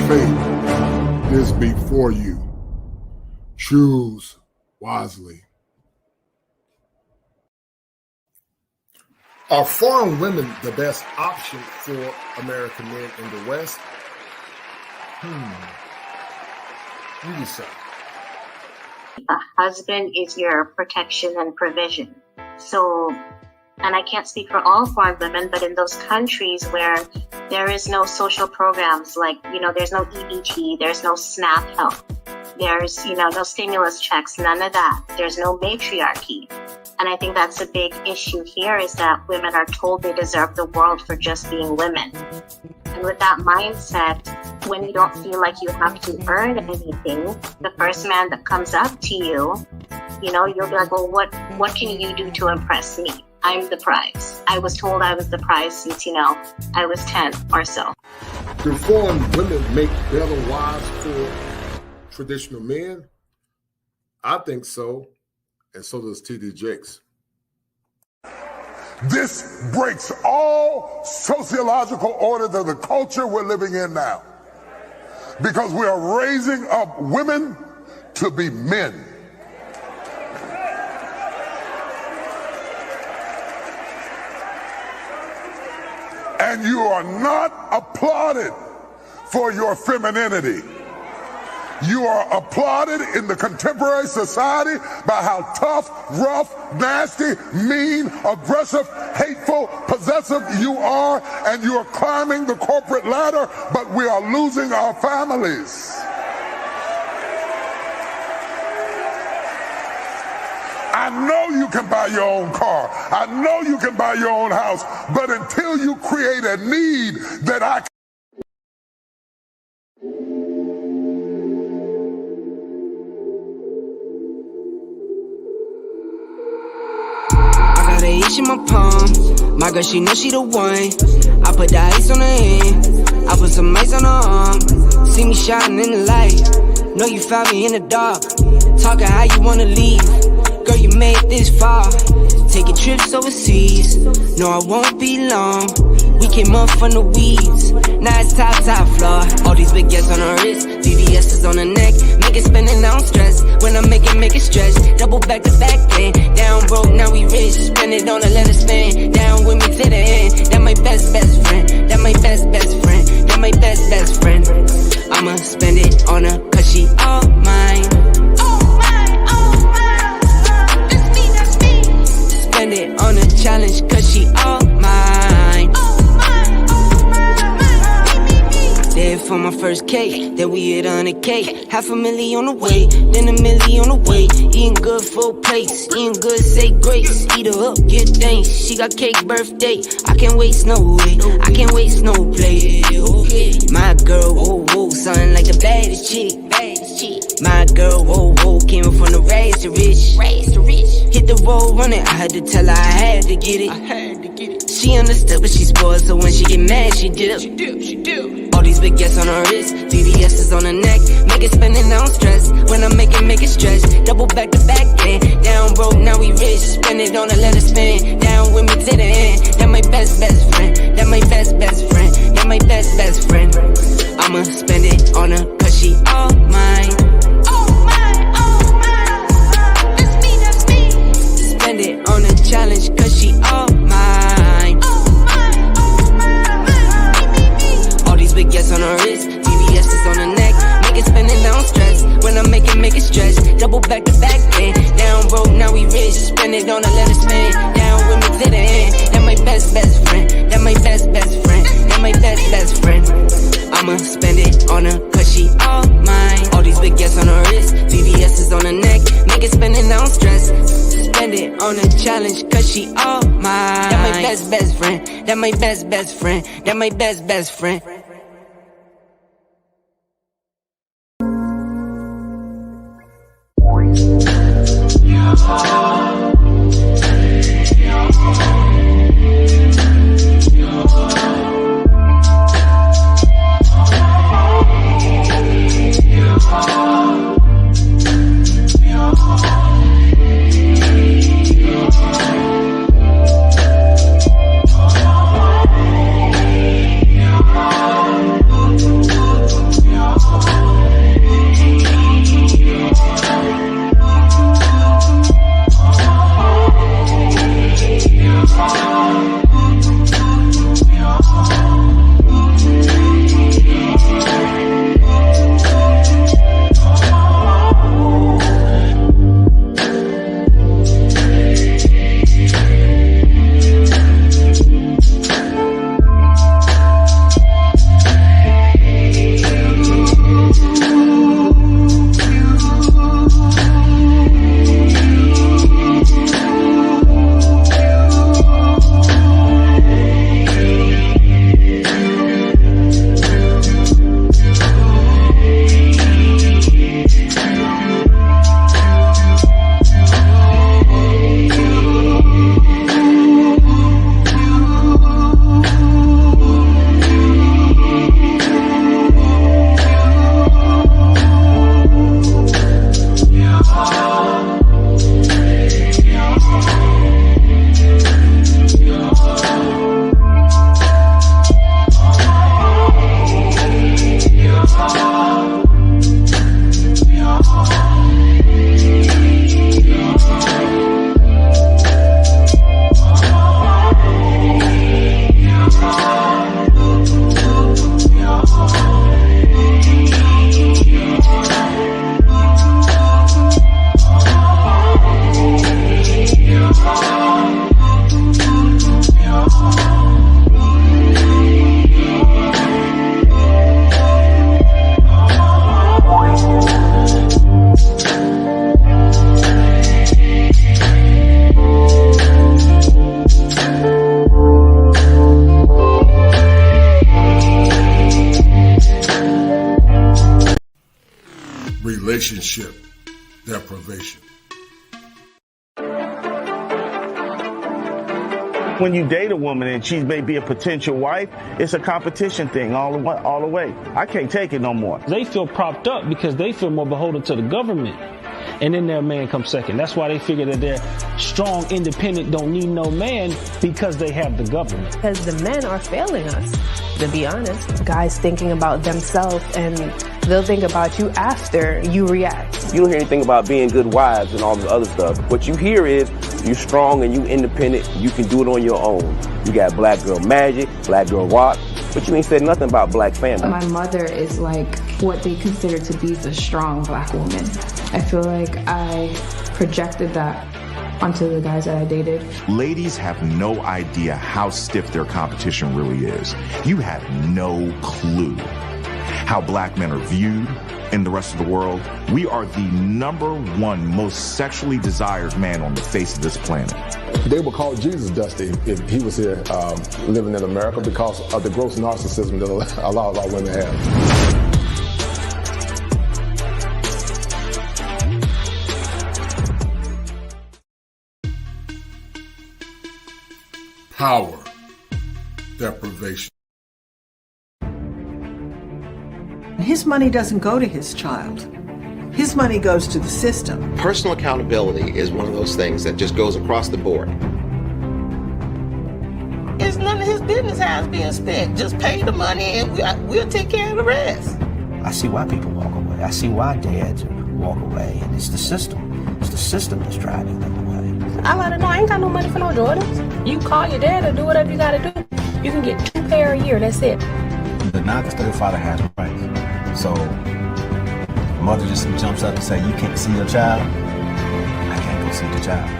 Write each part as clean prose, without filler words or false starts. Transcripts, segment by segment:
fate is before you. Choose wisely. Are foreign women the best option for American men in the West? You decide. A husband is your protection and provision. So, and I can't speak for all foreign women, but in those countries where there is no social programs, like, there's no EBT, there's no SNAP help, there's, no stimulus checks, none of that. There's no matriarchy. And I think that's a big issue here, is that women are told they deserve the world for just being women. And with that mindset, when you don't feel like you have to earn anything, the first man that comes up to you, you'll be like, well, what can you do to impress me? I'm the prize. I was told I was the prize since, I was 10 or so. Do foreign women make better wives for traditional men? I think so, and so does T.D. Jakes. This breaks all sociological orders of the culture we're living in now, because we are raising up women to be men. And you are not applauded for your femininity. You are applauded in the contemporary society by how tough, rough, nasty, mean, aggressive, hateful, possessive you are, and you are climbing the corporate ladder, but we are losing our families. I know you can buy your own car. I know you can buy your own house, but until you create a need that I got an itch in my palm. My girl, she know she the one. I put the ice on her hand. I put some ice on her arm. See me shining in the light. Know you found me in the dark. Talking how you wanna leave. Girl, you made this far. Taking trips overseas. No, I won't be long. We came up from the weeds. Now it's top floor. All these big yes on her wrist. VVS's on her neck. Make it spin and I don't stress. When I make it stretch. Double back to back then. Down broke, now we rich. Spend it on a let it spin. Down with me to the end. That my best friend. That my best friend. That my best friend. I'ma spend it on her cause she all mine. Spend it on a challenge cause she all mine. There for my first cake, then we hit 100K. $500,000 on the way, then $1 million on the way. Eating good, full plates, eating good, say grace. Eat her up, get thanks. She got cake birthday. I can't waste no way, I can't waste no play. My girl, whoa, whoa, something like the baddest chick. My girl, whoa, whoa, came from the rags to rich. Hit the road running, I had to tell her I had to get it. She understood, but she spoiled, so when she get mad, she dip. All these big yes on her wrist, VVS's on her neck. Make it spin and I don't stress. When I make it stretch. Double back to back then. Down broke, now we rich. Spend it on a let it spin. Down with me to the end. That my best friend. That my best friend. That my best friend. I'ma spend it on her cause she all mine. Spend it on a challenge cause she all mine. All these big yes on her wrist, VVS is on her neck. Make it spin and I don't stress. When I make it stretch. Double back to back then. Down broke, now we rich. Spend it on a let it spin. Down with me to the end. That my best friend. That my best friend. That my best friend. I'ma spend it on her cause she all mine. All these big yes on her wrist, VVS is on her neck. Make it spin and I don't stress. Spend it on a challenge cause she all mine. That my best friend. That my best friend. That my best friend. relationship deprivation. When you date a woman and she may be a potential wife, it's a competition thing all the way. I can't take it no more. They feel propped up because they feel more beholden to the government. And then their man comes second. That's why they figure that they're strong, independent, don't need no man because they have the government. Because the men are failing us, to be honest. Guys thinking about themselves and they'll think about you after you react. You don't hear anything about being good wives and all this other stuff. What you hear is you're strong and you independent. You can do it on your own. You got black girl magic, black girl rock, but you ain't said nothing about black family. My mother is like what they consider to be the strong black woman. I feel like I projected that onto the guys that I dated. Ladies have no idea how stiff their competition really is. You have no clue how black men are viewed in the rest of the world. We are the #1 most sexually desired man on the face of this planet. They would call Jesus Dusty if he was here living in America because of the gross narcissism that a lot of our women have. Power deprivation. His money doesn't go to his child. His money goes to the system. Personal accountability is one of those things that just goes across the board. It's none of his business how it's being spent. Just pay the money and we'll take care of the rest. I see why people walk away. I see why dads walk away. And it's the system. It's the system that's driving them away. I let her know I ain't got no money for no Jordans. You call your dad or do whatever you gotta do. You can get 2 pair a year, that's it. The non-custodial father has rights. So, mother just jumps up and says, you can't see your child, I can't go see the child.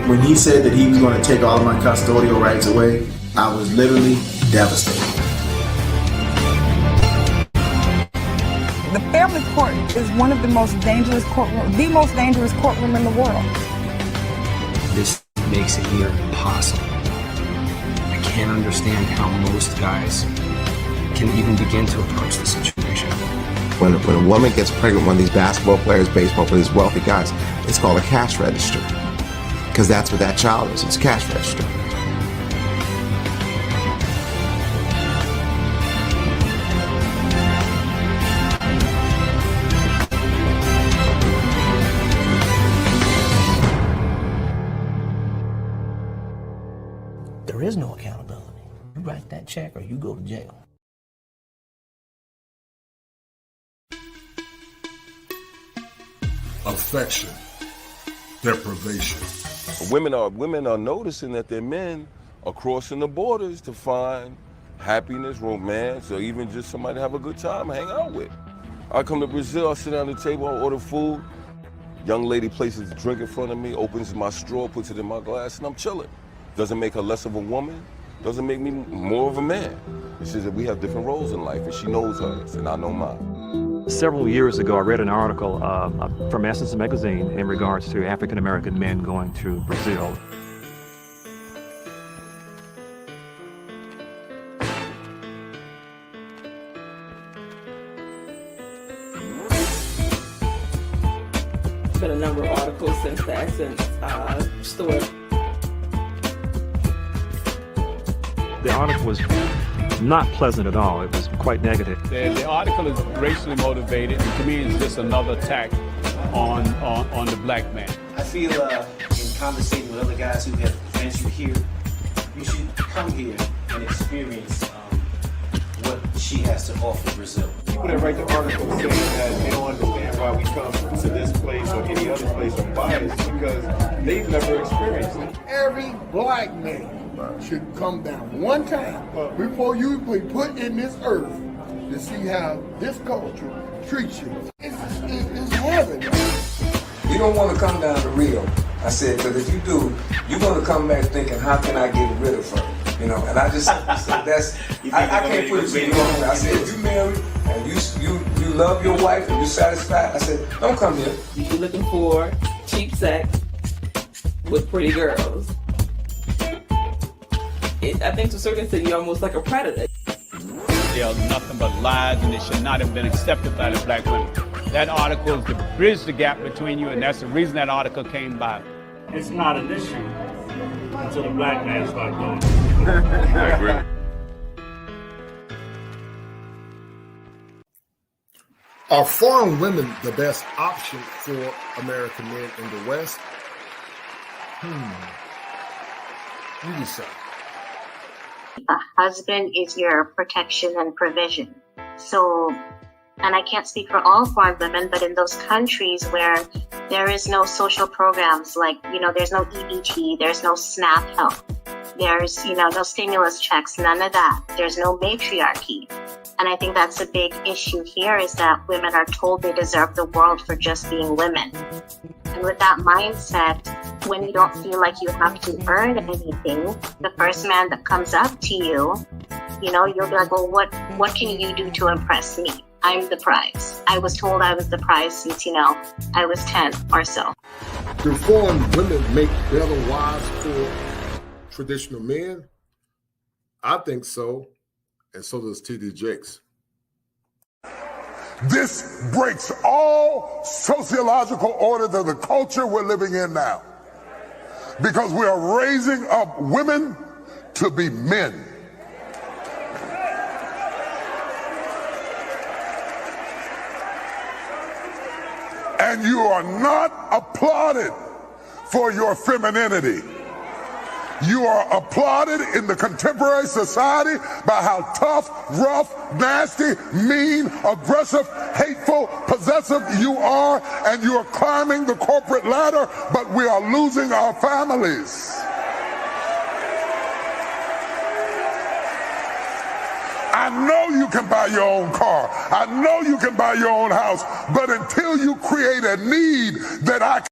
When he said that he was going to take all of my custodial rights away, I was literally devastated. The family court is one of the most dangerous courtroom, the most dangerous courtroom in the world. This makes it near impossible. I can't understand how most guys can even begin to approach the situation. When a woman gets pregnant, one of these basketball players, baseball players, wealthy guys, it's called a cash register. Because that's what that child is, it's a cash register. There is no accountability. You write that check or you go to jail. Affection deprivation. Women are noticing that their men are crossing the borders to find happiness, romance, or even just somebody to have a good time, hang out with. I come to Brazil, I sit down at the table, I order food. Young lady places a drink in front of me, opens my straw, puts it in my glass, and I'm chilling. Doesn't make her less of a woman, doesn't make me more of a man. It's just that we have different roles in life, and she knows hers, and I know mine. Several years ago, I read an article from Essence magazine in regards to African-American men going to Brazil. There's been a number of articles since the Essence store. The article was not pleasant at all. It was quite negative. The article is racially motivated, and to me it's just another attack on the black man. I feel in conversating with other guys who have adventured here, you should come here and experience what she has to offer Brazil. People that write the article saying that they don't understand why we come to this place or any other place are biased because they've never experienced it. Every black man should come down one time before you be put in this earth to see how this culture treats you. It's heaven. You don't want to come down to Rio. I said, because if you do, you're going to come back thinking, how can I get rid of her? You know, and I just said, that's, I can't put it to you on. I said, if you married and you love your wife and you're satisfied, I said, don't come here. You're looking for cheap sex with pretty girls. I think to a certain extent, you're almost like a predator. they are nothing but lies and they should not have been accepted by the black women. That article is to bridge the gap between you, and that's the reason that article came by. It's not an issue until the black man starts doing it. I agree. Are foreign women the best option for American men in the West? You decide. A husband is your protection and provision. So, and I can't speak for all foreign women, but in those countries where there is no social programs, like, there's no EBT, there's no SNAP help, there's, no stimulus checks, none of that. There's no matriarchy. And I think that's a big issue here, is that women are told they deserve the world for just being women. And with that mindset, when you don't feel like you have to earn anything, the first man that comes up to you, you'll be like, well, what can you do to impress me? I'm the prize. I was told I was the prize since, I was 10 or so. Do foreign women make better wives for traditional men? I think so, and so does T.D. Jakes. This breaks all sociological orders of the culture we're living in now, because we are raising up women to be men. And you are not applauded for your femininity. You are applauded in the contemporary society by how tough, rough, nasty, mean, aggressive, hateful, possessive you are, and you are climbing the corporate ladder, but we are losing our families. I know you can buy your own car. I know you can buy your own house, but until you create a need that I can...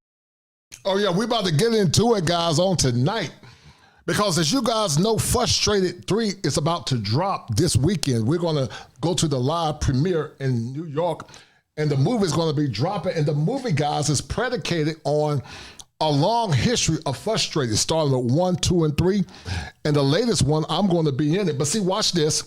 Oh yeah, we're about to get into it, guys, on tonight. Because as you guys know, Frustrated 3 is about to drop this weekend. We're going to go to the live premiere in New York, and the movie is going to be dropping. And the movie, guys, is predicated on a long history of Frustrated, starting with 1, 2, and 3. And the latest one, I'm going to be in it. But see, watch this.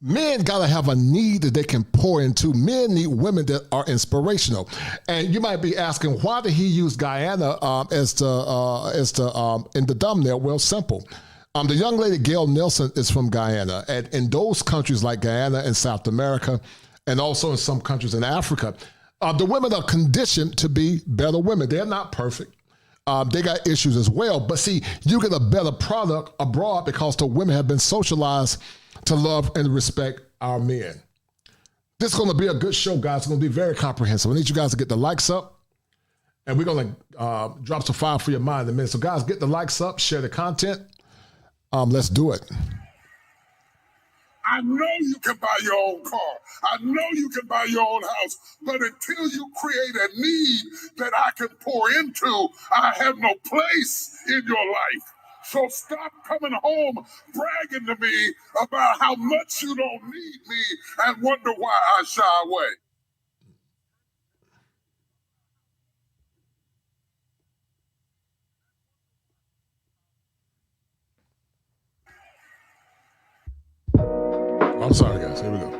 Men got to have a need that they can pour into. Men need women that are inspirational. And you might be asking, why did he use Guyana as the in the thumbnail? Well, simple. The young lady, Gail Nelson, is from Guyana. And in those countries like Guyana and South America, and also in some countries in Africa, the women are conditioned to be better women. They're not perfect. They got issues as well. But see, you get a better product abroad because the women have been socialized to love and respect our men. This is going to be a good show, guys. It's going to be very comprehensive. I need you guys to get the likes up, and we're going to drop some fire for your mind in a minute. So, guys, get the likes up, share the content. Let's do it. I know you can buy your own car. I know you can buy your own house. But until you create a need that I can pour into, I have no place in your life. So stop coming home bragging to me about how much you don't need me and wonder why I shy away. I'm sorry, guys. Here we go.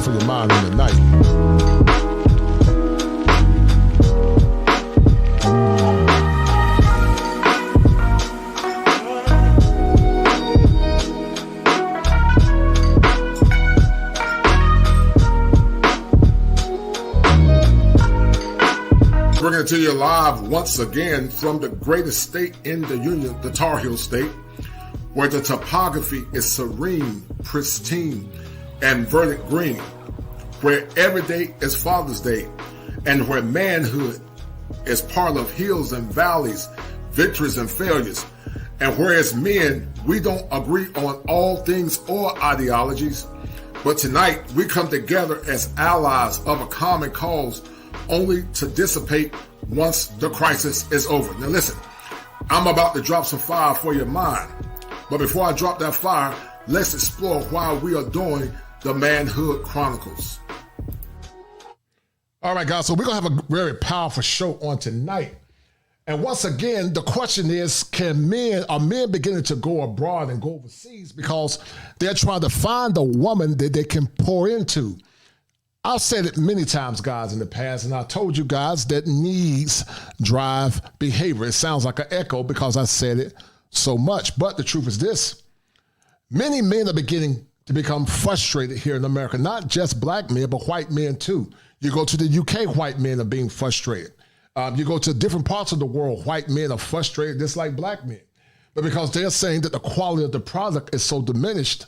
For your mind in the night. Bringing it to you live once again from the greatest state in the Union, the Tar Heel State, where the topography is serene, pristine, and verdant green, where every day is Father's Day, and where manhood is part of hills and valleys, victories and failures, and whereas men, we don't agree on all things or ideologies, but tonight we come together as allies of a common cause only to dissipate once the crisis is over. Now listen, I'm about to drop some fire for your mind. But before I drop that fire, let's explore why we are doing the Manhood Chronicles. All right, guys, so we're going to have a very powerful show on tonight. And once again, the question is, are men beginning to go abroad and go overseas because they're trying to find a woman that they can pour into? I've said it many times, guys, in the past, and I told you guys that needs drive behavior. It sounds like an echo because I said it so much. But the truth is this. Many men are beginning to become frustrated here in America, not just black men, but white men too. You go to the UK, white men are being frustrated. You go to different parts of the world, white men are frustrated just like black men. But because they're saying that the quality of the product is so diminished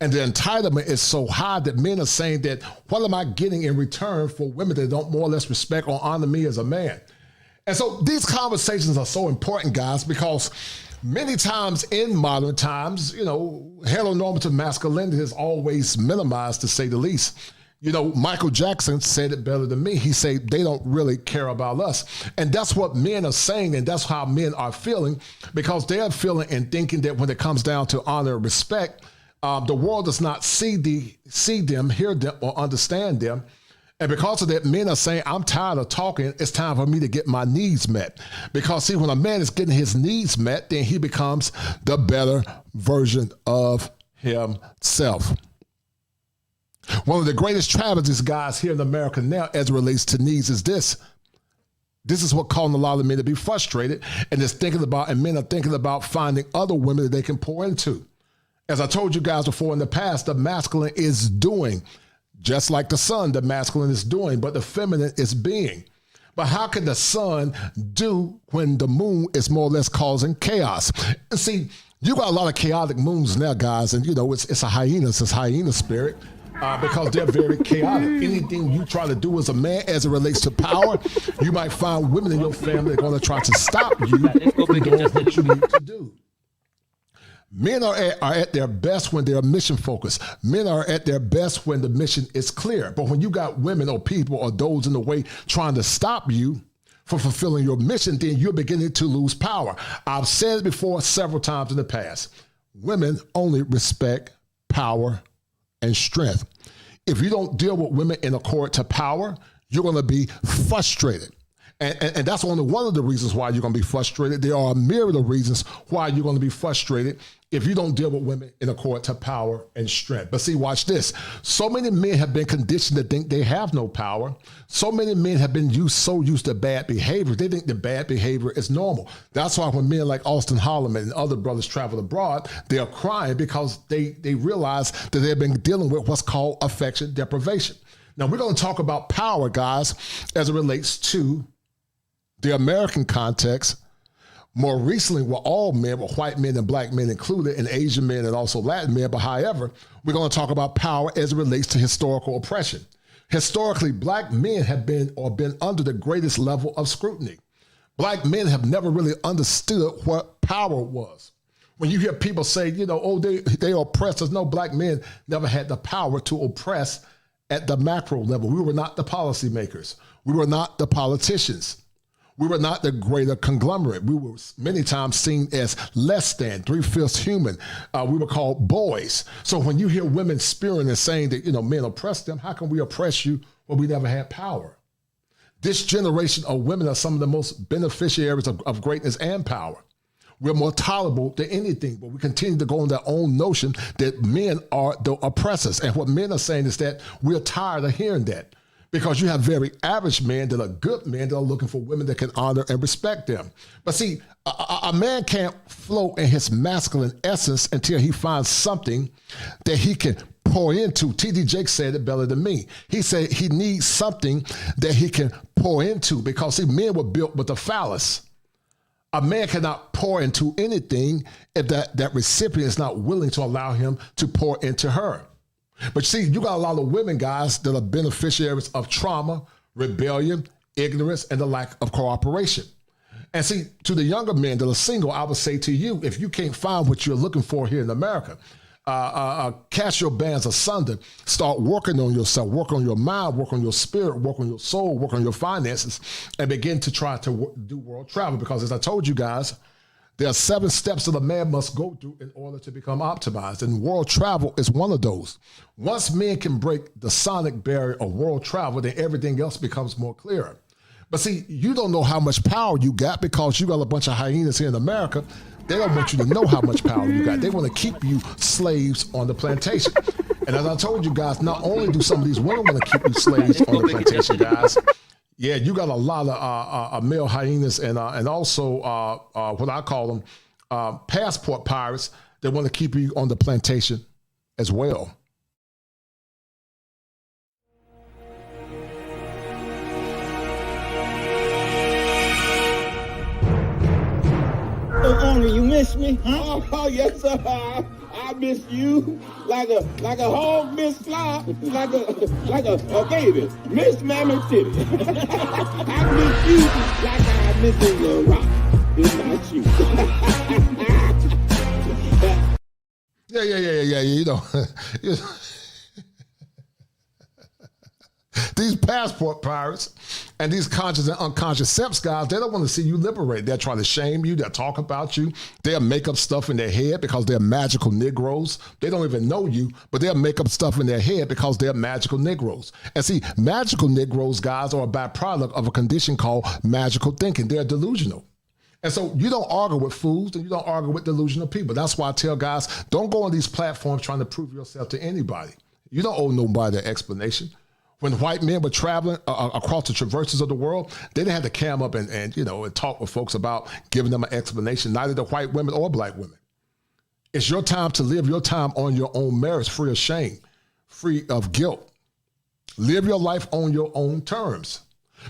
and the entitlement is so high that men are saying that, what am I getting in return for women that don't more or less respect or honor me as a man? And so these conversations are so important, guys, because many times in modern times, heteronormative masculinity is always minimized, to say the least. Michael Jackson said it better than me. He said they don't really care about us. And that's what men are saying, and that's how men are feeling, because they're feeling and thinking that when it comes down to honor and respect, the world does not see them, hear them, or understand them. And because of that, men are saying, I'm tired of talking. It's time for me to get my needs met. Because see, when a man is getting his needs met, then he becomes the better version of himself. One of the greatest tragedies, guys, here in America now as it relates to needs is this. This is what causing a lot of men to be frustrated, and men are thinking about finding other women that they can pour into. As I told you guys before in the past, the masculine is doing, just like the sun, the masculine is doing, but the feminine is being. But how can the sun do when the moon is more or less causing chaos? And see, you got a lot of chaotic moons now, guys, and it's a hyena spirit. Because they're very chaotic. Anything you try to do as a man as it relates to power, you might find women in your family that are going to try to stop you from doing what you need to do. Men are at their best when they're mission focused. Men are at their best when the mission is clear. But when you got women or people or those in the way trying to stop you from fulfilling your mission, then you're beginning to lose power. I've said it before several times in the past. Women only respect power and strength. If you don't deal with women in accord to power, you're going to be frustrated. And that's only one of the reasons why you're going to be frustrated. There are a myriad of reasons why you're going to be frustrated if you don't deal with women in accord to power and strength. But see, watch this. So many men have been conditioned to think they have no power. So many men have been so used to bad behavior, they think that bad behavior is normal. That's why when men like Austin Holloman and other brothers travel abroad, they are crying because they realize that they've been dealing with what's called affection deprivation. Now, we're going to talk about power, guys, as it relates to the American context. More recently, with all men, with white men and black men included, and Asian men and also Latin men. But however, we're going to talk about power as it relates to historical oppression. Historically, black men have been under the greatest level of scrutiny. Black men have never really understood what power was. When you hear people say, they oppressed us, no, black men never had the power to oppress at the macro level. We were not the policymakers. We were not the politicians. We were not the greater conglomerate. We were many times seen as less than, 3/5 human. We were called boys. So when you hear women spewing and saying that, men oppress them, how can we oppress you when we never had power? This generation of women are some of the most beneficiaries of greatness and power. We're more tolerable than anything, but we continue to go on their own notion that men are the oppressors. And what men are saying is that we're tired of hearing that. Because you have very average men that are good men that are looking for women that can honor and respect them. But see, a man can't flow in his masculine essence until he finds something that he can pour into. T.D. Jakes said it better than me. He said he needs something that he can pour into because, see, men were built with a phallus. A man cannot pour into anything if that recipient is not willing to allow him to pour into her. But see, you got a lot of women, guys, that are beneficiaries of trauma, rebellion, ignorance, and the lack of cooperation. And see, to the younger men that are single, I would say to you, if you can't find what you're looking for here in America, cast your bands asunder, start working on yourself, work on your mind, work on your spirit, work on your soul, work on your finances, and begin to try to do world travel. Because as I told you guys, there are 7 steps that a man must go through in order to become optimized, and world travel is one of those. Once men can break the sonic barrier of world travel, then everything else becomes more clearer. But see, you don't know how much power you got because you got a bunch of hyenas here in America. They don't want you to know how much power you got. They want to keep you slaves on the plantation. And as I told you guys, not only do some of these women want to keep you slaves on the plantation, guys, yeah, you got a lot of male hyenas and also what I call them passport pirates that want to keep you on the plantation as well. Owner, you miss me? Huh? Oh, yes, sir. I miss you like a hog miss fly, like a baby miss mammy titty. I miss you like I miss a little rock in my shoe. Yeah. You know, these passport pirates and these conscious and unconscious sex guys, they don't want to see you liberate. They're trying to shame you. They'll talk about you. They'll make up stuff in their head because they're magical Negroes. They don't even know you, but they'll make up stuff in their head because they're magical Negroes. And see, magical Negroes, guys, are a byproduct of a condition called magical thinking. They're delusional. And so you don't argue with fools and you don't argue with delusional people. That's why I tell guys, don't go on these platforms trying to prove yourself to anybody. You don't owe nobody an explanation. When white men were traveling across the traverses of the world, they didn't have to cam up and talk with folks about giving them an explanation, neither the white women or black women. It's your time to live your time on your own merits, free of shame, free of guilt. Live your life on your own terms.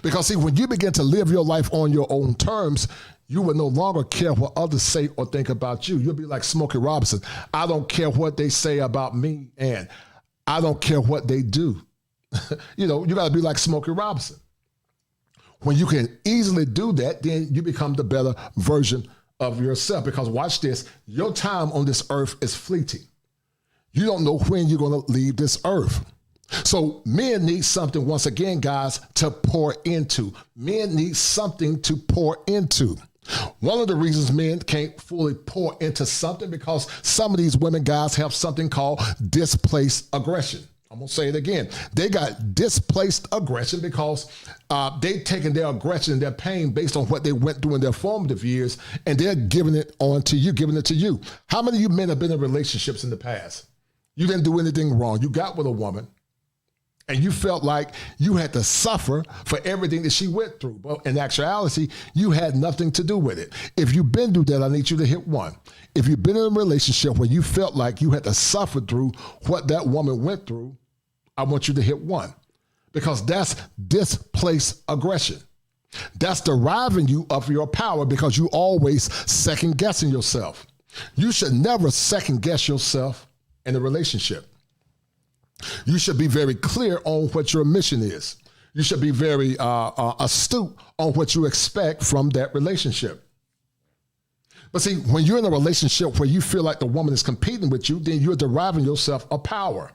Because see, when you begin to live your life on your own terms, you will no longer care what others say or think about you. You'll be like Smokey Robinson. I don't care what they say about me, and I don't care what they do. You got to be like Smokey Robinson. When you can easily do that, then you become the better version of yourself. Because watch this, your time on this earth is fleeting. You don't know when you're going to leave this earth. So men need something, once again, guys, to pour into. Men need something to pour into. One of the reasons men can't fully pour into something because some of these women, guys, have something called displaced aggression. I'm going to say it again. They got displaced aggression because they've taken their aggression and their pain based on what they went through in their formative years, and they're giving it to you. How many of you men have been in relationships in the past? You didn't do anything wrong. You got with a woman, and you felt like you had to suffer for everything that she went through. But in actuality, you had nothing to do with it. If you've been through that, I need you to hit 1. If you've been in a relationship where you felt like you had to suffer through what that woman went through, I want you to hit 1. Because that's displaced aggression. That's deriving you of your power because you always second guessing yourself. You should never second guess yourself in a relationship. You should be very clear on what your mission is. You should be very astute on what you expect from that relationship. But see, when you're in a relationship where you feel like the woman is competing with you, then you're deriving yourself of power.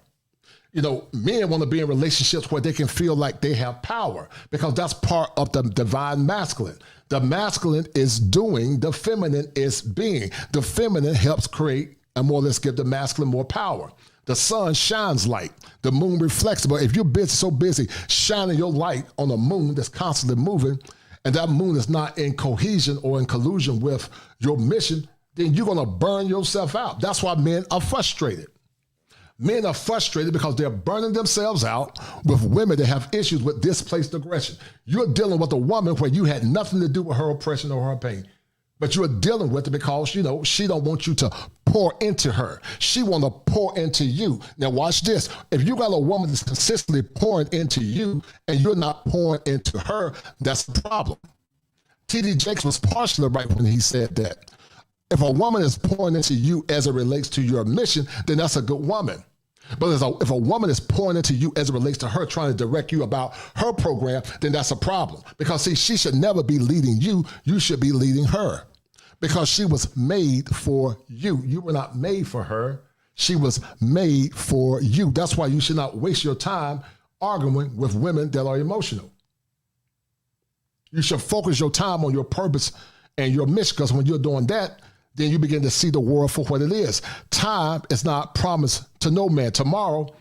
Men want to be in relationships where they can feel like they have power because that's part of the divine masculine. The masculine is doing, the feminine is being. The feminine helps create and more or less give the masculine more power. The sun shines light. The moon reflects. But if you're so busy shining your light on a moon that's constantly moving, and that moon is not in cohesion or in collusion with your mission, then you're going to burn yourself out. That's why men are frustrated. Men are frustrated because they're burning themselves out with women that have issues with displaced aggression. You're dealing with a woman where you had nothing to do with her oppression or her pain. But you're dealing with it because, she don't want you to pour into her. She want to pour into you. Now watch this. If you got a woman that's consistently pouring into you and you're not pouring into her, that's the problem. T.D. Jakes was partially right when he said that. If a woman is pouring into you as it relates to your mission, then that's a good woman. But if a woman is pouring into you as it relates to her trying to direct you about her program, then that's a problem. Because see, she should never be leading you. You should be leading her because she was made for you. You were not made for her. She was made for you. That's why you should not waste your time arguing with women that are emotional. You should focus your time on your purpose and your mission, because when you're doing that, then you begin to see the world for what it is. Time is not promised to no man. Tomorrow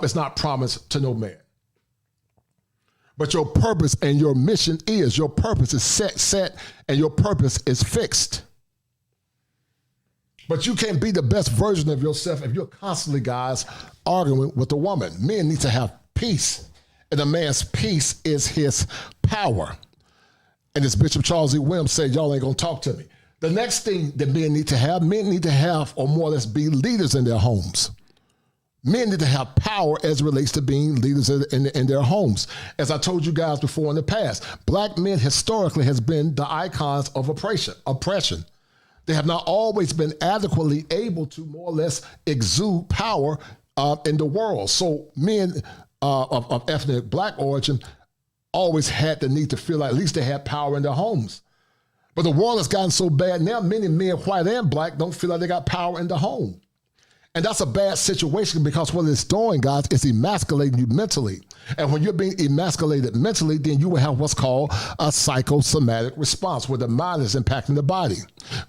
is not promised to no man. But your purpose and your mission is, your purpose is set, and your purpose is fixed. But you can't be the best version of yourself if you're constantly, guys, arguing with a woman. Men need to have peace, and a man's peace is his power. And as Bishop Charles E. Williams said, y'all ain't gonna talk to me. The next thing that men need to have, or more or less be leaders in their homes. Men need to have power as it relates to being leaders in their homes. As I told you guys before in the past, black men historically has been the icons of oppression. They have not always been adequately able to more or less exude power in the world. So men of ethnic black origin always had the need to feel like at least they had power in their homes. But the world has gotten so bad now, many men, white and black, don't feel like they got power in the home. And that's a bad situation, because what it's doing, guys, is emasculating you mentally. And when you're being emasculated mentally, then you will have what's called a psychosomatic response, where the mind is impacting the body.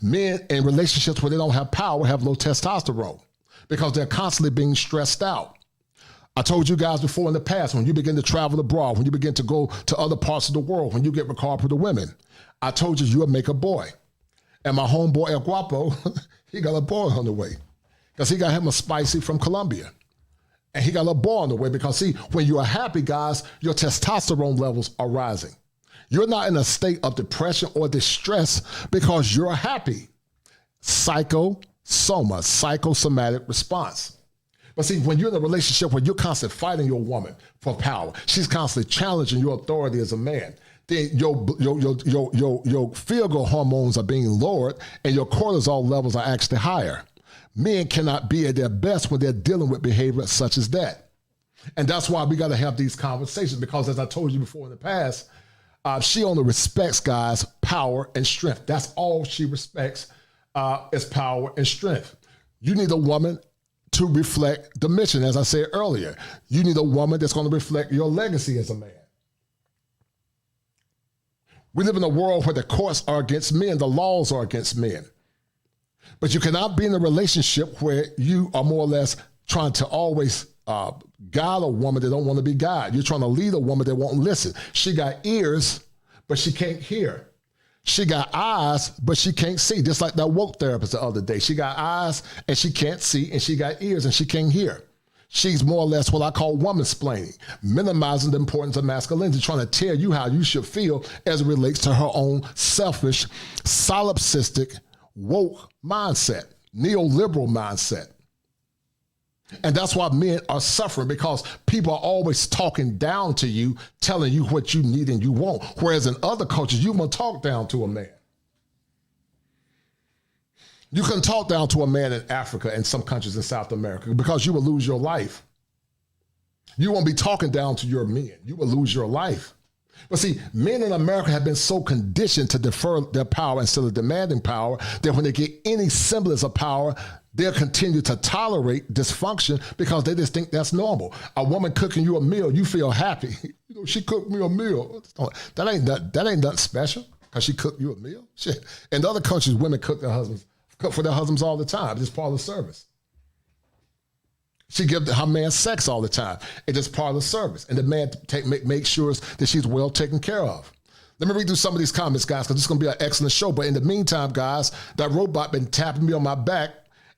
Men in relationships where they don't have power have low testosterone because they're constantly being stressed out. I told you guys before in the past, when you begin to travel abroad, when you begin to go to other parts of the world, when you get recalled for the women, I told you you'll make a boy. And my homeboy El Guapo, he got a boy on the way. Because he got him a spicy from Colombia. And he got a boy on the way, because see, when you are happy, guys, your testosterone levels are rising. You're not in a state of depression or distress because you're happy. Psychosomatic response. But see, when you're in a relationship where you're constantly fighting your woman for power, she's constantly challenging your authority as a man, then your feel-good hormones are being lowered and your cortisol levels are actually higher. Men cannot be at their best when they're dealing with behavior such as that. And that's why we got to have these conversations, because as I told you before in the past, she only respects, guys, power and strength. That's all she respects is power and strength. You need a woman to reflect the mission, as I said earlier. You need a woman that's going to reflect your legacy as a man. We live in a world where the courts are against men, the laws are against men. But you cannot be in a relationship where you are more or less trying to always guide a woman that don't want to be guided. You're trying to lead a woman that won't listen. She got ears, but she can't hear. She got eyes, but she can't see. Just like that woke therapist the other day. She got eyes and she can't see, and she got ears and she can't hear. She's more or less what I call woman-splaining, minimizing the importance of masculinity, trying to tell you how you should feel as it relates to her own selfish, solipsistic, woke mindset, neoliberal mindset. And that's why men are suffering, because people are always talking down to you, telling you what you need and you want. Whereas in other cultures, you won't talk down to a man. You can talk down to a man in Africa and some countries in South America, because you will lose your life. You won't be talking down to your men. You will lose your life. But see, men in America have been so conditioned to defer their power instead of demanding power that when they get any semblance of power, they'll continue to tolerate dysfunction because they just think that's normal. A woman cooking you a meal, you feel happy. You know, she cooked me a meal. That ain't nothing special because she cooked you a meal. Shit. In other countries, women cook for their husbands all the time. It's part of the service. She gives her man sex all the time. It's just part of the service. And the man make sure that she's well taken care of. Let me read through some of these comments, guys, because this is going to be an excellent show. But in the meantime, guys, that robot been tapping me on my back.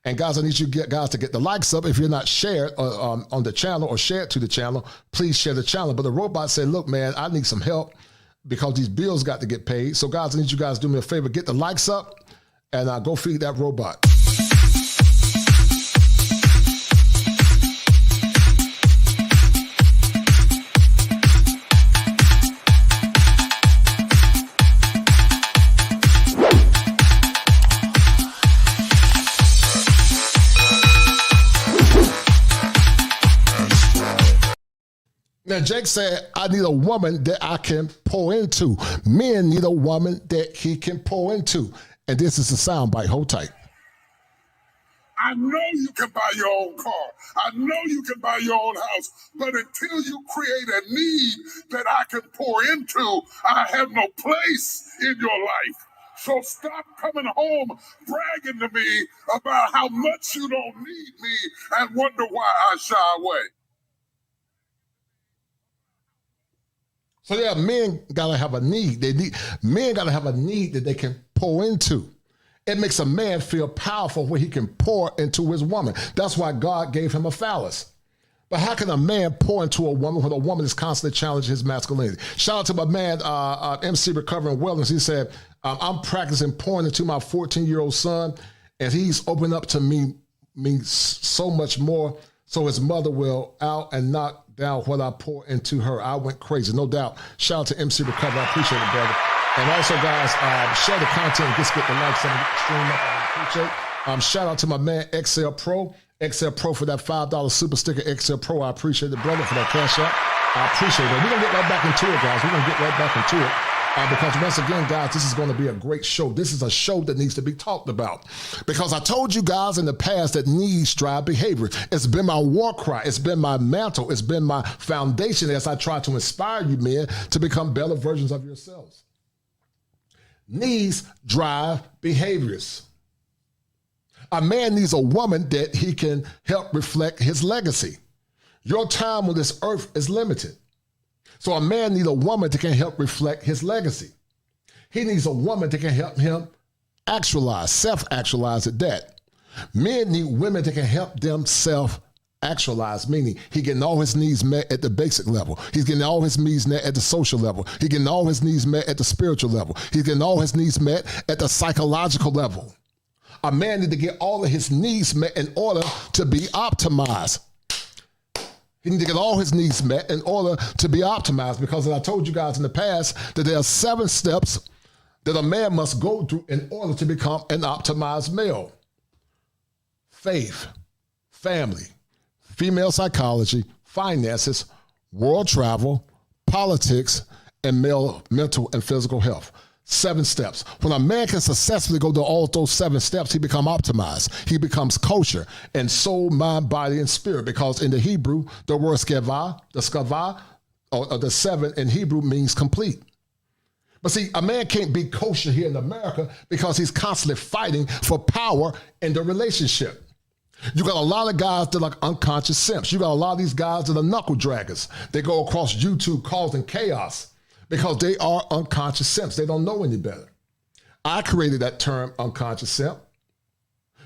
And guys, I need you guys to get the likes up. If you're not shared on the channel or share it to the channel, please share the channel. But the robot said, look, man, I need some help because these bills got to get paid. So guys, I need you guys to do me a favor. Get the likes up and go feed that robot. Now, Jake said, I need a woman that I can pour into. Men need a woman that he can pour into. And this is a soundbite. Hold tight. I know you can buy your own car. I know you can buy your own house. But until you create a need that I can pour into, I have no place in your life. So stop coming home bragging to me about how much you don't need me and wonder why I shy away. So yeah, men gotta have a need. Men gotta have a need that they can pour into. It makes a man feel powerful when he can pour into his woman. That's why God gave him a phallus. But how can a man pour into a woman when a woman is constantly challenging his masculinity? Shout out to my man, MC Recovering Wellness. He said, I'm practicing pouring into my 14-year-old son, and he's opened up to me so much more, so his mother will out and knock down what I pour into her. I went crazy, no doubt. Shout out to MC Recover. I appreciate it, brother. And also, guys, share the content and just get the likes and stream up. I appreciate. Shout out to my man, XL Pro. XL Pro for that $5 super sticker. XL Pro, I appreciate it, brother, for that cash out. I appreciate it. We're going to get right back into it, guys. We're going to get right back into it. Because once again, guys, this is going to be a great show. This is a show that needs to be talked about. Because I told you guys in the past that needs drive behavior. It's been my war cry. It's been my mantle. It's been my foundation as I try to inspire you men to become better versions of yourselves. Needs drive behaviors. A man needs a woman that he can help reflect his legacy. Your time on this earth is limited. So a man needs a woman that can help reflect his legacy. He needs a woman that can help him actualize, self-actualize at that. Men need women that can help them self-actualize, meaning he getting all his needs met at the basic level. He's getting all his needs met at the social level. He's getting all his needs met at the spiritual level. He's getting all his needs met at the psychological level. A man needs to get all of his needs met in order to be optimized. He needs to get all his needs met in order to be optimized, because as I told you guys in the past that there are 7 steps that a man must go through in order to become an optimized male. Faith, family, female psychology, finances, world travel, politics, and male mental and physical health. 7 steps. When a man can successfully go through all those 7 steps, he becomes optimized. He becomes kosher in soul, mind, body, and spirit, because in the Hebrew, the word skava, the skava, or the 7 in Hebrew means complete. But see, a man can't be kosher here in America because he's constantly fighting for power in the relationship. You got a lot of guys that are unconscious simps. You got a lot of these guys that are knuckle draggers. They go across YouTube causing chaos because they are unconscious simps. They don't know any better. I created that term unconscious simp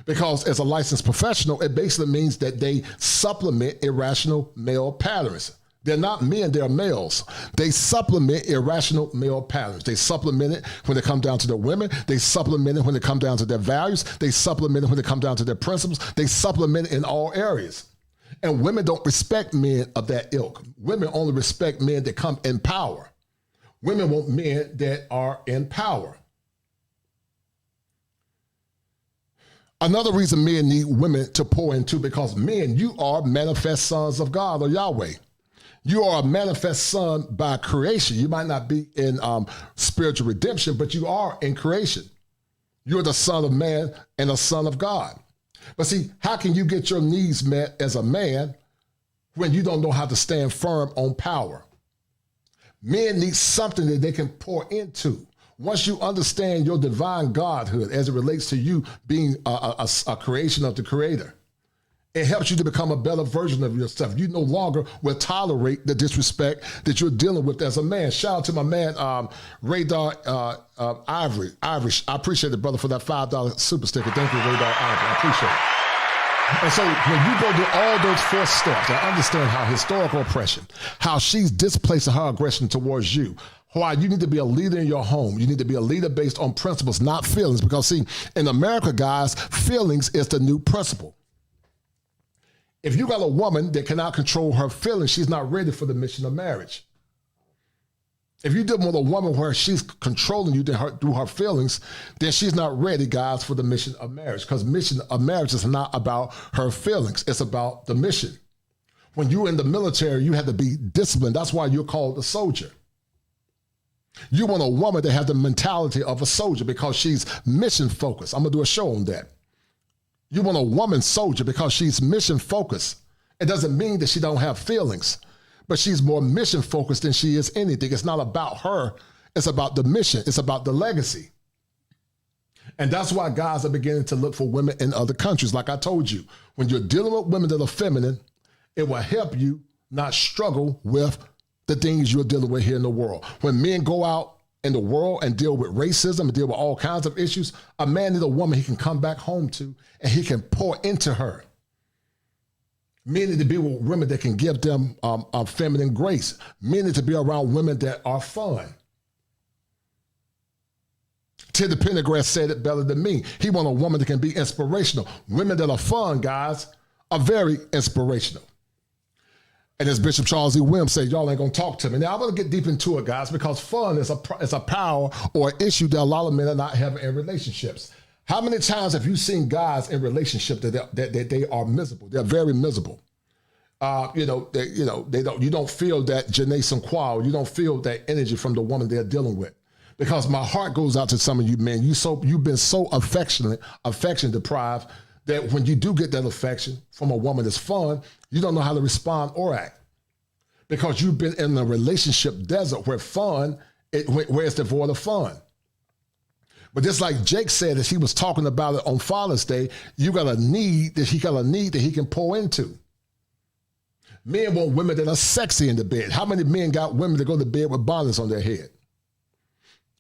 because as a licensed professional, it basically means that they supplement irrational male patterns. They're not men, they're males. They supplement irrational male patterns. They supplement it when they come down to their women. They supplement it when they come down to their values. They supplement it when they come down to their principles. They supplement it in all areas. And women don't respect men of that ilk. Women only respect men that come in power. Women want men that are in power. Another reason men need women to pour into, because men, you are manifest sons of God or Yahweh. You are a manifest son by creation. You might not be in spiritual redemption, but you are in creation. You're the son of man and a son of God. But see, how can you get your needs met as a man when you don't know how to stand firm on power? Men need something that they can pour into. Once you understand your divine godhood as it relates to you being a creation of the Creator, it helps you to become a better version of yourself. You no longer will tolerate the disrespect that you're dealing with as a man. Shout out to my man, Radar Ivory. I appreciate it, brother, for that $5 super sticker. Thank you, Radar Ivory. I appreciate it. And so when you go through all those 4 steps, I understand how historical oppression, how she's displacing her aggression towards you, why you need to be a leader in your home. You need to be a leader based on principles, not feelings. Because see, in America, guys, feelings is the new principle. If you got a woman that cannot control her feelings, she's not ready for the mission of marriage. If you deal with a woman where she's controlling you through her feelings, then she's not ready, guys, for the mission of marriage. Because mission of marriage is not about her feelings. It's about the mission. When you're in the military, you have to be disciplined. That's why you're called a soldier. You want a woman that has the mentality of a soldier because she's mission focused. I'm going to do a show on that. You want a woman soldier because she's mission focused. It doesn't mean that she don't have feelings, but she's more mission focused than she is anything. It's not about her. It's about the mission. It's about the legacy. And that's why guys are beginning to look for women in other countries. Like I told you, when you're dealing with women that are feminine, it will help you not struggle with the things you're dealing with here in the world. When men go out in the world and deal with racism and deal with all kinds of issues, a man needs a woman he can come back home to and he can pour into her. Men need to be with women that can give them feminine grace. Men need to be around women that are fun. Ted Pendergrass said it better than me. He wants a woman that can be inspirational. Women that are fun, guys, are very inspirational. And as Bishop Charles E. Williams said, y'all ain't gonna talk to me. Now I'm gonna get deep into it, guys, because fun is a power or issue that a lot of men are not having in relationships. How many times have you seen guys in relationships that they are miserable? They're very miserable. You don't feel that je ne sais quoi. You don't feel that energy from the woman they're dealing with. Because my heart goes out to some of you men. You've been so affection deprived that when you do get that affection from a woman that's fun, you don't know how to respond or act. Because you've been in a relationship desert where where it's devoid of fun. But just like Jake said, as he was talking about it on Father's Day, you got a need that he can pour into. Men want women that are sexy in the bed. How many men got women that go to bed with bonnets on their head?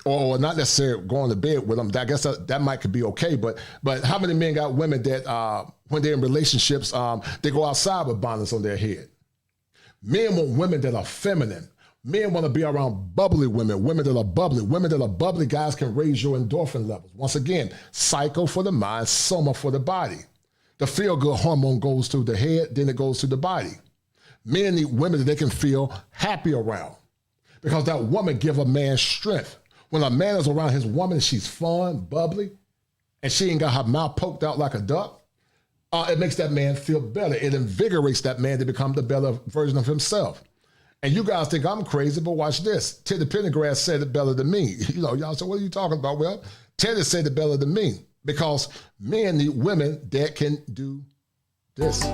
Or not necessarily going to bed with them. I guess that might be okay, but how many men got women that when they're in relationships, they go outside with bonnets on their head? Men want women that are feminine. Men want to be around bubbly women that are bubbly. Women that are bubbly, guys, can raise your endorphin levels. Once again, psycho for the mind, soma for the body. The feel-good hormone goes through the head, then it goes to the body. Men need women that they can feel happy around because that woman give a man strength. When a man is around his woman, she's fun, bubbly, and she ain't got her mouth poked out like a duck, it makes that man feel better. It invigorates that man to become the better version of himself. And you guys think I'm crazy, but watch this. Teddy Pendergrass said it better than me. Y'all say, what are you talking about? Well, Teddy said it better than me because men need women that can do this.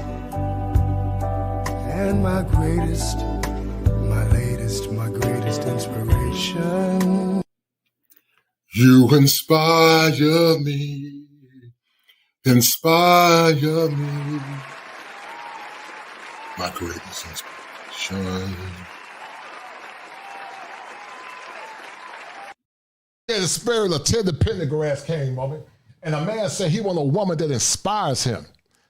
And my greatest inspiration. You inspire me, inspire me. My greatest inspiration. Yeah, the spirit of Teddy Pendergrass came on me, and a man said he want a woman that inspires him.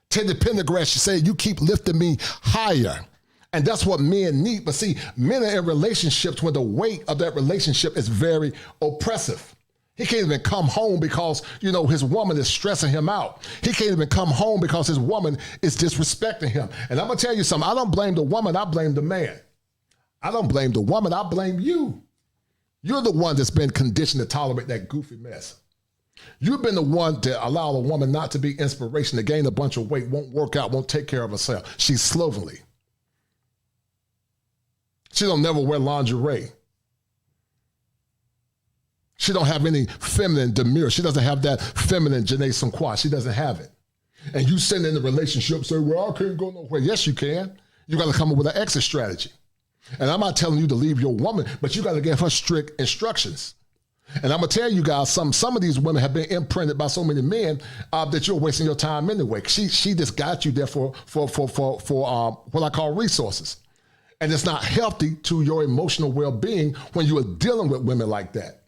Teddy Pendergrass said, you keep lifting me higher. And that's what men need. But see, men are in relationships where the weight of that relationship is very oppressive. He can't even come home because, his woman is stressing him out. He can't even come home because his woman is disrespecting him. And I'm going to tell you something. I don't blame the woman. I blame the man. I don't blame the woman. I blame you. You're the one that's been conditioned to tolerate that goofy mess. You've been the one to allow a woman not to be inspiration, to gain a bunch of weight, won't work out, won't take care of herself. She's slovenly. She don't never wear lingerie. She don't have any feminine demure. She doesn't have that feminine je ne sais quoi. She doesn't have it. And you sitting in the relationship say, well, I can't go nowhere. Yes, you can. You got to come up with an exit strategy. And I'm not telling you to leave your woman, but you got to give her strict instructions. And I'm going to tell you guys, some of these women have been imprinted by so many men that you're wasting your time anyway. She just got you there for what I call resources. And it's not healthy to your emotional well-being when you are dealing with women like that.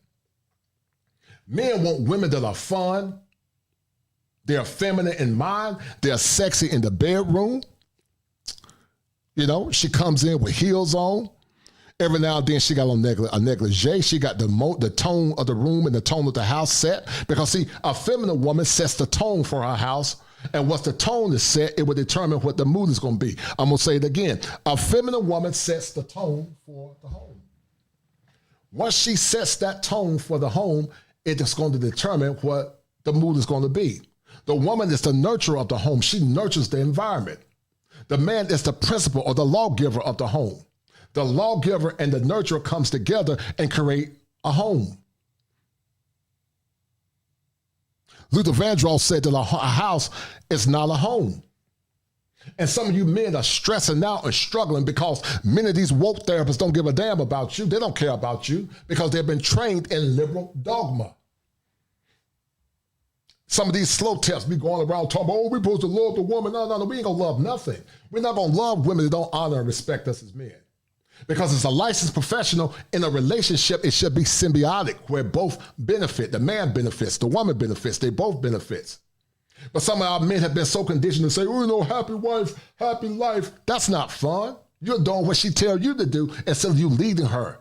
Men want women that are fun. They're feminine in mind. They're sexy in the bedroom. She comes in with heels on. Every now and then she got on a negligee. She got the tone of the room and the tone of the house set. Because see, a feminine woman sets the tone for her house. And once the tone is set, it will determine what the mood is going to be. I'm going to say it again. A feminine woman sets the tone for the home. Once she sets that tone for the home, it is going to determine what the mood is going to be. The woman is the nurturer of the home. She nurtures the environment. The man is the principal or the lawgiver of the home. The lawgiver and the nurturer comes together and create a home. Luther Vandross said that a house is not a home. And some of you men are stressing out and struggling because many of these woke therapists don't give a damn about you. They don't care about you because they've been trained in liberal dogma. Some of these slow tips be going around talking about, oh, we're supposed to love the woman. No, we ain't gonna love nothing. We're not gonna love women that don't honor and respect us as men. Because as a licensed professional in a relationship, it should be symbiotic, where both benefit. The man benefits, the woman benefits, they both benefits. But some of our men have been so conditioned to say, oh, happy wife, happy life. That's not fun. You're doing what she tells you to do instead of you leading her,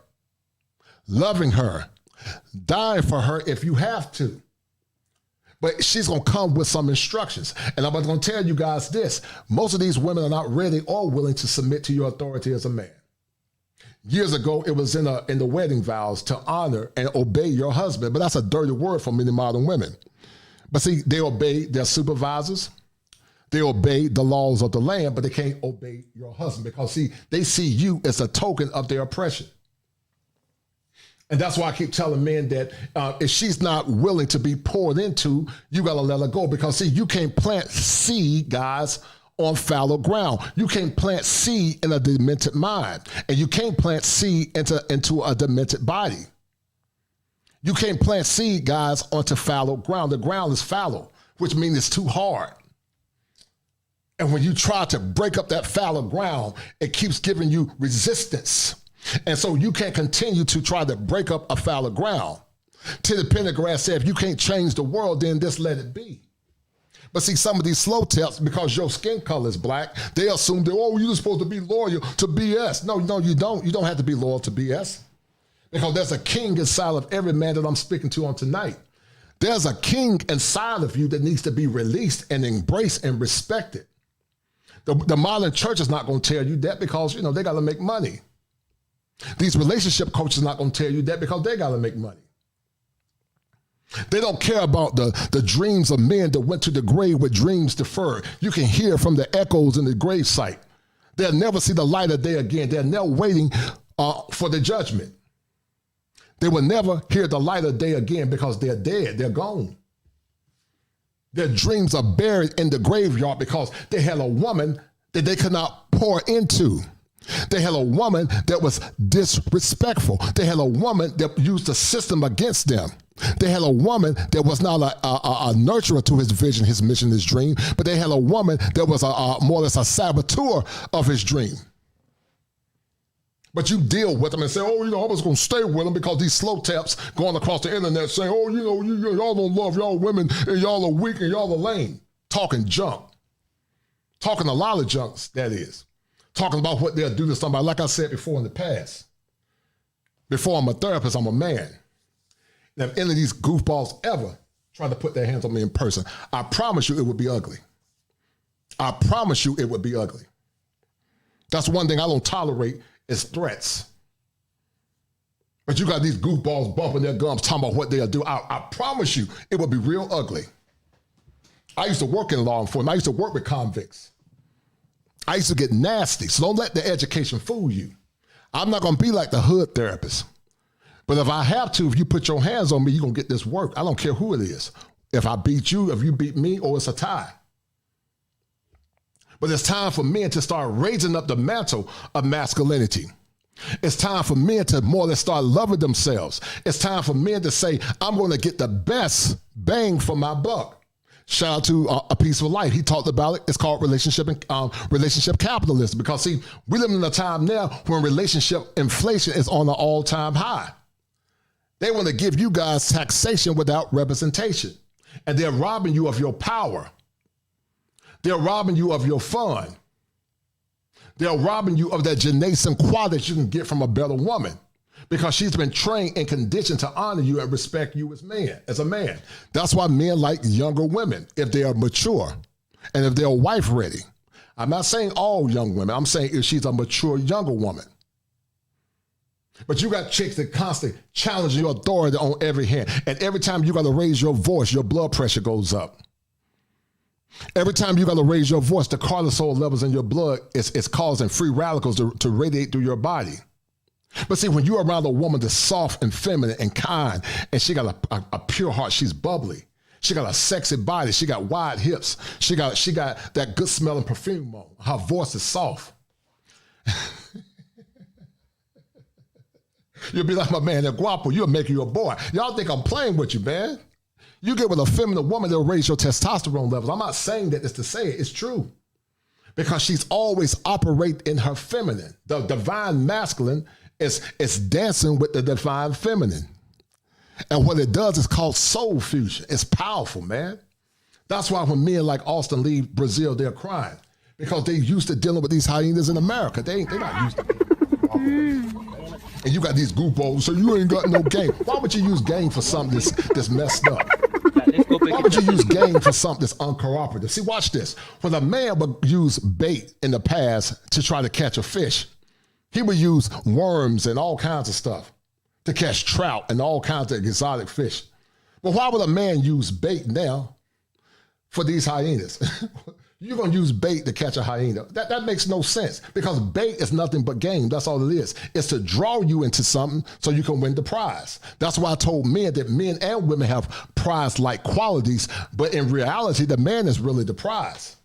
loving her, dying for her if you have to. But she's going to come with some instructions. And I'm going to tell you guys this. Most of these women are not ready or willing to submit to your authority as a man. Years ago, it was in the wedding vows to honor and obey your husband. But that's a dirty word for many modern women. But see, they obey their supervisors. They obey the laws of the land, but they can't obey your husband because, see, they see you as a token of their oppression. And that's why I keep telling men that if she's not willing to be poured into, you got to let her go. Because, see, you can't plant seed, guys, on fallow ground. You can't plant seed in a demented mind. And you can't plant seed into a demented body. You can't plant seed, guys, onto fallow ground. The ground is fallow, which means it's too hard. And when you try to break up that fallow ground, it keeps giving you resistance. And so you can't continue to try to break up a fallow ground. Tilly Pendergrass said, if you can't change the world, then just let it be. But see, some of these slow taps, because your skin color is black, they assume that, oh, you're supposed to be loyal to BS. No, you don't. You don't have to be loyal to BS. Because there's a king inside of every man that I'm speaking to on tonight. There's a king inside of you that needs to be released and embraced and respected. The modern church is not going to tell you that because, they got to make money. These relationship coaches are not going to tell you that because they got to make money. They don't care about the dreams of men that went to the grave with dreams deferred. You can hear from the echoes in the gravesite. They'll never see the light of day again. They're now waiting for the judgment. They will never hear the light of day again because they're dead. They're gone. Their dreams are buried in the graveyard because they had a woman that they could not pour into. They had a woman that was disrespectful. They had a woman that used the system against them. They had a woman that was not a nurturer to his vision, his mission, his dream, but they had a woman that was more or less a saboteur of his dream. But you deal with them and say, oh, I was going to stay with them because these slow taps going across the internet saying, oh, y'all don't love y'all women and y'all are weak and y'all are lame. Talking junk. Talking a lot of junk, that is. Talking about what they'll do to somebody. Like I said before in the past, before I'm a therapist, I'm a man. And if any of these goofballs ever try to put their hands on me in person, I promise you it would be ugly. I promise you it would be ugly. That's one thing I don't tolerate is threats. But you got these goofballs bumping their gums talking about what they'll do. I promise you it would be real ugly. I used to work in law enforcement. I used to work with convicts. I used to get nasty. So don't let the education fool you. I'm not going to be like the hood therapist. But if I have to, if you put your hands on me, you're going to get this work. I don't care who it is. If I beat you, if you beat me, or it's a tie. But it's time for men to start raising up the mantle of masculinity. It's time for men to more or less start loving themselves. It's time for men to say, I'm going to get the best bang for my buck. Shout out to A Peaceful Life. He talked about it. It's called relationship capitalism. Because, see, we live in a time now when relationship inflation is on an all-time high. They want to give you guys taxation without representation. And they're robbing you of your power. They're robbing you of your fun. They're robbing you of that Janation quality that you can get from a better woman because she's been trained and conditioned to honor you and respect you as a man. That's why men like younger women if they are mature and if they're wife ready. I'm not saying all young women. I'm saying if she's a mature younger woman. But you got chicks that constantly challenge your authority on every hand. And every time you got to raise your voice, your blood pressure goes up. Every time you got to raise your voice, the cortisol levels in your blood is causing free radicals to radiate through your body. But see, when you're around a woman that's soft and feminine and kind, and she got a pure heart, she's bubbly. She got a sexy body. She got wide hips. She got that good smelling perfume on. Her voice is soft. You'll be like, my man, they're guapo. You'll make you a boy. Y'all think I'm playing with you, man. You get with a feminine woman, they'll raise your testosterone levels. I'm not saying that it's to say it. It's true. Because she's always operating in her feminine. The divine masculine is dancing with the divine feminine. And what it does is called soul fusion. It's powerful, man. That's why when men like Austin leave Brazil, they're crying. Because they're used to dealing with these hyenas in America. They're not used to and you got these goofballs, so you ain't got no game. Why would you use game for something that's messed up? Why would you use game for something that's uncooperative? See, watch this. When a man would use bait in the past to try to catch a fish, he would use worms and all kinds of stuff to catch trout and all kinds of exotic fish. But why would a man use bait now for these hyenas? You're going to use bait to catch a hyena. That makes no sense because bait is nothing but game. That's all it is. It's to draw you into something so you can win the prize. That's why I told men that men and women have prize-like qualities, but in reality, the man is really the prize.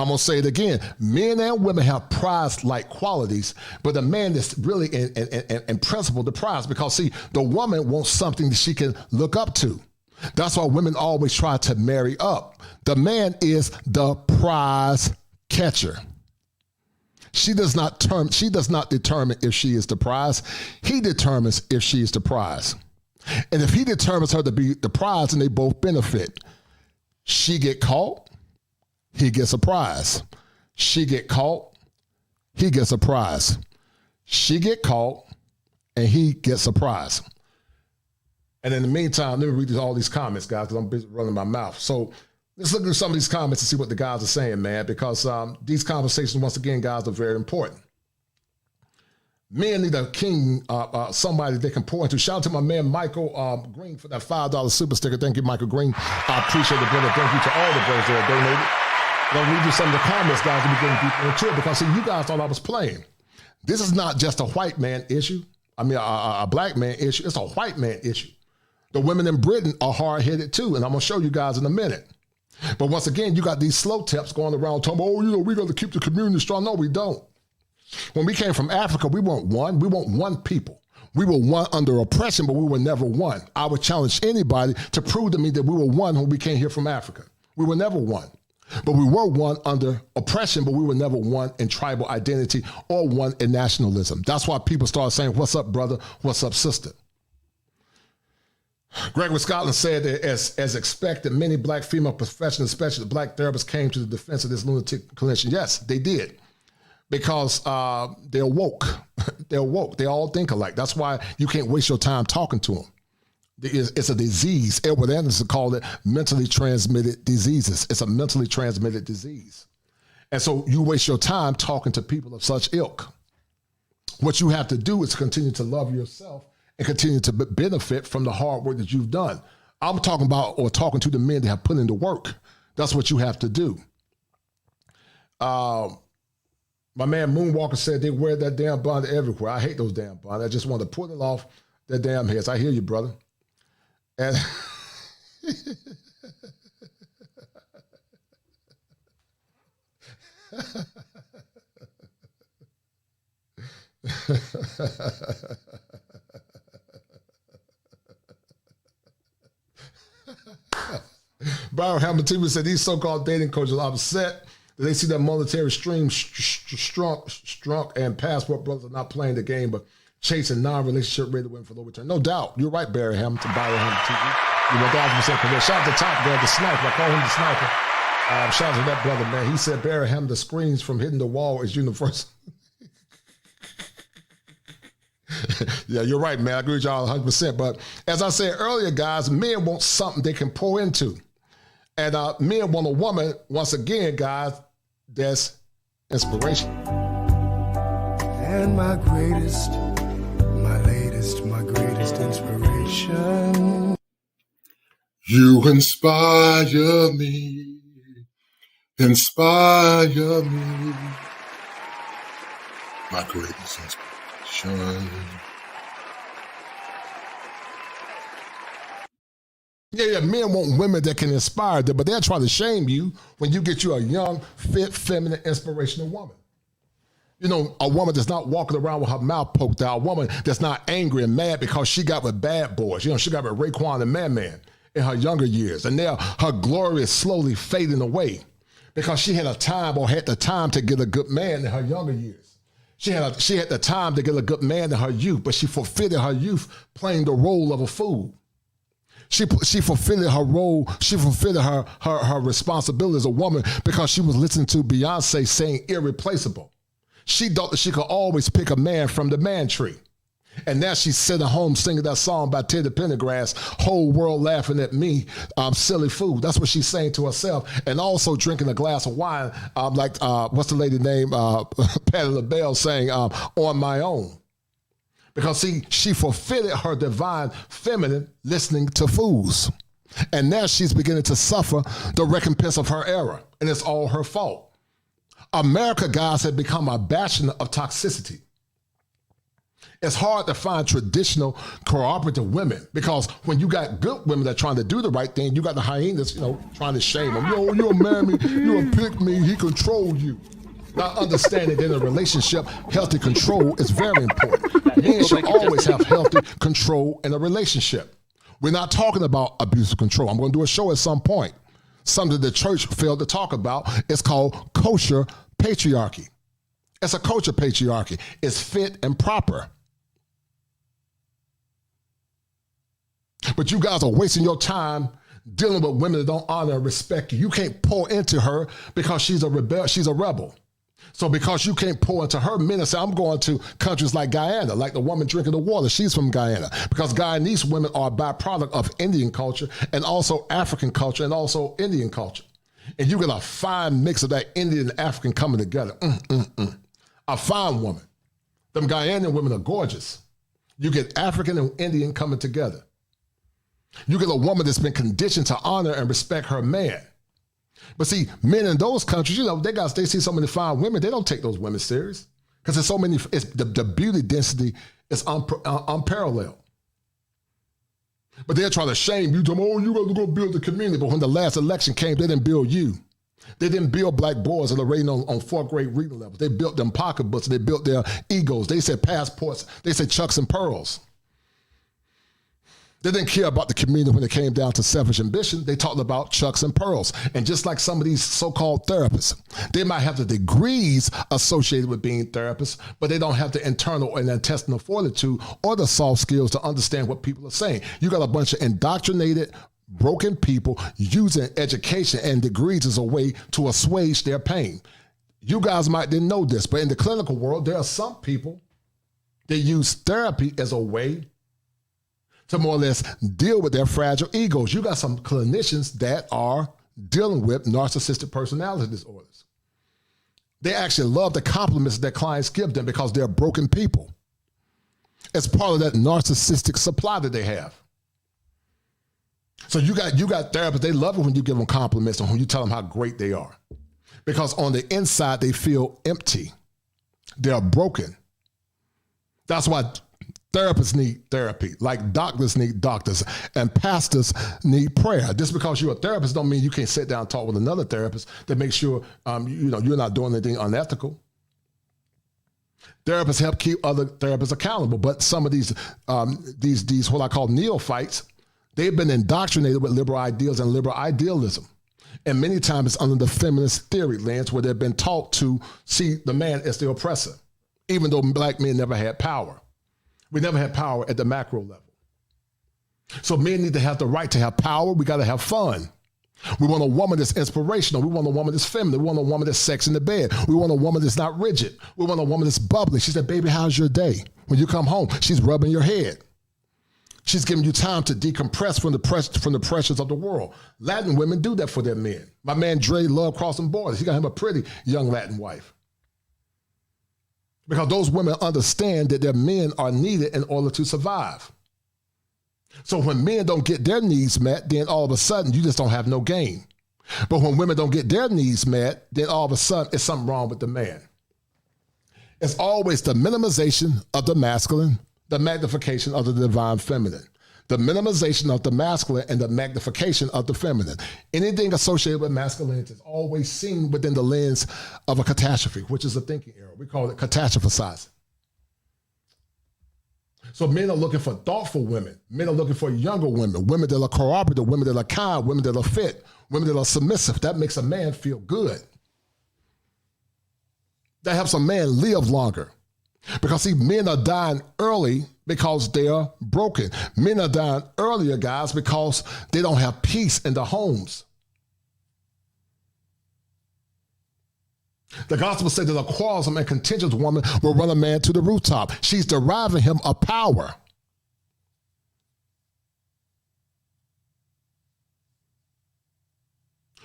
I'm going to say it again. Men and women have prize-like qualities, but the man is really in principle the prize because, see, the woman wants something that she can look up to. That's why women always try to marry up. The man is the prize catcher. She does not determine if she is the prize. He determines if she is the prize. And if he determines her to be the prize, then they both benefit. She get caught, he gets a prize. She get caught, he gets a prize. She get caught, and he gets a prize. And in the meantime, let me read all these comments, guys, because I'm busy running my mouth. So let's look at some of these comments and see what the guys are saying, man, because these conversations, once again, guys, are very important. Men need a king, somebody they can pour into. Shout out to my man, Michael Green, for that $5 super sticker. Thank you, Michael Green. I appreciate it, brother. Thank you to all the brothers that donated. I'm going to read you some of the comments, guys, and we're getting deeper into it because, see, you guys thought I was playing. This is not just a white man issue. I mean, a black man issue. It's a white man issue. The women in Britain are hard-headed too, and I'm going to show you guys in a minute. But once again, you got these slow tips going around talking about, we got to keep the community strong. No, we don't. When we came from Africa, we weren't one. We weren't one people. We were one under oppression, but we were never one. I would challenge anybody to prove to me that we were one when we came here from Africa. We were never one. But we were one under oppression, but we were never one in tribal identity or one in nationalism. That's why people started saying, what's up, brother? What's up, sister? Gregory Scotland said that as expected, many black female professionals, especially black therapists, came to the defense of this lunatic clinician. Yes, they did. Because they're woke. They're woke. They all think alike. That's why you can't waste your time talking to them. It's a disease. Edward Anderson called it mentally transmitted diseases. It's a mentally transmitted disease. And so you waste your time talking to people of such ilk. What you have to do is continue to love yourself and continue to benefit from the hard work that you've done. I'm talking to the men that have put in the work. That's what you have to do. My man Moonwalker said they wear that damn bonnet everywhere. I hate those damn bonnets. I just want to pull it off their damn heads. I hear you, brother. And Byron Hamilton said these so-called dating coaches are upset that they see that monetary stream strunk and passport brothers are not playing the game but chasing non-relationship ready to win for low return. No doubt. You're right, Barry Hamilton, Byron Hamilton. You're 1,000% correct. Shout out to Top Gun, the sniper. I call him the sniper. Shout out to that brother, man. He said Barry Hamilton screams from hitting the wall is universal. Yeah, you're right, man. I agree with y'all 100%. But as I said earlier, guys, men want something they can pour into. And men want a woman, once again, guys, that's inspiration. And my greatest inspiration. You inspire me, inspire me. My greatest inspiration. Yeah, men want women that can inspire them, but they'll try to shame you when you get you a young, fit, feminine, inspirational woman. You know, a woman that's not walking around with her mouth poked out, a woman that's not angry and mad because she got with bad boys. You know, she got with Raekwon and Man in her younger years. And now her glory is slowly fading away because she had a time or had the time to get a good man in her younger years. She had the time to get a good man in her youth, but she fulfilled her youth playing the role of a fool. She fulfilled her role. She fulfilled her responsibility as a woman because she was listening to Beyonce saying irreplaceable. She thought that she could always pick a man from the man tree. And now she's sitting at home singing that song by Teddy Pendergrass, "Whole World Laughing at Me, I'm Silly Fool." That's what she's saying to herself. And also drinking a glass of wine, what's the lady name? Patti LaBelle saying, "On My Own." Because see, she fulfilled her divine feminine listening to fools. And now she's beginning to suffer the recompense of her error. And it's all her fault. America, guys, had become a bastion of toxicity. It's hard to find traditional cooperative women because when you got good women that are trying to do the right thing, you got the hyenas, trying to shame them. Yo, you're a mammy, you're a pick me, he controlled you. Not understanding that in a relationship, healthy control is very important. Men should always have healthy control in a relationship. We're not talking about abusive control. I'm going to do a show at some point. Something the church failed to talk about. It's called kosher patriarchy. It's a kosher patriarchy. It's fit and proper. But you guys are wasting your time dealing with women that don't honor and respect you. You can't pour into her because she's a rebel. So because you can't pour into her, men say, I'm going to countries like Guyana, like the woman drinking the water. She's from Guyana. Because Guyanese women are a byproduct of Indian culture and also African culture and also Indian culture. And you get a fine mix of that Indian and African coming together. A fine woman. Them Guyanese women are gorgeous. You get African and Indian coming together. You get a woman that's been conditioned to honor and respect her man. But see, men in those countries, they see so many fine women, they don't take those women serious because there's so many. The beauty density is unparalleled. But they're trying to shame you. You got to go build the community. But when the last election came, they didn't build you. They didn't build black boys that are rating on fourth grade reading levels. They built them pocketbooks. They built their egos. They said passports. They said chucks and pearls. They didn't care about the community when it came down to selfish ambition. They talked about chucks and pearls. And just like some of these so-called therapists, they might have the degrees associated with being therapists, but they don't have the internal and intestinal fortitude or the soft skills to understand what people are saying. You got a bunch of indoctrinated, broken people using education and degrees as a way to assuage their pain. You guys might didn't know this, but in the clinical world, there are some people that use therapy as a way to more or less deal with their fragile egos. You got some clinicians that are dealing with narcissistic personality disorders. They actually love the compliments that clients give them because they're broken people. It's part of that narcissistic supply that they have. So you got therapists, they love it when you give them compliments and when you tell them how great they are. Because on the inside, they feel empty. They're broken. That's why therapists need therapy, like doctors need doctors, and pastors need prayer. Just because you're a therapist don't mean you can't sit down and talk with another therapist to make sure you're not doing anything unethical. Therapists help keep other therapists accountable, but some of these what I call neophytes, they've been indoctrinated with liberal ideals and liberal idealism. And many times it's under the feminist theory lens where they've been taught to see the man as the oppressor, even though black men never had power. We never had power at the macro level. So men need to have the right to have power. We got to have fun. We want a woman that's inspirational. We want a woman that's feminine. We want a woman that's sex in the bed. We want a woman that's not rigid. We want a woman that's bubbly. She said, baby, how's your day? When you come home, she's rubbing your head. She's giving you time to decompress from the pressures of the world. Latin women do that for their men. My man Dre loved crossing borders. He got him a pretty young Latin wife. Because those women understand that their men are needed in order to survive. So when men don't get their needs met, then all of a sudden you just don't have no game. But when women don't get their needs met, then all of a sudden it's something wrong with the man. It's always the minimization of the masculine, the magnification of the divine feminine. the minimization of the masculine and the magnification of the feminine. Anything associated with masculinity is always seen within the lens of a catastrophe, which is a thinking error. We call it catastrophizing. So men are looking for thoughtful women. Men are looking for younger women, women that are cooperative, women that are kind, women that are fit, women that are submissive. That makes a man feel good. That helps a man live longer. Because see, men are dying early because they are broken. Men are dying earlier, guys, because they don't have peace in their homes. The gospel said that a quarrelsome and contentious woman will run a man to the rooftop. She's deriving him of power.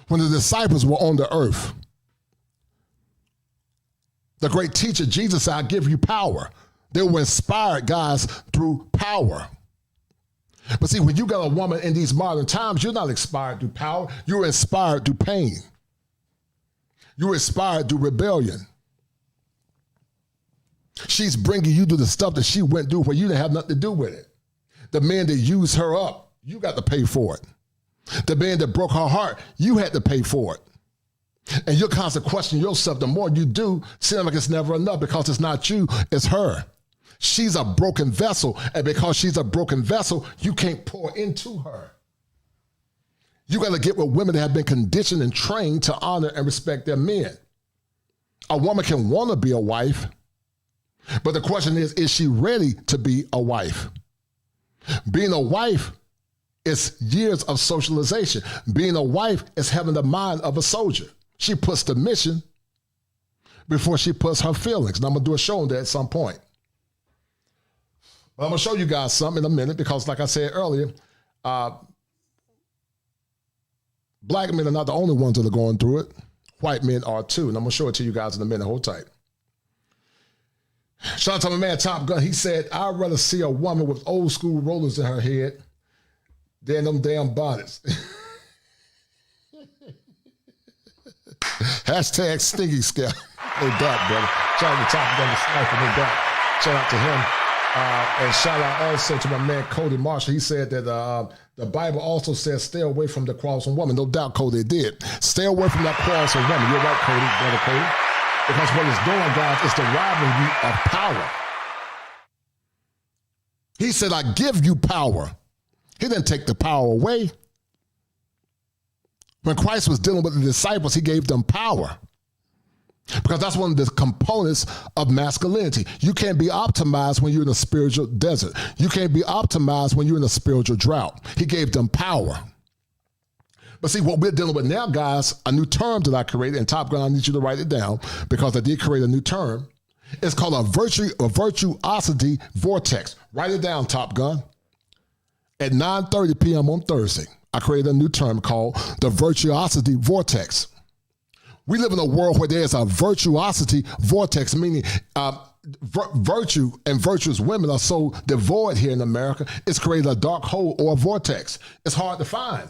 When the disciples were on the earth, the great teacher, Jesus said, I give you power. They were inspired, guys, through power. But see, when you got a woman in these modern times, you're not inspired through power. You're inspired through pain. You're inspired through rebellion. She's bringing you to the stuff that she went through where you didn't have nothing to do with it. The man that used her up, you got to pay for it. The man that broke her heart, you had to pay for it. And you're constantly questioning yourself. The more you do, seems like it's never enough because it's not you, it's her. She's a broken vessel, and because she's a broken vessel, you can't pour into her. You got to get with women that have been conditioned and trained to honor and respect their men. A woman can want to be a wife, but the question is she ready to be a wife? Being a wife is years of socialization. Being a wife is having the mind of a soldier. She puts the mission before she puts her feelings. And I'm going to do a show on that at some point. But I'm going to show you guys something in a minute because, like I said earlier, black men are not the only ones that are going through it. White men are too. And I'm going to show it to you guys in a minute. Hold tight. Shout out to my man Top Gun. He said, I'd rather see a woman with old school rollers in her head than them damn bonnets. Hashtag stinky scale. No doubt, brother. Shout out to Top Gun the Sniper, no doubt. Shout out to him. And shout out also to my man Cody Marshall. He said that the Bible also says stay away from the quarrelsome woman. No doubt Cody did. Stay away from that quarrelsome woman. You're right, Cody, brother Cody. Because what it's doing, guys, is deriving you of power. He said, I give you power. He didn't take the power away. When Christ was dealing with the disciples, he gave them power. Because that's one of the components of masculinity. You can't be optimized when you're in a spiritual desert. You can't be optimized when you're in a spiritual drought. He gave them power. But see, what we're dealing with now, guys, a new term that I created, and Top Gun, I need you to write it down because I did create a new term. It's called a virtuosity vortex. Write it down, Top Gun. At 9:30 p.m. on Thursday, I created a new term called the virtuosity vortex. We live in a world where there's a virtuosity vortex, meaning virtue and virtuous women are so devoid here in America, it's created a dark hole or a vortex. It's hard to find.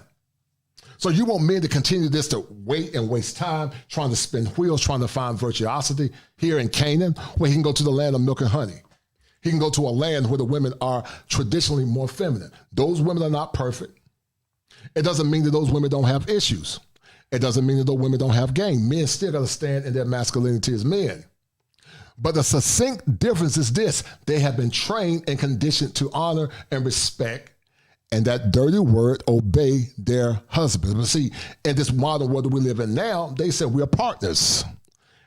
So you want men to continue this to wait and waste time, trying to spin wheels, trying to find virtuosity here in Canaan, where he can go to the land of milk and honey. He can go to a land where the women are traditionally more feminine. Those women are not perfect. It doesn't mean that those women don't have issues. It doesn't mean that those women don't have game. Men still got to stand in their masculinity as men. But the succinct difference is this. They have been trained and conditioned to honor and respect, and that dirty word, obey their husbands. But see, in this modern world that we live in now, they say we're partners.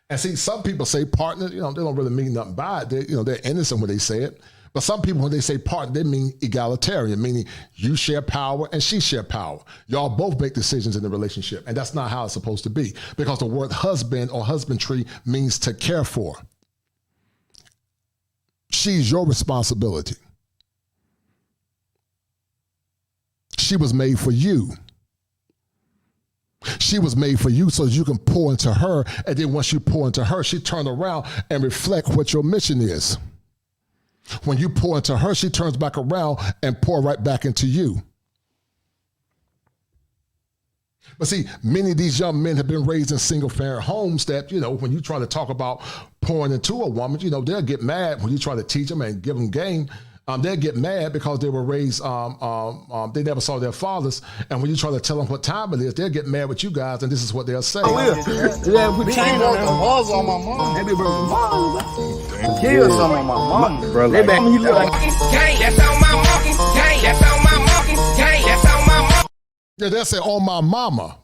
And see, some people say partner, they don't really mean nothing by it. They're innocent when they say it. But some people, when they say partner, they mean egalitarian, meaning you share power and she share power. Y'all both make decisions in the relationship, and that's not how it's supposed to be, because the word husband or husbandry means to care for. She's your responsibility. She was made for you. She was made for you so you can pour into her, and then once you pour into her, she turns around and reflect what your mission is. When you pour into her, she turns back around and pour right back into you. But see, many of these young men have been raised in single-parent homes that, when you try to talk about pouring into a woman, they'll get mad when you try to teach them and give them game. They'll get mad because they were raised, they never saw their fathers. And when you try to tell them what time it is, they'll get mad with you guys, and this is what they'll say. Yeah, we chain on them balls on my mom. They be broken balls. Kill some of my mom. Bro, they back when you look like gang, that's on my monkey. Gang, that's on my monkey. Gang, that's on my monkey. Yeah, they'll say, on my mama.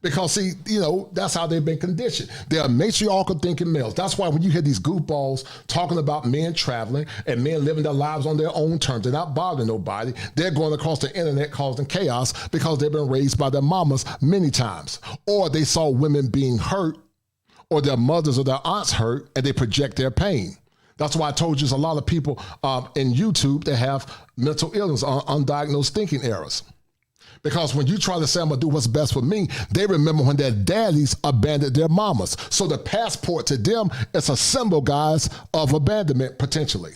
Because, see, you know, that's how they've been conditioned. They're matriarchal thinking males. That's why when you hear these goofballs talking about men traveling and men living their lives on their own terms, they're not bothering nobody. They're going across the internet causing chaos because they've been raised by their mamas many times. Or they saw women being hurt or their mothers or their aunts hurt and they project their pain. That's why I told you there's a lot of people in YouTube that have mental illness or undiagnosed thinking errors. Because when you try to say, I'm going to do what's best for me, they remember when their daddies abandoned their mamas. So the passport to them is a symbol, guys, of abandonment, potentially.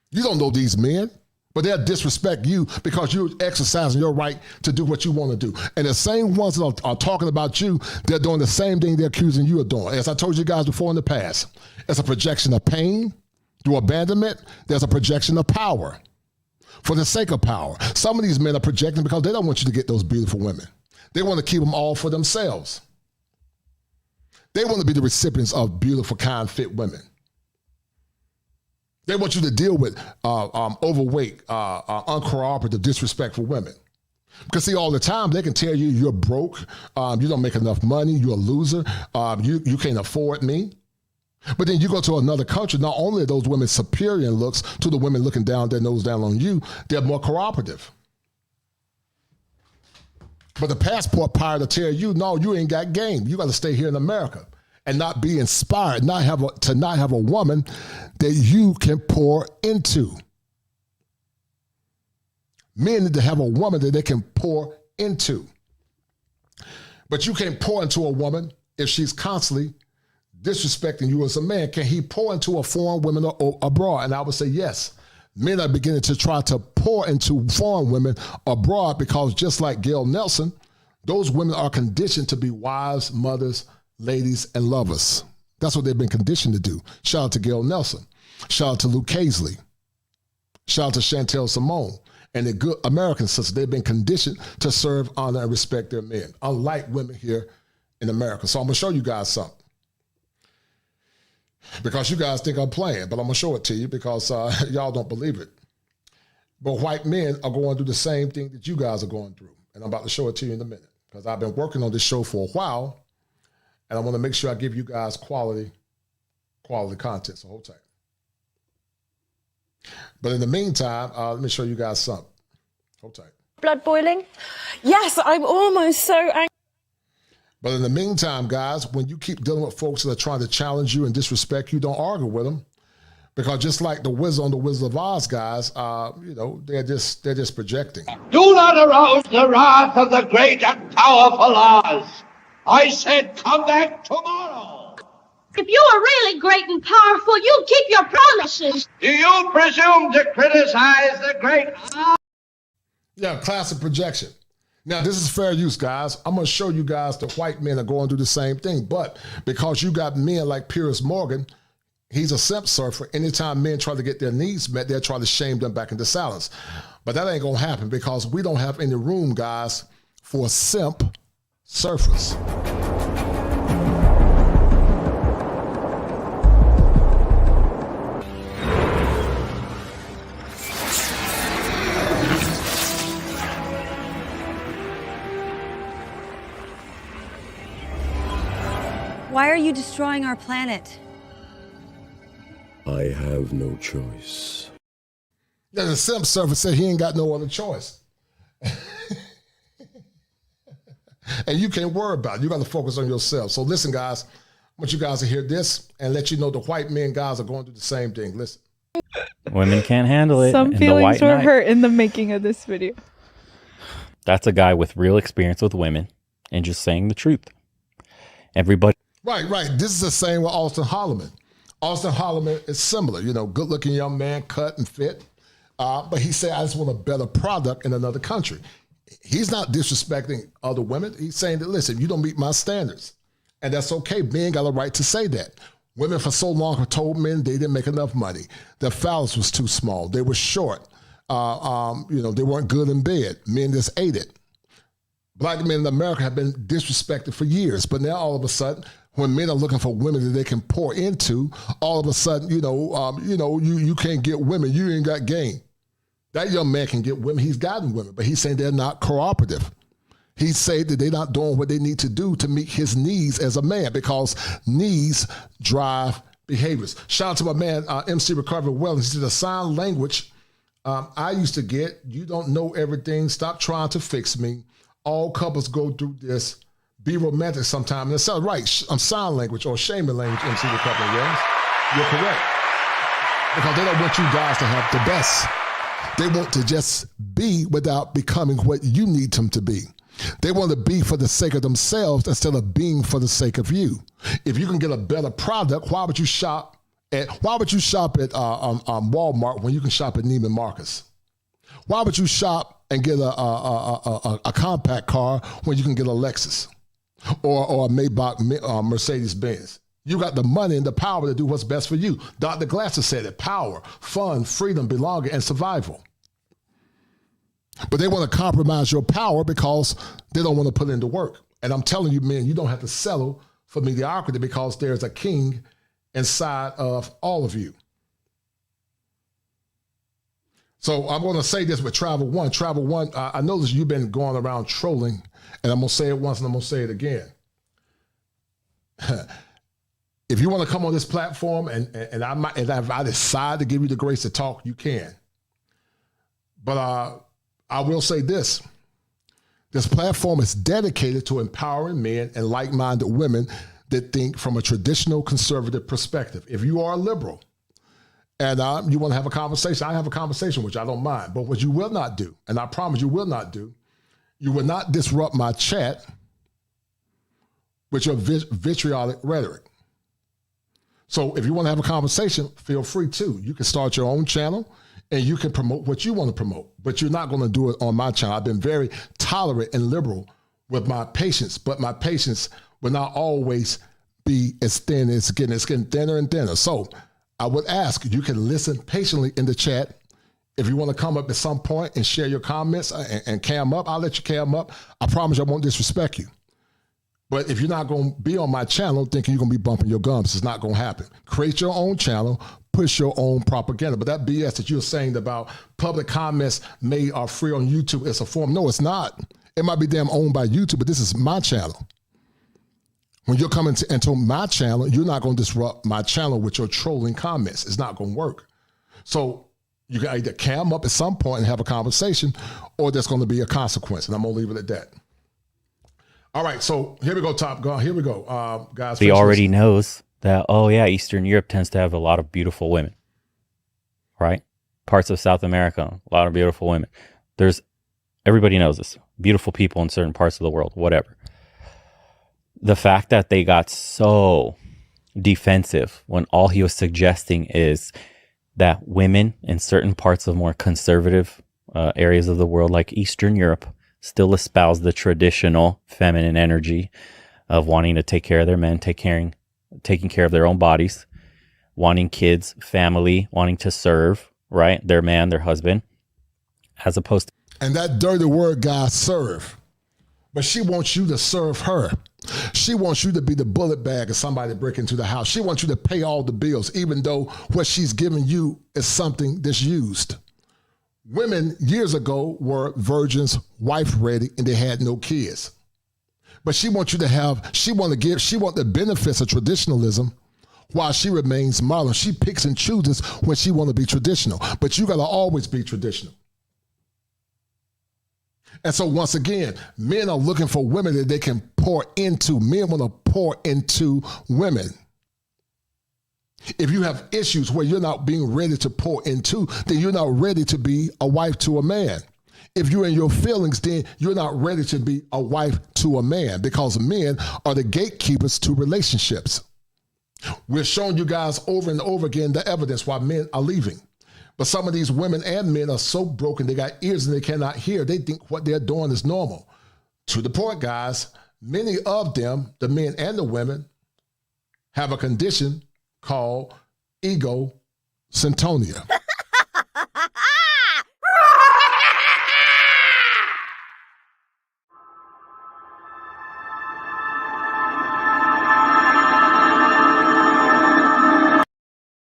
You don't know these men, but they'll disrespect you because you're exercising your right to do what you want to do. And the same ones that are talking about you, they're doing the same thing they're accusing you of doing. As I told you guys before in the past, it's a projection of pain through abandonment. There's a projection of power. For the sake of power. Some of these men are projecting because they don't want you to get those beautiful women. They want to keep them all for themselves. They want to be the recipients of beautiful, kind, fit women. They want you to deal with overweight, uncooperative, disrespectful women. Because see, all the time, they can tell you you're broke, you don't make enough money, you're a loser, you can't afford me. But then you go to another country, not only are those women superior in looks to the women looking down their nose down on you, they're more cooperative. But the passport power to tell you, no, you ain't got game. You got to stay here in America and not be inspired, not have a woman that you can pour into. Men need to have a woman that they can pour into. But you can't pour into a woman if she's constantly disrespecting you as a man. Can he pour into a foreign woman or abroad? And I would say yes. Men are beginning to try to pour into foreign women abroad because just like Gail Nelson, those women are conditioned to be wives, mothers, ladies, and lovers. That's what they've been conditioned to do. Shout out to Gail Nelson. Shout out to Luke Casely. Shout out to Chantel Simone. And the good American sisters, they've been conditioned to serve, honor, and respect their men, unlike women here in America. So I'm going to show you guys something. Because you guys think I'm playing, but I'm going to show it to you because y'all don't believe it. But white men are going through the same thing that you guys are going through. And I'm about to show it to you in a minute because I've been working on this show for a while and I want to make sure I give you guys quality content, so hold tight. But in the meantime, let me show you guys something. Hold tight. Blood boiling? Yes, I'm almost so angry. But in the meantime, guys, when you keep dealing with folks that are trying to challenge you and disrespect you, don't argue with them. Because just like the Wizard on the Wizard of Oz, guys, they're just projecting. Do not arouse the wrath of the great and powerful Oz. I said come back tomorrow. If you are really great and powerful, you keep your promises. Do you presume to criticize the great Oz? Yeah, classic projection. Now, this is fair use, guys. I'm going to show you guys that white men are going through the same thing. But because you got men like Piers Morgan, he's a simp surfer. Anytime men try to get their needs met, they'll try to shame them back into silence. But that ain't going to happen because we don't have any room, guys, for simp surfers. Why are you destroying our planet? I have no choice. Yeah, the simp surfer said he ain't got no other choice. And you can't worry about it. You got to focus on yourself. So listen, guys, I want you guys to hear this and let you know the white men guys are going through the same thing. Listen. Women can't handle it. Some feelings were hurt in the making of this video. That's a guy with real experience with women and just saying the truth. Everybody. Right. This is the same with Austin Holloman. Austin Holloman is similar, good-looking young man, cut and fit. But he said, I just want a better product in another country. He's not disrespecting other women. He's saying that, listen, you don't meet my standards. And that's okay. Men got a right to say that. Women for so long have told men they didn't make enough money. Their phallus was too small. They were short. They weren't good in bed. Men just ate it. Black men in America have been disrespected for years, but now all of a sudden, when men are looking for women that they can pour into, all of a sudden, you can't get women. You ain't got game. That young man can get women. He's gotten women, but he's saying they're not cooperative. He's saying that they're not doing what they need to do to meet his needs as a man, because needs drive behaviors. Shout out to my man, MC Recovery Wellness. He said, the sign language I used to get, you don't know everything. Stop trying to fix me. All couples go through this. Be romantic sometime. And it sounds right. Sign language or shaming language, MC Recovery Wellness. You're correct. Because they don't want you guys to have the best. They want to just be without becoming what you need them to be. They want to be for the sake of themselves instead of being for the sake of you. If you can get a better product, why would you shop at Walmart when you can shop at Neiman Marcus? Why would you shop and get a compact car when you can get a Lexus or a Maybach Mercedes Benz? You got the money and the power to do what's best for you. Dr. Glasser said it: power, fun, freedom, belonging, and survival. But they want to compromise your power because they don't want to put into work. And I'm telling you, men, you don't have to settle for mediocrity, because there's a king inside of all of you. So I'm going to say this with Travel One. Travel One, I noticed you've been going around trolling, and I'm going to say it once and I'm going to say it again. If you want to come on this platform and if I decide to give you the grace to talk, you can. But I will say this. This platform is dedicated to empowering men and like-minded women that think from a traditional conservative perspective. If you are a liberal and you want to have a conversation, I have a conversation, which I don't mind. But what you will not do, and I promise you will not do, you will not disrupt my chat with your vitriolic rhetoric. So if you want to have a conversation, feel free to. You can start your own channel and you can promote what you want to promote, but you're not going to do it on my channel. I've been very tolerant and liberal with my patience, but my patience will not always be as thin as it's getting thinner and thinner. So I would ask, you can listen patiently in the chat. If you want to come up at some point and share your comments and cam up, I'll let you cam up. I promise I won't disrespect you. But if you're not going to be on my channel thinking you're going to be bumping your gums, it's not going to happen. Create your own channel, push your own propaganda. But that BS that you're saying about public comments made are free on YouTube, it's a form. No, it's not. It might be damn owned by YouTube, but this is my channel. When you're coming into my channel, you're not going to disrupt my channel with your trolling comments. It's not going to work. So you can either cam up at some point and have a conversation, or there's going to be a consequence, and I'm going to leave it at that. All right, so here we go, Top Gun. Here we go, guys. He already knows that, Eastern Europe tends to have a lot of beautiful women, right? Parts of South America, a lot of beautiful women. Everybody knows this. Beautiful people in certain parts of the world, whatever. The fact that they got so defensive when all he was suggesting is that women in certain parts of more conservative areas of the world, like Eastern Europe, still espouse the traditional feminine energy of wanting to take care of their men, taking care of their own bodies, wanting kids, family, wanting to serve, right? Their man, their husband, as opposed to... And that dirty word, guys, serve. But she wants you to serve her. She wants you to be the bullet bag of somebody break into the house. She wants you to pay all the bills, even though what she's giving you is something that's used. Women years ago were virgins, wife ready, and they had no kids. But she wants you to have, she want the benefits of traditionalism while she remains modern. She picks and chooses when she want to be traditional, but you got to always be traditional. And so once again, men are looking for women that they can pour into. Men want to pour into women. If you have issues where you're not being ready to pour into, then you're not ready to be a wife to a man. If you're in your feelings, then you're not ready to be a wife to a man, because men are the gatekeepers to relationships. We're showing you guys over and over again the evidence why men are leaving. But some of these women and men are so broken, they got ears and they cannot hear. They think what they're doing is normal. To the point, guys, many of them, the men and the women, have a condition called ego syntonia.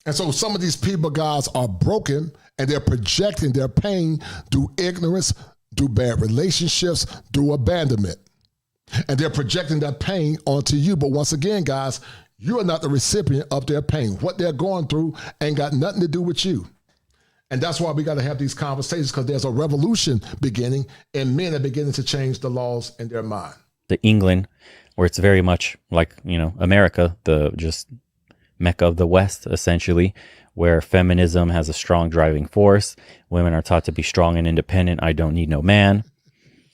And so some of these people, guys, are broken and they're projecting their pain through ignorance, through bad relationships, through abandonment. And they're projecting that pain onto you. But once again, guys, you are not the recipient of their pain. What they're going through ain't got nothing to do with you. And that's why we got to have these conversations, because there's a revolution beginning and men are beginning to change the laws in their mind. The England, where it's very much like, America, the just Mecca of the West, essentially, where feminism has a strong driving force. Women are taught to be strong and independent. I don't need no man.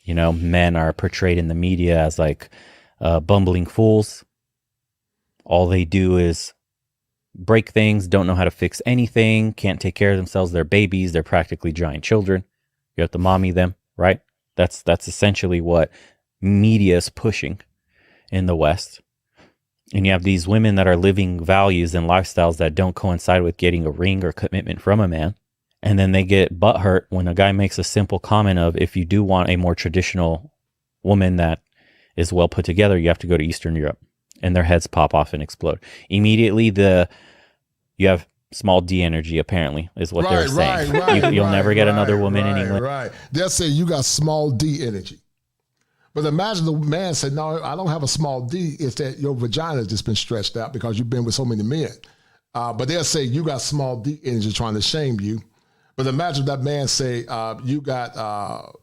Men are portrayed in the media as like bumbling fools. All they do is break things, don't know how to fix anything, can't take care of themselves. They're babies. They're practically giant children. You have to mommy them, right? That's essentially what media is pushing in the West. And you have these women that are living values and lifestyles that don't coincide with getting a ring or commitment from a man. And then they get butthurt when a guy makes a simple comment of, if you do want a more traditional woman that is well put together, you have to go to Eastern Europe. And their heads pop off and explode. Immediately, you have small D energy, apparently, is what they're saying. You'll never get another woman in England. Right. They'll say you got small D energy. But imagine the man said, no, I don't have a small D. It's that your vagina has just been stretched out because you've been with so many men. But they'll say you got small D energy, trying to shame you. But imagine that man say you got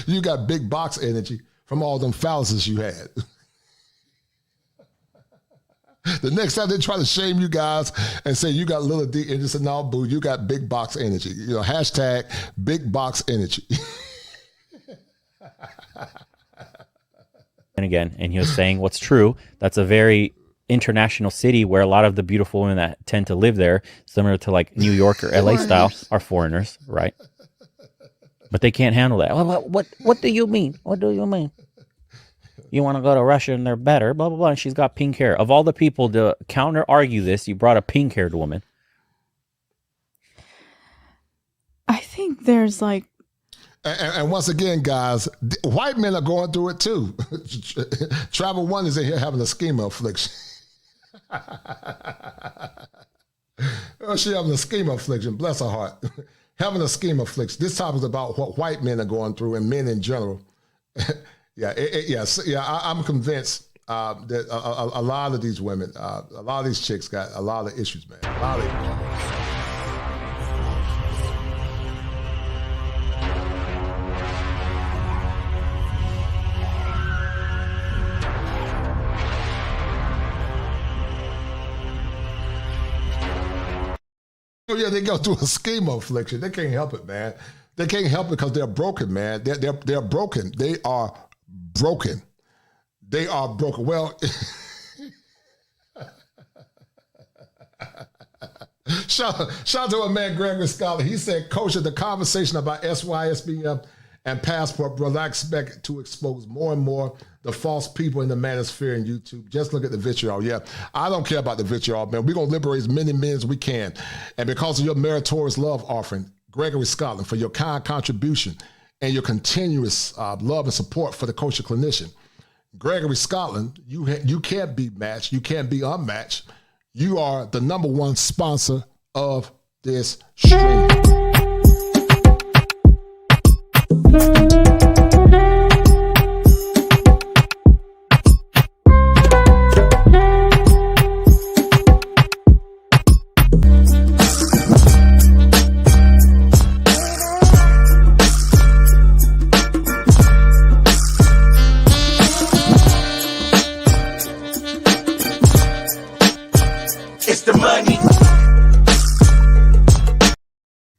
you got big box energy from all them phalluses you had. The next time they try to shame you guys and say you got little D energy, say, no, boo, you got big box energy. Hashtag big box energy. And he was saying what's true. That's a very international city where a lot of the beautiful women that tend to live there, similar to like New York or LA style, are foreigners, right? But they can't handle that. What do you mean? What do you mean? You want to go to Russia and they're better, blah, blah, blah. And she's got pink hair. Of all the people to counter argue this, you brought a pink haired woman. I think there's like... And once again, guys, white men are going through it too. Travel One is in here having a schema affliction. She having a schema affliction, bless her heart. Having a schema affliction. This topic is about what white men are going through and men in general. I'm convinced that a lot of these women, a lot of these chicks got a lot of issues, man. A lot of Oh yeah, they go through a schema affliction. They can't help it, man. They can't help it because they're broken, man. They're broken. They are broken. They are broken. Well, shout out to a man, Gregory Scholar. He said, Coach, the conversation about SYSBM and passport, brother, I expect to expose more and more the false people in the manosphere and YouTube. Just look at the vitriol. Yeah, I don't care about the vitriol, man. We're going to liberate as many men as we can. And because of your meritorious love offering, Gregory Scotland, for your kind contribution and your continuous love and support for the kosher clinician. Gregory Scotland, you can't be matched. You can't be unmatched. You are the #1 sponsor of this stream.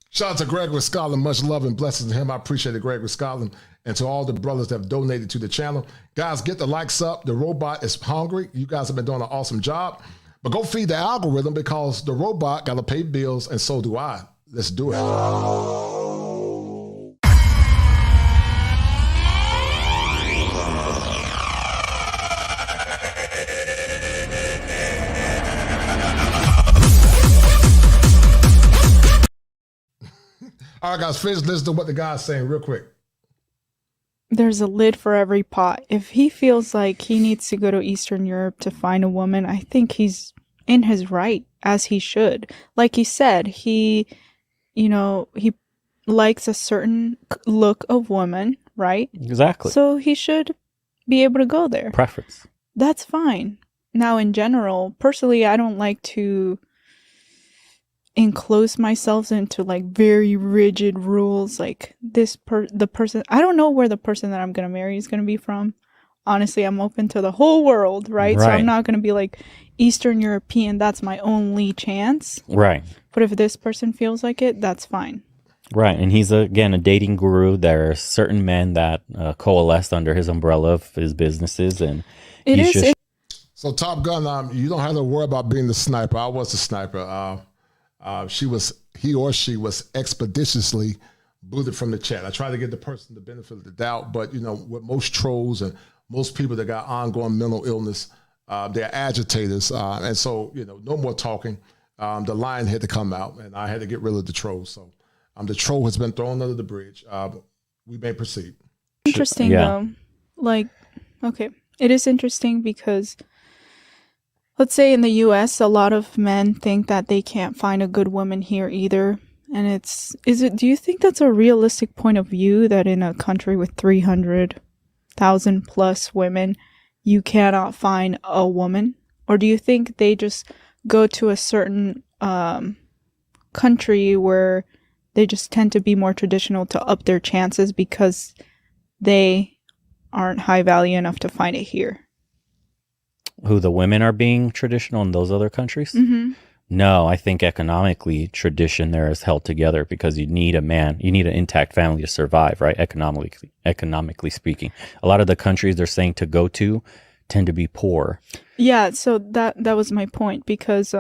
Shout out to Gregory Scotland. Much love and blessings to him. I appreciate it, Gregory Scotland, and to all the brothers that have donated to the channel. Guys, get the likes up. The robot is hungry. You guys have been doing an awesome job. But go feed the algorithm because the robot got to pay bills, and so do I. Let's do it. right, guys, finish listening to what the guy's saying real quick. There's a lid for every pot. If he feels like he needs to go to Eastern Europe to find a woman, I think he's in his right, as he should. Like he said, he likes a certain look of woman, right? Exactly. So he should be able to go there. Preference. That's fine. Now, in general, personally, I don't like to enclose myself into like very rigid rules. Like the person, I don't know where the person that I'm gonna marry is gonna be from. Honestly, I'm open to the whole world, right? So I'm not gonna be like Eastern European. That's my only chance. Right. But if this person feels like it, that's fine. Right, and he's again a dating guru. There are certain men that coalesced under his umbrella of his businesses, and So Top Gun, you don't have to worry about being the sniper. I was the sniper. He or she was expeditiously booted from the chat. I tried to give the person the benefit of the doubt, but with most trolls and most people that got ongoing mental illness, they're agitators, and so no more talking. The line had to come out, and I had to get rid of the trolls. So. The troll has been thrown under the bridge. We may proceed. Interesting, though. Like, okay. It is interesting because, let's say in the U.S., a lot of men think that they can't find a good woman here either. And do you think that's a realistic point of view that in a country with 300,000 plus women, you cannot find a woman? Or do you think they just go to a certain country where they just tend to be more traditional to up their chances because they aren't high value enough to find it here? Who, the women are being traditional in those other countries? Mm-hmm. No, I think economically tradition there is held together because you need an intact family to survive, right? Economically speaking. A lot of the countries they're saying to go to tend to be poor. Yeah, so that was my point because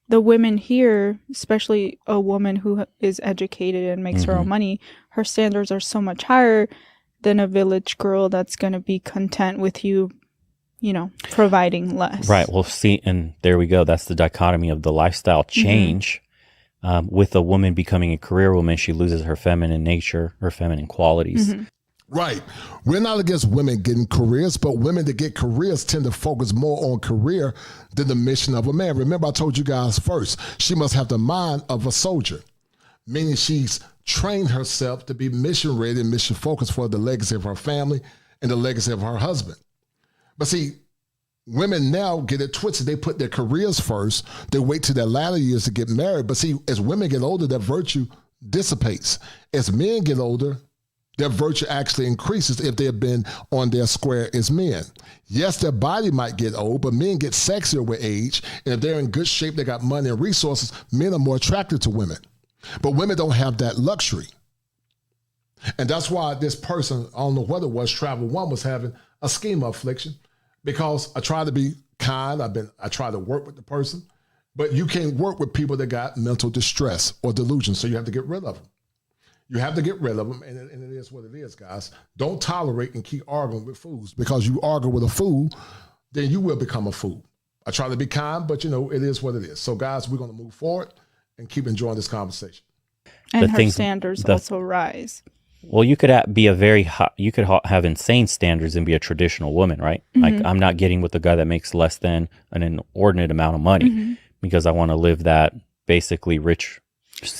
the women here, especially a woman who is educated and makes her own money, her standards are so much higher than a village girl that's going to be content with you, providing less. Right. Well, see, and there we go. That's the dichotomy of the lifestyle change. With a woman becoming a career woman, she loses her feminine nature, her feminine qualities. Mm-hmm. Right. We're not against women getting careers, but women that get careers tend to focus more on career than the mission of a man. Remember, I told you guys first, she must have the mind of a soldier, meaning she's trained herself to be mission ready and mission focused for the legacy of her family and the legacy of her husband. But see, women now get it twisted. They put their careers first. They wait till their latter years to get married. But see, as women get older, that virtue dissipates. As men get older, their virtue actually increases if they have been on their square as men. Yes, their body might get old, but men get sexier with age. And if they're in good shape, they got money and resources, men are more attracted to women. But women don't have that luxury. And that's why this person, I don't know what it was, Travel One, was having a schema affliction because I try to be kind. I try to work with the person, but you can't work with people that got mental distress or delusion. So you have to get rid of them. You have to get rid of them, and it is what it is, guys. Don't tolerate and keep arguing with fools because you argue with a fool, then you will become a fool. I try to be kind, but it is what it is. So, guys, we're going to move forward and keep enjoying this conversation. And her standards also rise. Well, you could be you could have insane standards and be a traditional woman, right? Mm-hmm. Like, I'm not getting with a guy that makes less than an inordinate amount of money because I want to live that basically rich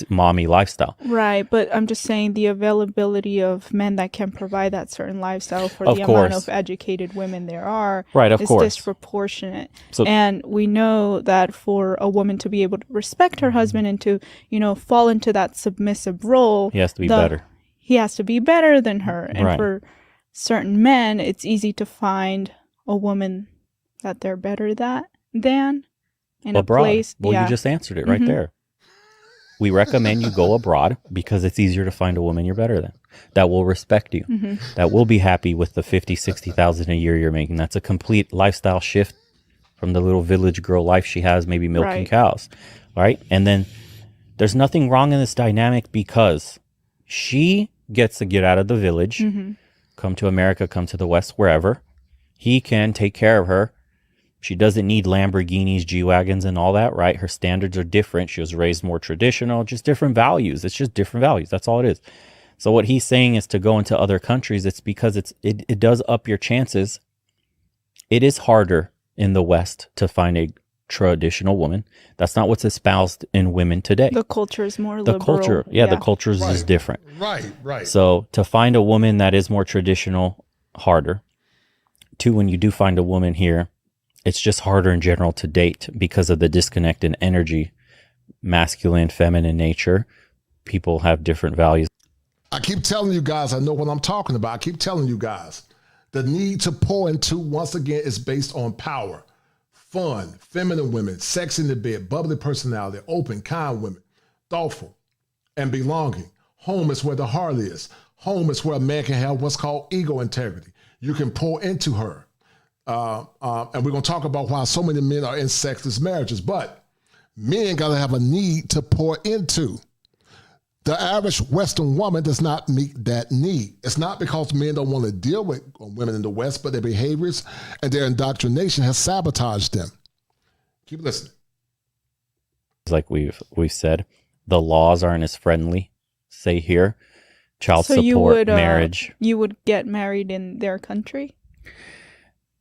mommy lifestyle. Right, but I'm just saying the availability of men that can provide that certain lifestyle for Of the course. amount of educated women there are Of course. disproportionate. So- and we know that for a woman to be able to respect her husband and to, fall into that submissive role, He has to be better. He has to be better than her. And Right. for certain men, it's easy to find a woman that they're better than in Abroad. a place. Well, yeah. you just answered it right there. We recommend you go abroad because it's easier to find a woman you're better than, that will respect you, that will be happy with the 50, 60,000 a year you're making. That's a complete lifestyle shift from the little village girl life she has, maybe milking Right. cows, right? And then there's nothing wrong in this dynamic because she gets to get out of the village, come to America, come to the West, wherever. He can take care of her She doesn't need Lamborghinis, G-Wagons, and all that, right? Her standards are different. She was raised more traditional, just different values. It's just different values. That's all it is. So what he's saying is to go into other countries. It's because it does up your chances. It is harder in the West to find a traditional woman. That's not what's espoused in women today. The culture is more the liberal. culture, the culture is just different. Right. So to find a woman that is more traditional, harder. Two, when you do find a woman here, it's just harder in general to date because of the disconnect in energy, masculine, feminine nature. People have different values. I keep telling you guys, I know what I'm talking about. I keep telling you guys, the need to pour into, once again, is based on power, fun, feminine women, sex in the bed, bubbly personality, open, kind women, thoughtful, and belonging. Home is where the heart is. Home is where a man can have what's called ego integrity. You can pour into her. And we're going to talk about why so many men are in sexless marriages, but men got to have a need to pour into. The average Western woman does not meet that need. It's not because men don't want to deal with women in the West, but their behaviors and their indoctrination has sabotaged them. Keep listening. Like we've said, the laws aren't as friendly. Say here, child support, marriage. You would get married in their country?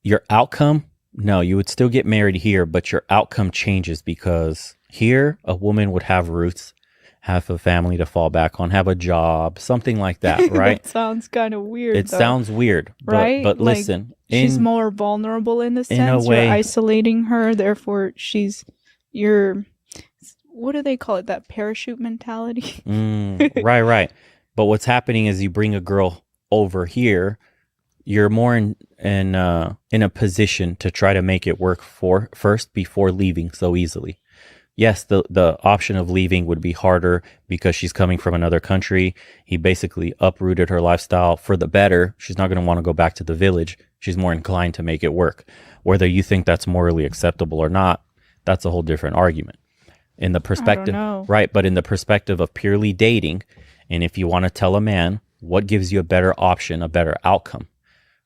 Your outcome, no, you would still get married here, but your outcome changes because here a woman would have roots, have a family to fall back on, have a job, something like that, right? That sounds kind of weird. It sounds weird, right? But listen, she's more vulnerable in the sense you're isolating her. Therefore, what do they call it? That parachute mentality. Right. But what's happening is you bring a girl over here. You're more in a position to try to make it work first before leaving so easily. Yes, the option of leaving would be harder because she's coming from another country. He basically uprooted her lifestyle for the better. She's not going to want to go back to the village. She's more inclined to make it work. Whether you think that's morally acceptable or not, that's a whole different argument. In the perspective, right? But in the perspective of purely dating, and if you want to tell a man what gives you a better option, a better outcome,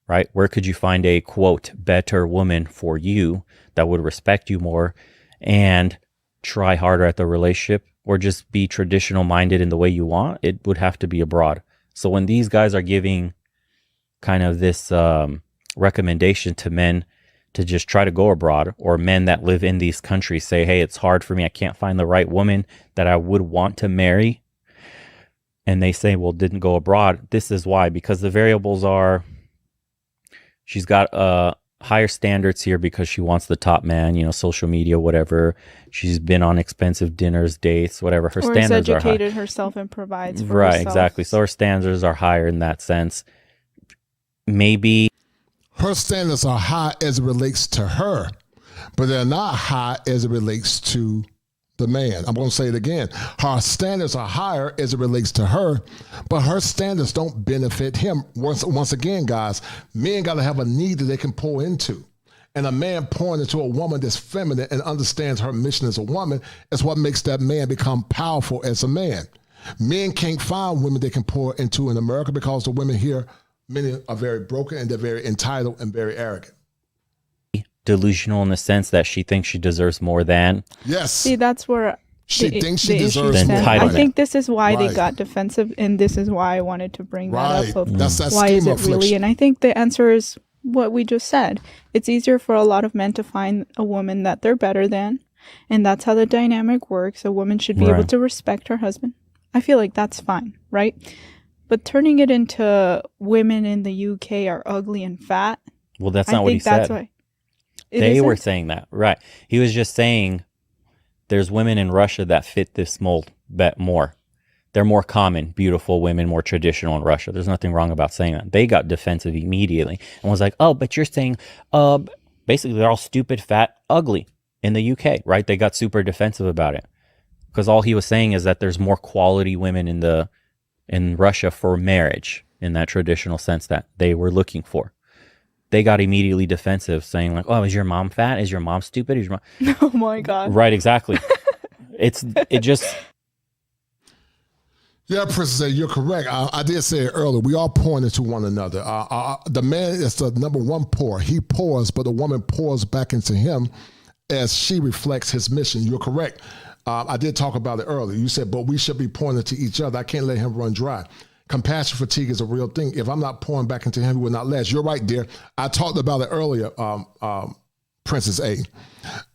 right? Where could you find a, quote, better woman for you that would respect you more and try harder at the relationship or just be traditional minded in the way you want? It would have to be abroad. So when these guys are giving kind of this recommendation to men to just try to go abroad, or men that live in these countries say, hey, it's hard for me. I can't find the right woman that I would want to marry. And they say, well, didn't go abroad. This is why, because the variables are, she's got higher standards here because she wants the top man, social media, whatever. She's been on expensive dinners, dates, whatever. Her standards are high. Or has educated herself and provides for herself. Right, exactly. So her standards are higher in that sense. Maybe her standards are high as it relates to her, but they're not high as it relates to the man. I'm going to say it again. Her standards are higher as it relates to her, but her standards don't benefit him. Once again, guys, men got to have a need that they can pour into. And a man pouring into a woman that's feminine and understands her mission as a woman is what makes that man become powerful as a man. Men can't find women they can pour into in America because the women here, many are very broken and they're very entitled and very arrogant. Delusional in the sense that she thinks she deserves more than. Yes. See, that's where she thinks she deserves more. I think this is why they got defensive, and this is why I wanted to bring that up. That's that why is it really? And I think the answer is what we just said. It's easier for a lot of men to find a woman that they're better than, and that's how the dynamic works. A woman should be able to respect her husband. I feel like that's fine, right? But turning it into women in the UK are ugly and fat. Well, that's not what he said. Why. They were saying that, right? He was just saying there's women in Russia that fit this mold more. They're more common, beautiful women, more traditional in Russia. There's nothing wrong about saying that. They got defensive immediately and was like, oh, but you're saying basically they're all stupid, fat, ugly in the UK, right? They got super defensive about it because all he was saying is that there's more quality women in Russia for marriage in that traditional sense that they were looking for. They got immediately defensive, saying like, "Oh, is your mom fat? Is your mom stupid? Is your mom?" Oh my God! Right, exactly. it just. Yeah, Princess, you're correct. I did say it earlier. We all pour into one another. The man is the number one pour. He pours, but the woman pours back into him as she reflects his mission. You're correct. I did talk about it earlier. You said, but we should be pouring into each other. I can't let him run dry. Compassion fatigue is a real thing. If I'm not pouring back into him, he will not last. You're right, dear. I talked about it earlier, Princess A.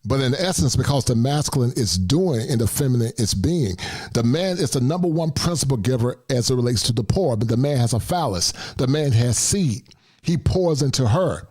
But in essence, because the masculine is doing and the feminine is being, the man is the number one principle giver as it relates to the poor. But the man has a phallus. The man has seed. He pours into her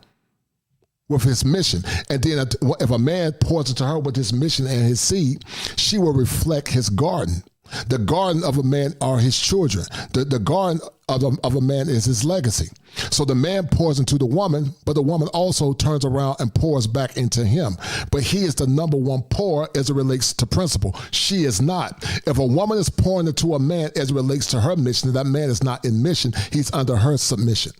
with his mission. And then if a man pours into her with his mission and his seed, she will reflect his garden. The garden of a man are his children. The garden of a man is his legacy. So the man pours into the woman, but the woman also turns around and pours back into him. But he is the number one pour as it relates to principle. She is not. If a woman is pouring into a man as it relates to her mission, that man is not in mission. He's under her submission.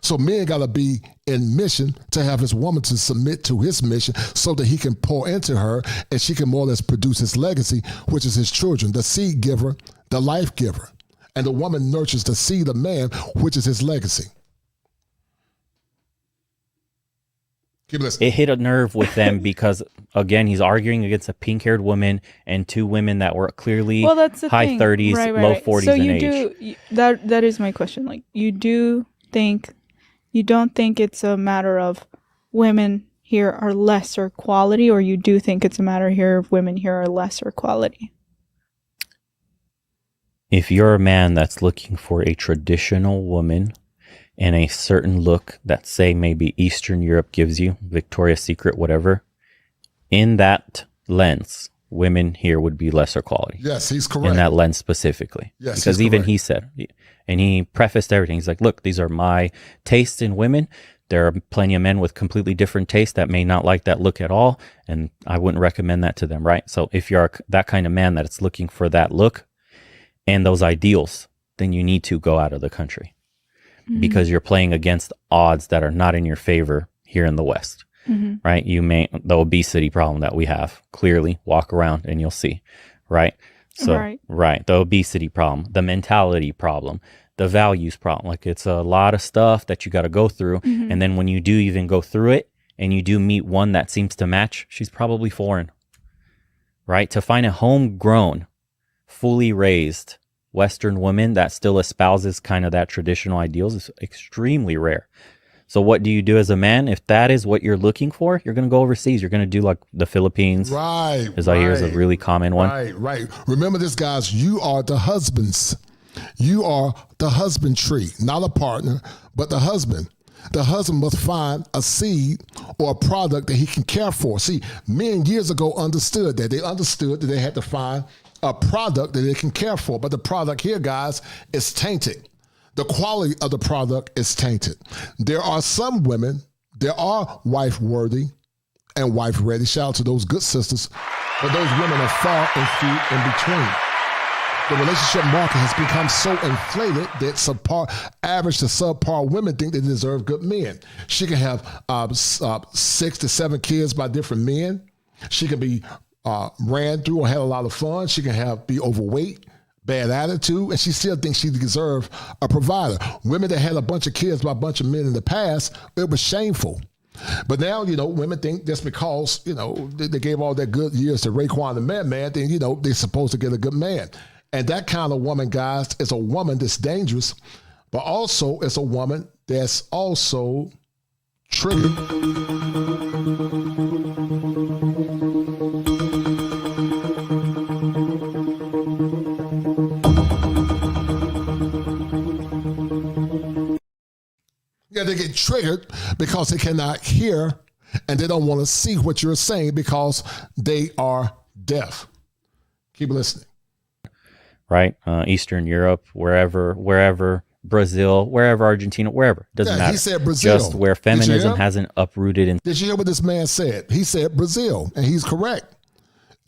So men got to be in mission to have his woman to submit to his mission so that he can pour into her and she can more or less produce his legacy, which is his children, the seed giver, the life giver. And the woman nurtures the seed of man, which is his legacy. Keep listening. It hit a nerve with them because, again, he's arguing against a pink-haired woman and two women that were clearly high 30s, low 40s so in you age. That is my question. Like, you don't think it's a matter of women here are lesser quality, or you do think it's a matter here of women here are lesser quality? If you're a man that's looking for a traditional woman and a certain look that, say, maybe Eastern Europe gives you, Victoria's Secret, whatever, in that lens, women here would be lesser quality. Yes, he's correct. In that lens specifically. Yes, because even he said, and he prefaced everything. He's like, look, these are my tastes in women. There are plenty of men with completely different tastes that may not like that look at all, and I wouldn't recommend that to them, right? So if you're that kind of man that's looking for that look and those ideals, then you need to go out of the country because you're playing against odds that are not in your favor here in the West, right? The obesity problem that we have, clearly walk around and you'll see, right? So, right. The obesity problem, the mentality problem, the values problem. Like, it's a lot of stuff that you got to go through. And then when you do even go through it and you do meet one that seems to match, she's probably foreign, right? To find a homegrown, fully raised Western woman that still espouses kind of that traditional ideals is extremely rare. So what do you do as a man? If that is what you're looking for, you're going to go overseas. You're going to do like the Philippines. Right. As I hear is a really common one. Right. Remember this, guys. You are the husbands. You are the husband tree, not a partner, but the husband. The husband must find a seed or a product that he can care for. See, men years ago understood that. They understood that they had to find a product that they can care for. But the product here, guys, is tainted. The quality of the product is tainted. There are some women, there are wife-worthy and wife-ready. Shout out to those good sisters. But those women are far and few in between. The relationship market has become so inflated that average to subpar women think they deserve good men. She can have 6 to 7 kids by different men. She can be ran through or had a lot of fun. She can be overweight, bad attitude, and she still thinks she deserves a provider. Women that had a bunch of kids by a bunch of men in the past, it was shameful. But now, women think just because, they gave all their good years to Raekwon the Man, then, they're supposed to get a good man. And that kind of woman, guys, is a woman that's dangerous, but also it's a woman that's also triggered. Yeah, they get triggered because they cannot hear and they don't want to see what you're saying because they are deaf. Keep listening. Right? Eastern Europe, wherever, Brazil, wherever, Argentina, wherever. Doesn't matter. He said Brazil. Just where feminism hasn't uprooted. Did you hear what this man said? He said Brazil, and he's correct.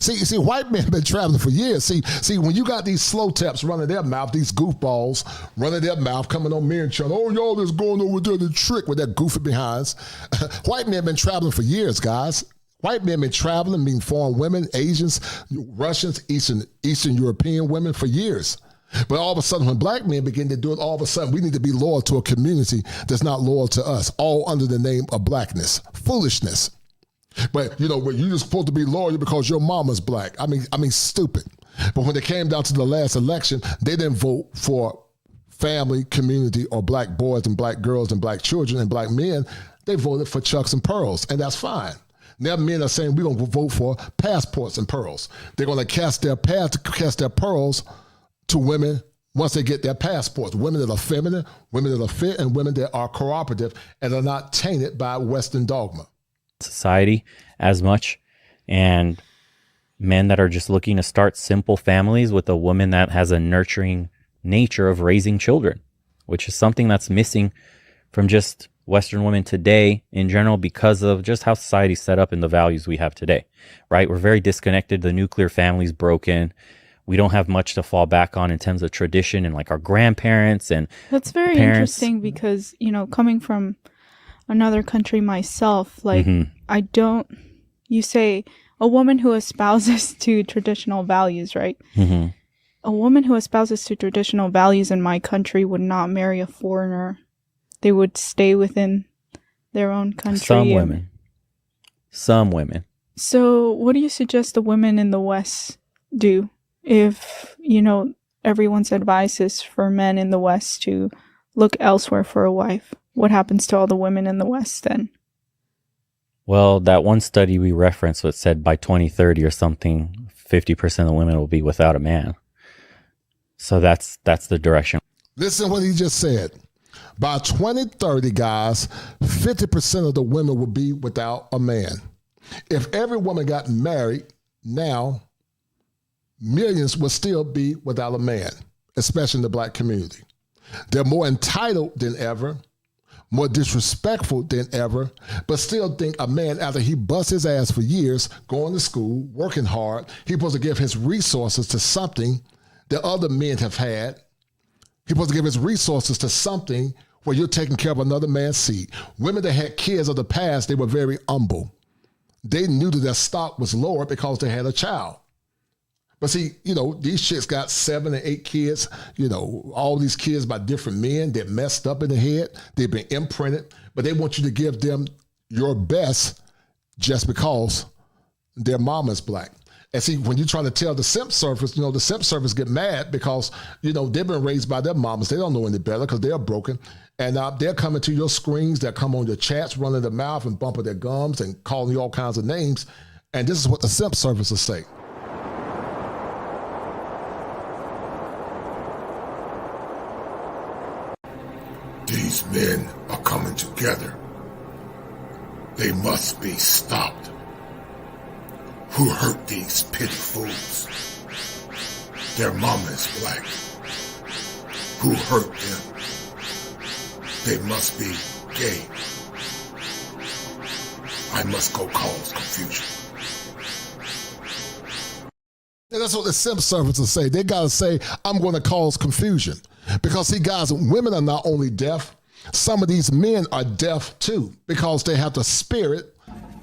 See, white men have been traveling for years. See, when you got these slow taps running their mouth, these goofballs running their mouth, coming on me and trying, oh, y'all just going over there to trick with that goofy behinds. White men have been traveling for years, guys. White men have been traveling, meaning foreign women, Asians, Russians, Eastern European women for years. But all of a sudden, when black men begin to do it, all of a sudden, we need to be loyal to a community that's not loyal to us, all under the name of blackness, foolishness. But, you know, you're just supposed to be loyal because your mama's black. I mean, stupid. But when it came down to the last election, they didn't vote for family, community, or black boys and black girls and black children and black men. They voted for chucks and pearls, and that's fine. Now men are saying we're going to vote for passports and pearls. They're going to cast their pearls to women once they get their passports. Women that are feminine, women that are fit, and women that are cooperative and are not tainted by Western dogma. Society as much, and men that are just looking to start simple families with a woman that has a nurturing nature of raising children, which is something that's missing from just Western women today in general because of just how society's set up and the values we have today, right? We're very disconnected. The nuclear family's broken. We don't have much to fall back on in terms of tradition and like our grandparents and That's very parents. interesting because, you know, coming from another country myself, like you say a woman who espouses to traditional values, right? A woman who espouses to traditional values in my country would not marry a foreigner. They would stay within their own country. Some women. So what do you suggest the women in the West do if, you know, everyone's advice is for men in the West to look elsewhere for a wife? What happens to all the women in the West then? Well, that one study we referenced what said by 2030 or something, 50% of the women will be without a man. So that's the direction. Listen what he just said. By 2030, guys, 50% of the women will be without a man. If every woman got married now, millions would still be without a man, especially in the black community. They're more entitled than ever, more disrespectful than ever, but still think a man, after he busts his ass for years, going to school, working hard, he's supposed to give his resources to something that other men have had. He's supposed to give his resources to something where you're taking care of another man's seed. Women that had kids of the past, they were very humble. They knew that their stock was lower because they had a child. But see, you know, these chicks got 7 and 8 kids, you know, all these kids by different men. They're messed up in the head. They've been imprinted, but they want you to give them your best just because their mama's black. And see, when you're trying to tell the simp surfers, you know, the simp surfers get mad because, you know, they've been raised by their mamas. They don't know any better because they're broken. And they're coming to your screens. They'll come on your chats, running their mouth and bumping their gums and calling you all kinds of names. And this is what the simp surfers will say. These men are coming together. They must be stopped. Who hurt these petty fools? Their mama is black. Who hurt them? They must be gay. I must go cause confusion. And that's what the simp servants will say. They got to say, I'm going to cause confusion. Because, see, guys, women are not only deaf, some of these men are deaf too, because they have the spirit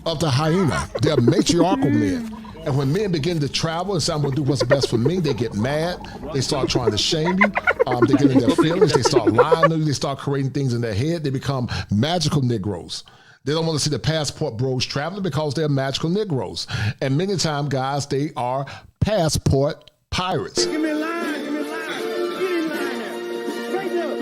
of the hyena. They're matriarchal men. And when men begin to travel and say, I'm going to do what's best for me, they get mad. They start trying to shame you. They get in their feelings. They start lying to you. They start creating things in their head. They become magical Negroes. They don't want to see the passport bros traveling because they're magical Negroes. And many times, guys, they are passport pirates. Give me a line. Give me a line. Get in line now. Straight up.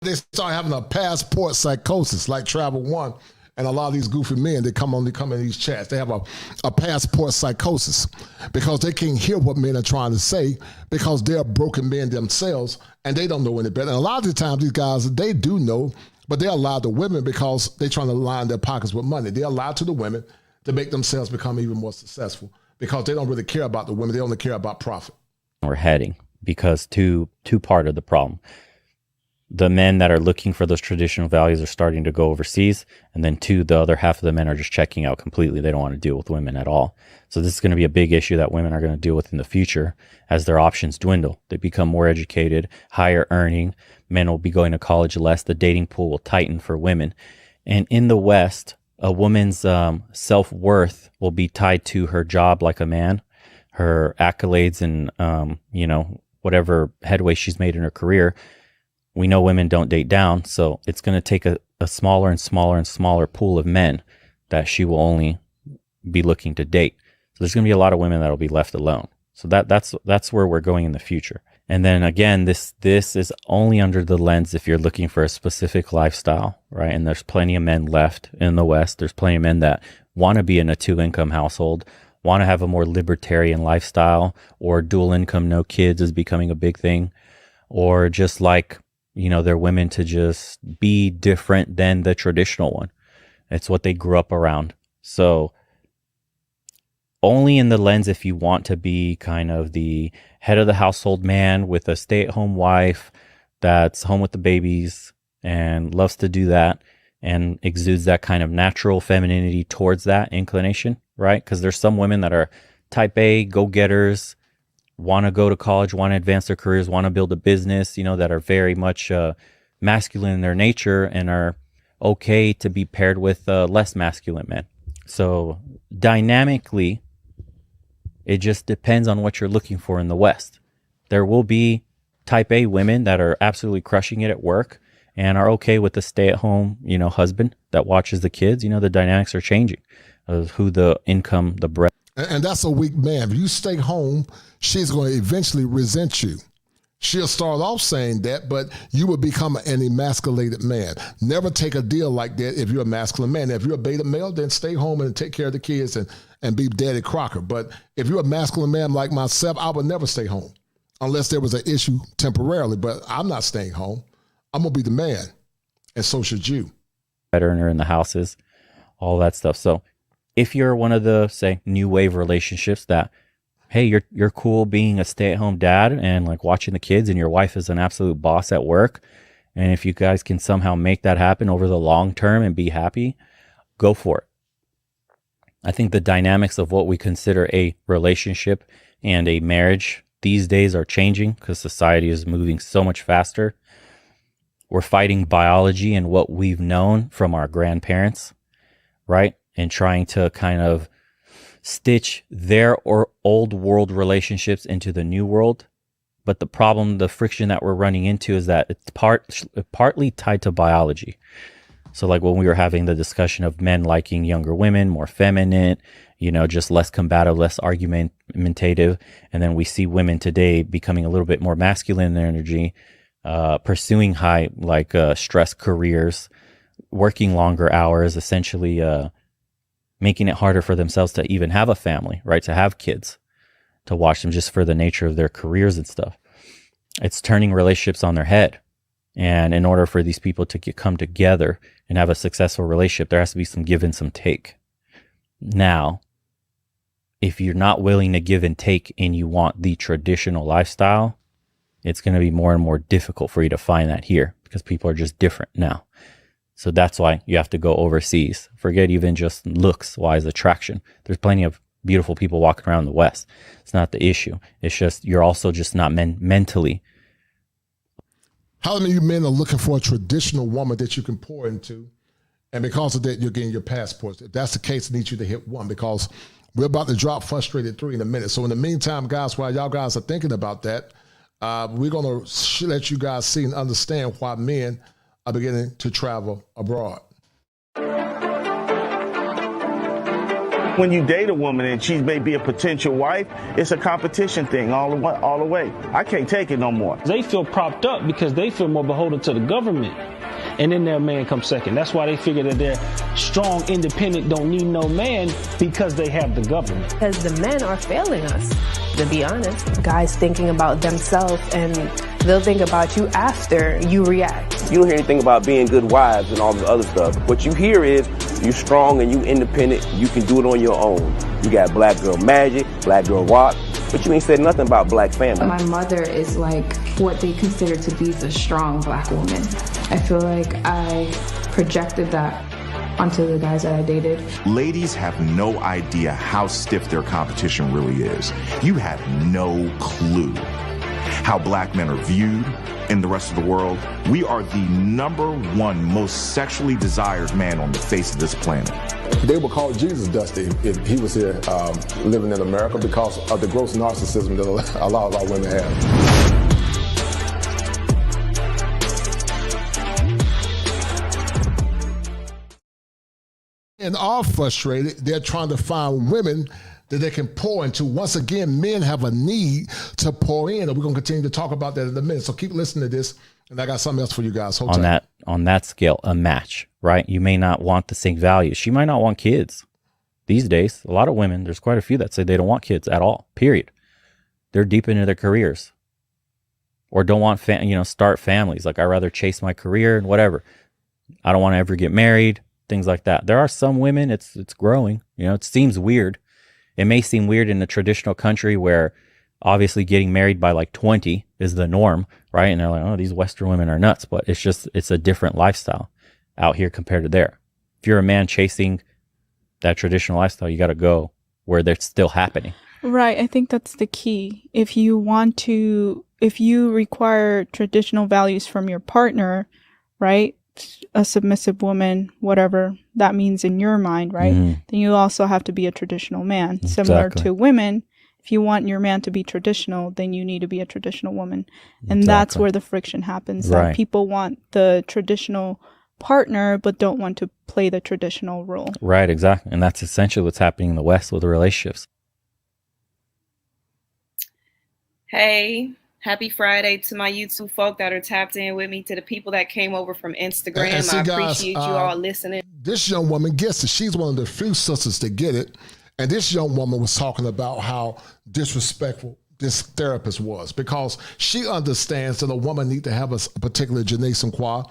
They start having a passport psychosis like Travel One, and a lot of these goofy men, they come in these chats. They have a passport psychosis because they can't hear what men are trying to say because they're broken men themselves and they don't know any better. And a lot of the times these guys, they do know, but they're allowed to women because they're trying to line their pockets with money. They're allowed to the women to make themselves become even more successful because they don't really care about the women. They only care about profit. We're heading. because two part of the problem. The men that are looking for those traditional values are starting to go overseas. And then two, the other half of the men are just checking out completely. They don't want to deal with women at all. So this is going to be a big issue that women are going to deal with in the future as their options dwindle. They become more educated, higher earning. Men will be going to college less. The dating pool will tighten for women. And in the West, a woman's self-worth will be tied to her job like a man, her accolades and, whatever headway she's made in her career. We know women don't date down, so it's going to take a smaller and smaller and smaller pool of men that she will only be looking to date. So there's going to be a lot of women that will be left alone. So that's where we're going in the future. And then again, this is only under the lens if you're looking for a specific lifestyle, right? And there's plenty of men left in the West. There's plenty of men that want to be in a 2-income household, want to have a more libertarian lifestyle, or dual income, no kids is becoming a big thing, or just like, they're women to just be different than the traditional one. It's what they grew up around. So only in the lens if you want to be kind of the head of the household man with a stay-at-home wife that's home with the babies and loves to do that and exudes that kind of natural femininity towards that inclination, right? Because there's some women that are type A, go-getters, want to go to college, want to advance their careers, want to build a business, that are very much masculine in their nature and are okay to be paired with less masculine men. So dynamically, it just depends on what you're looking for in the West. There will be type A women that are absolutely crushing it at work and are okay with the stay-at-home, husband that watches the kids. The dynamics are changing of who the income, the bread. And that's a weak man. If you stay home, she's going to eventually resent you. She'll start off saying that, but you will become an emasculated man. Never take a deal like that if you're a masculine man. If you're a beta male, then stay home and take care of the kids and be Daddy Crocker. But if you're a masculine man like myself, I would never stay home unless there was an issue temporarily. But I'm not staying home. I'm going to be the man, and so should you. Earner in the houses, all that stuff. So if you're one of the, say, new wave relationships that, hey, you're cool being a stay-at-home dad and like watching the kids and your wife is an absolute boss at work, and if you guys can somehow make that happen over the long term and be happy, go for it. I think the dynamics of what we consider a relationship and a marriage these days are changing because society is moving so much faster. We're fighting biology and what we've known from our grandparents, right? And trying to kind of stitch their old world relationships into the new world. But the problem, the friction that we're running into is that it's partly tied to biology. So like when we were having the discussion of men liking younger women, more feminine, just less combative, less argumentative. And then we see women today becoming a little bit more masculine in their energy, pursuing high, stress careers, working longer hours, essentially, making it harder for themselves to even have a family, right? To have kids, to watch them just for the nature of their careers and stuff. It's turning relationships on their head. And in order for these people to come together and have a successful relationship, there has to be some give and some take. Now, if you're not willing to give and take and you want the traditional lifestyle, it's going to be more and more difficult for you to find that here because people are just different now. So that's why you have to go overseas. Forget even just looks-wise attraction. There's plenty of beautiful people walking around the West. It's not the issue. It's just you're also just not mentally. How many of you men are looking for a traditional woman that you can pour into? And because of that, you're getting your passports. If that's the case, I need you to hit 1 because we're about to drop Frustrated 3 in a minute. So in the meantime, guys, while y'all guys are thinking about that, we're going to let you guys see and understand why men are beginning to travel abroad. When you date a woman and she may be a potential wife, it's a competition thing all the way. I can't take it no more. They feel propped up because they feel more beholden to the government. And then their man comes second. That's why they figure that they're strong, independent, don't need no man because they have the government. Because the men are failing us, to be honest. Guys thinking about themselves and they'll think about you after you react. You don't hear anything about being good wives and all the other stuff. What you hear is you're strong and you independent. You can do it on your own. You got black girl magic, black girl rock, But you ain't said nothing about black family. My mother is like what they consider to be the strong black woman. I feel like I projected that onto the guys that I dated. Ladies have no idea how stiff their competition really is. You have no clue how black men are viewed in the rest of the world. We are the #1 most sexually desired man on the face of this planet. They would call Jesus Dusty if he was here living in America because of the gross narcissism that a lot of our women have. And are frustrated. They're trying to find women that they can pour into. Once again, men have a need to pour in, and we're going to continue to talk about that in a minute. So keep listening to this, and I got something else for you guys. Hold tight. On that scale, a match, right? You may not want the same values. She might not want kids. These days, a lot of women, there's quite a few that say they don't want kids at all, period. They're deep into their careers or don't want, start families. Like, I'd rather chase my career and whatever. I don't want to ever get married, things like that. There are some women, it's growing. It seems weird. It may seem weird in a traditional country where obviously getting married by like 20 is the norm, right? And they're like, oh, these Western women are nuts. But it's a different lifestyle out here compared to there. If you're a man chasing that traditional lifestyle, you got to go where they're still happening. Right. I think that's the key. If you require traditional values from your partner, right? A submissive woman, whatever that means in your mind, right? Then you also have to be a traditional man. Exactly. Similar to women, if you want your man to be traditional, then you need to be a traditional woman. And that's where the friction happens. Right. That people want the traditional partner, but don't want to play the traditional role. Right, exactly. And that's essentially what's happening in the West with the relationships. Hey, happy Friday to my YouTube folk that are tapped in with me, to the people that came over from Instagram. And see, I guys, appreciate you all listening. This young woman gets it. She's one of the few sisters to get it. And this young woman was talking about how disrespectful this therapist was, because she understands that a woman needs to have a particular je ne sais quoi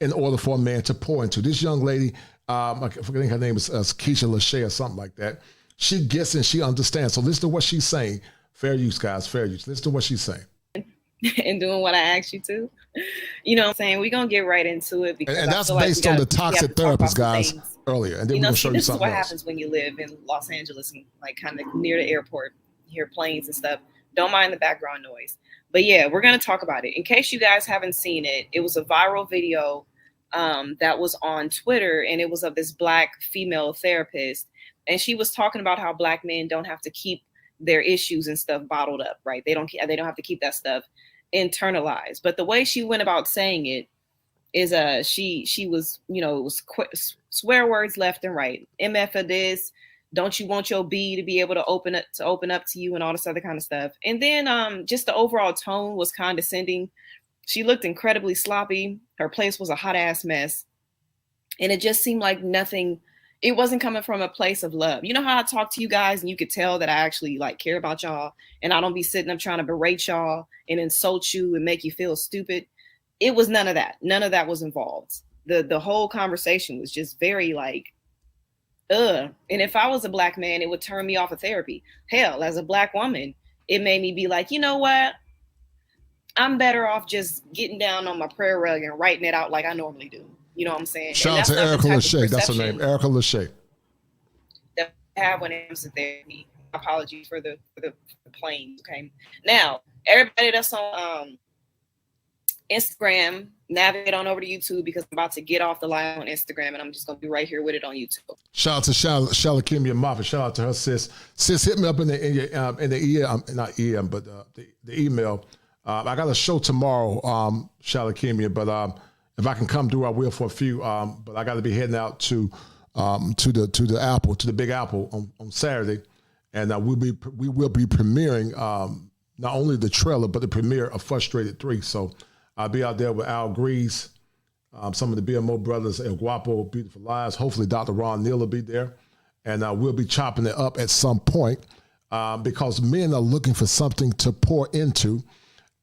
in order for a man to pour into. This young lady, I'm forgetting her name is Keisha Lachey or something like that. She gets and she understands. So listen to what she's saying. Fair use, guys, fair use. Listen to what she's saying. And doing what I asked you to. You know what I'm saying? We're going to get right into it. Because and that's based on the toxic therapist, guys, earlier. And then we're going to show you something else. This is what happens when you live in Los Angeles and like kind of near the airport. You hear planes and stuff. Don't mind the background noise. But yeah, we're going to talk about it. In case you guys haven't seen it, it was a viral video that was on Twitter, and it was of this Black female therapist. And she was talking about how Black men don't have to keep their issues and stuff bottled up, right? They don't have to keep that stuff internalized. But the way she went about saying it is she was, it was swear words left and right. MF for this, don't you want your B to be able to open up to you and all this other kind of stuff. And then just the overall tone was condescending. She looked incredibly sloppy. Her place was a hot ass mess. And it just seemed like nothing. It wasn't coming from a place of love. You know how I talk to you guys and you could tell that I actually like care about y'all and I don't be sitting up trying to berate y'all and insult you and make you feel stupid. It was none of that. None of that was involved. The whole conversation was just very like, And if I was a Black man, it would turn me off of therapy. Hell, as a Black woman, it made me be like, you know what? I'm better off just getting down on my prayer rug and writing it out like I normally do. You know what I'm saying? Shout out to Erica Lachey. That's her name, Erica Lachey. That I have when it comes to therapy. Apologies for the planes. Okay. Now, everybody that's on Instagram, navigate on over to YouTube because I'm about to get off the line on Instagram and I'm just gonna be right here with it on YouTube. Shout out to Shalakimia Moffitt. Shout out to her sis. Sis, hit me up in the EM, but the email. I got a show tomorrow, Shalakimia, but if I can come through, I will for a few. But I got to be heading out to the Big Apple on Saturday, and we will be premiering not only the trailer but the premiere of Frustrated 3. So I'll be out there with Al Grease, some of the BMO brothers, El Guapo, Beautiful Lives. Hopefully, Dr. Ron Neal will be there, and we'll be chopping it up at some point because men are looking for something to pour into,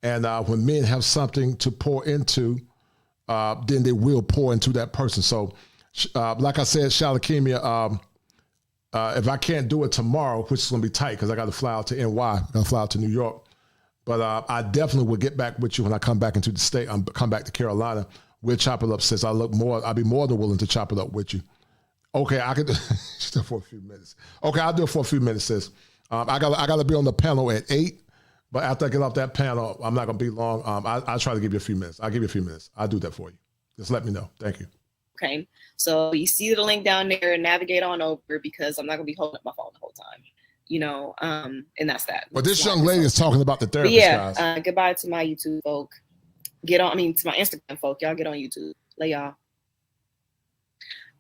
and when men have something to pour into, then they will pour into that person. So, like I said, Shalakimia, If I can't do it tomorrow, which is going to be tight because I got to fly out to NY, I got to fly out to New York. But I definitely will get back with you when I come back into the state. Come back to Carolina. We'll chop it up, sis. I'll be more than willing to chop it up with you. Okay, I could still for a few minutes. Okay, I'll do it for a few minutes, sis. I got to be on the panel at 8. But after I get off that panel, I'm not going to be long. I'll try to give you a few minutes. I'll give you a few minutes. I'll do that for you. Just let me know. Thank you. Okay. So you see the link down there and navigate on over because I'm not going to be holding up my phone the whole time. And that's that. But this young lady is talking about the therapist, guys. Goodbye to my YouTube folk. To my Instagram folk. Y'all get on YouTube. Lay y'all.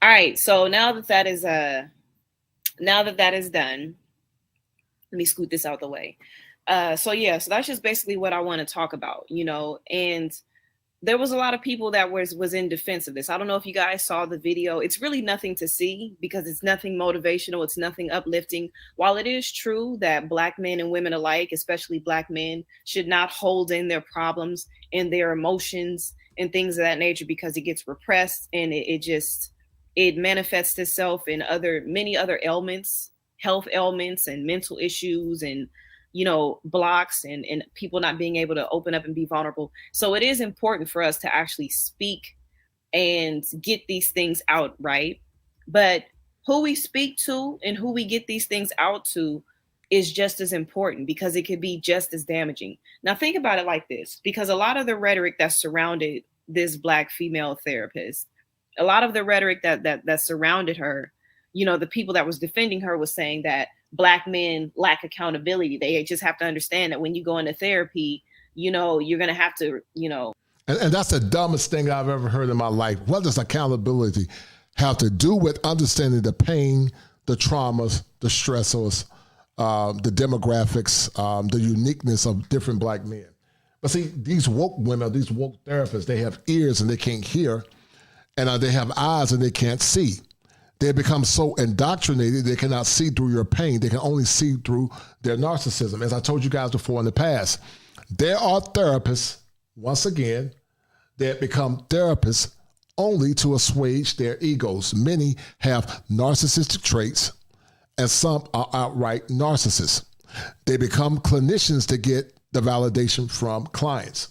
All right. So now that is done, let me scoot this out the way. So that's just basically what I want to talk about, and there was a lot of people that was in defense of this. I don't know if you guys saw the video. It's really nothing to see because it's nothing motivational. It's nothing uplifting. While it is true that Black men and women alike, especially Black men, should not hold in their problems and their emotions and things of that nature because it gets repressed and it manifests itself in many other ailments, health ailments and mental issues and blocks and people not being able to open up and be vulnerable. So it is important for us to actually speak and get these things out, right? But who we speak to and who we get these things out to is just as important because it could be just as damaging. Now think about it like this, because a lot of the rhetoric that surrounded this Black female therapist, a lot of the rhetoric that surrounded her, the people that was defending her was saying that Black men lack accountability. They just have to understand that when you go into therapy, you're going to have to, And that's the dumbest thing I've ever heard in my life. What does accountability have to do with understanding the pain, the traumas, the stressors, the demographics, the uniqueness of different Black men? But see, these woke women, these woke therapists, they have ears and they can't hear, and they have eyes and they can't see. They become so indoctrinated, they cannot see through your pain. They can only see through their narcissism. As I told you guys before in the past, there are therapists, once again, that become therapists only to assuage their egos. Many have narcissistic traits, and some are outright narcissists. They become clinicians to get the validation from clients.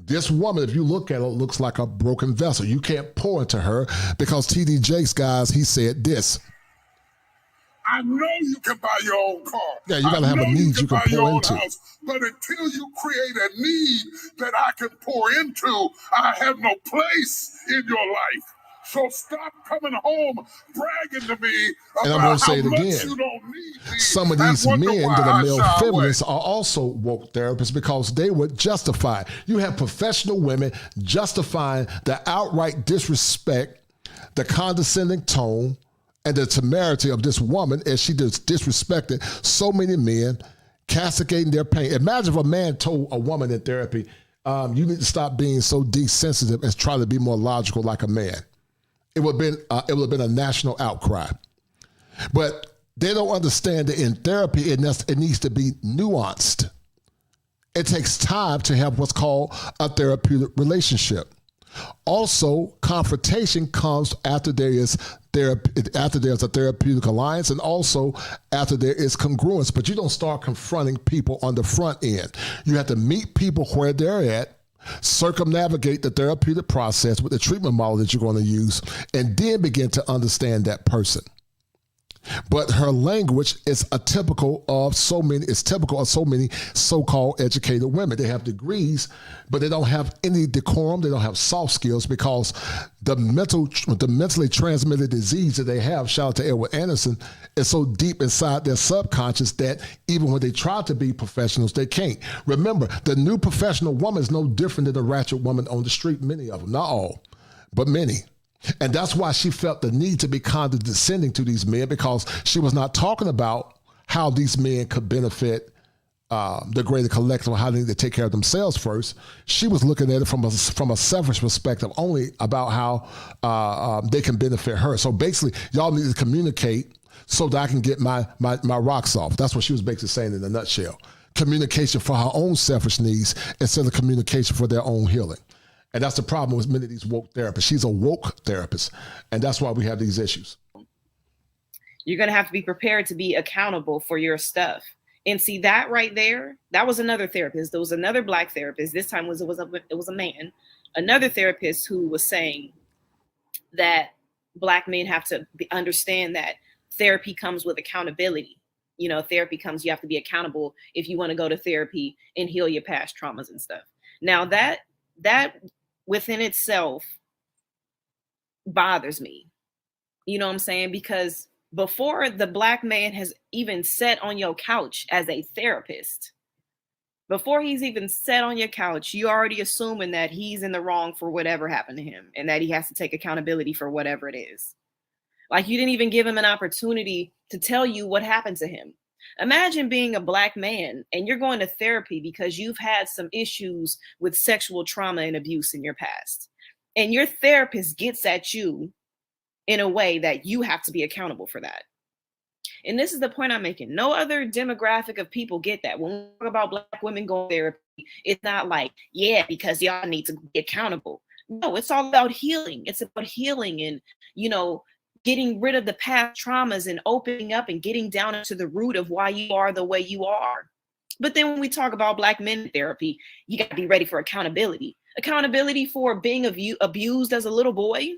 This woman, if you look at her, looks like a broken vessel. You can't pour into her because T.D. Jakes, guys, he said this. I know you can buy your own car. Yeah, you got to have a need you can pour into. House, but until you create a need that I can pour into, I have no place in your life. So stop coming home bragging to me about how much you don't need me. Some of these men that are male feminists are also woke therapists because they would justify. You have professional women justifying the outright disrespect, the condescending tone, and the temerity of this woman as she just disrespected so many men, castigating their pain. Imagine if a man told a woman in therapy, you need to stop being so desensitive and try to be more logical like a man. It would have been a national outcry. But they don't understand that in therapy, it needs to be nuanced. It takes time to have what's called a therapeutic relationship. Also, confrontation comes after there's a therapeutic alliance and also after there is congruence. But you don't start confronting people on the front end. You have to meet people where they're at, circumnavigate the therapeutic process with the treatment model that you're going to use, and then begin to understand that person. But her language is typical of so many so-called educated women. They have degrees, but they don't have any decorum. They don't have soft skills because the mentally transmitted disease that they have, shout out to Edward Anderson, is so deep inside their subconscious that even when they try to be professionals, they can't. Remember, the new professional woman is no different than the ratchet woman on the street, many of them, not all, but many. And that's why she felt the need to be condescending to these men, because she was not talking about how these men could benefit the greater collective, or how they need to take care of themselves first. She was looking at it from a selfish perspective, only about how they can benefit her. So basically, y'all need to communicate so that I can get my rocks off. That's what she was basically saying in a nutshell. Communication for her own selfish needs instead of communication for their own healing. And that's the problem with many of these woke therapists. She's a woke therapist, and that's why we have these issues. You're going to have to be prepared to be accountable for your stuff. And see that right there, that was another therapist. There was another Black therapist. This time it was a man, another therapist who was saying that Black men have to understand that therapy comes with accountability. You know, therapy comes, you have to be accountable if you want to go to therapy and heal your past traumas and stuff. Now that within itself bothers me. You know what I'm saying? Because before the Black man has even sat on your couch as a therapist, before he's even sat on your couch, you're already assuming that he's in the wrong for whatever happened to him and that he has to take accountability for whatever it is. Like, you didn't even give him an opportunity to tell you what happened to him. Imagine being a Black man and you're going to therapy because you've had some issues with sexual trauma and abuse in your past. And your therapist gets at you in a way that you have to be accountable for that. And this is the point I'm making. No other demographic of people get that. When we talk about Black women going to therapy, it's not like, yeah, because y'all need to be accountable. No, it's all about healing. It's about healing and, you know, getting rid of the past traumas and opening up and getting down into the root of why you are the way you are. But then when we talk about Black men therapy, you got to be ready for accountability. Accountability for being abused as a little boy.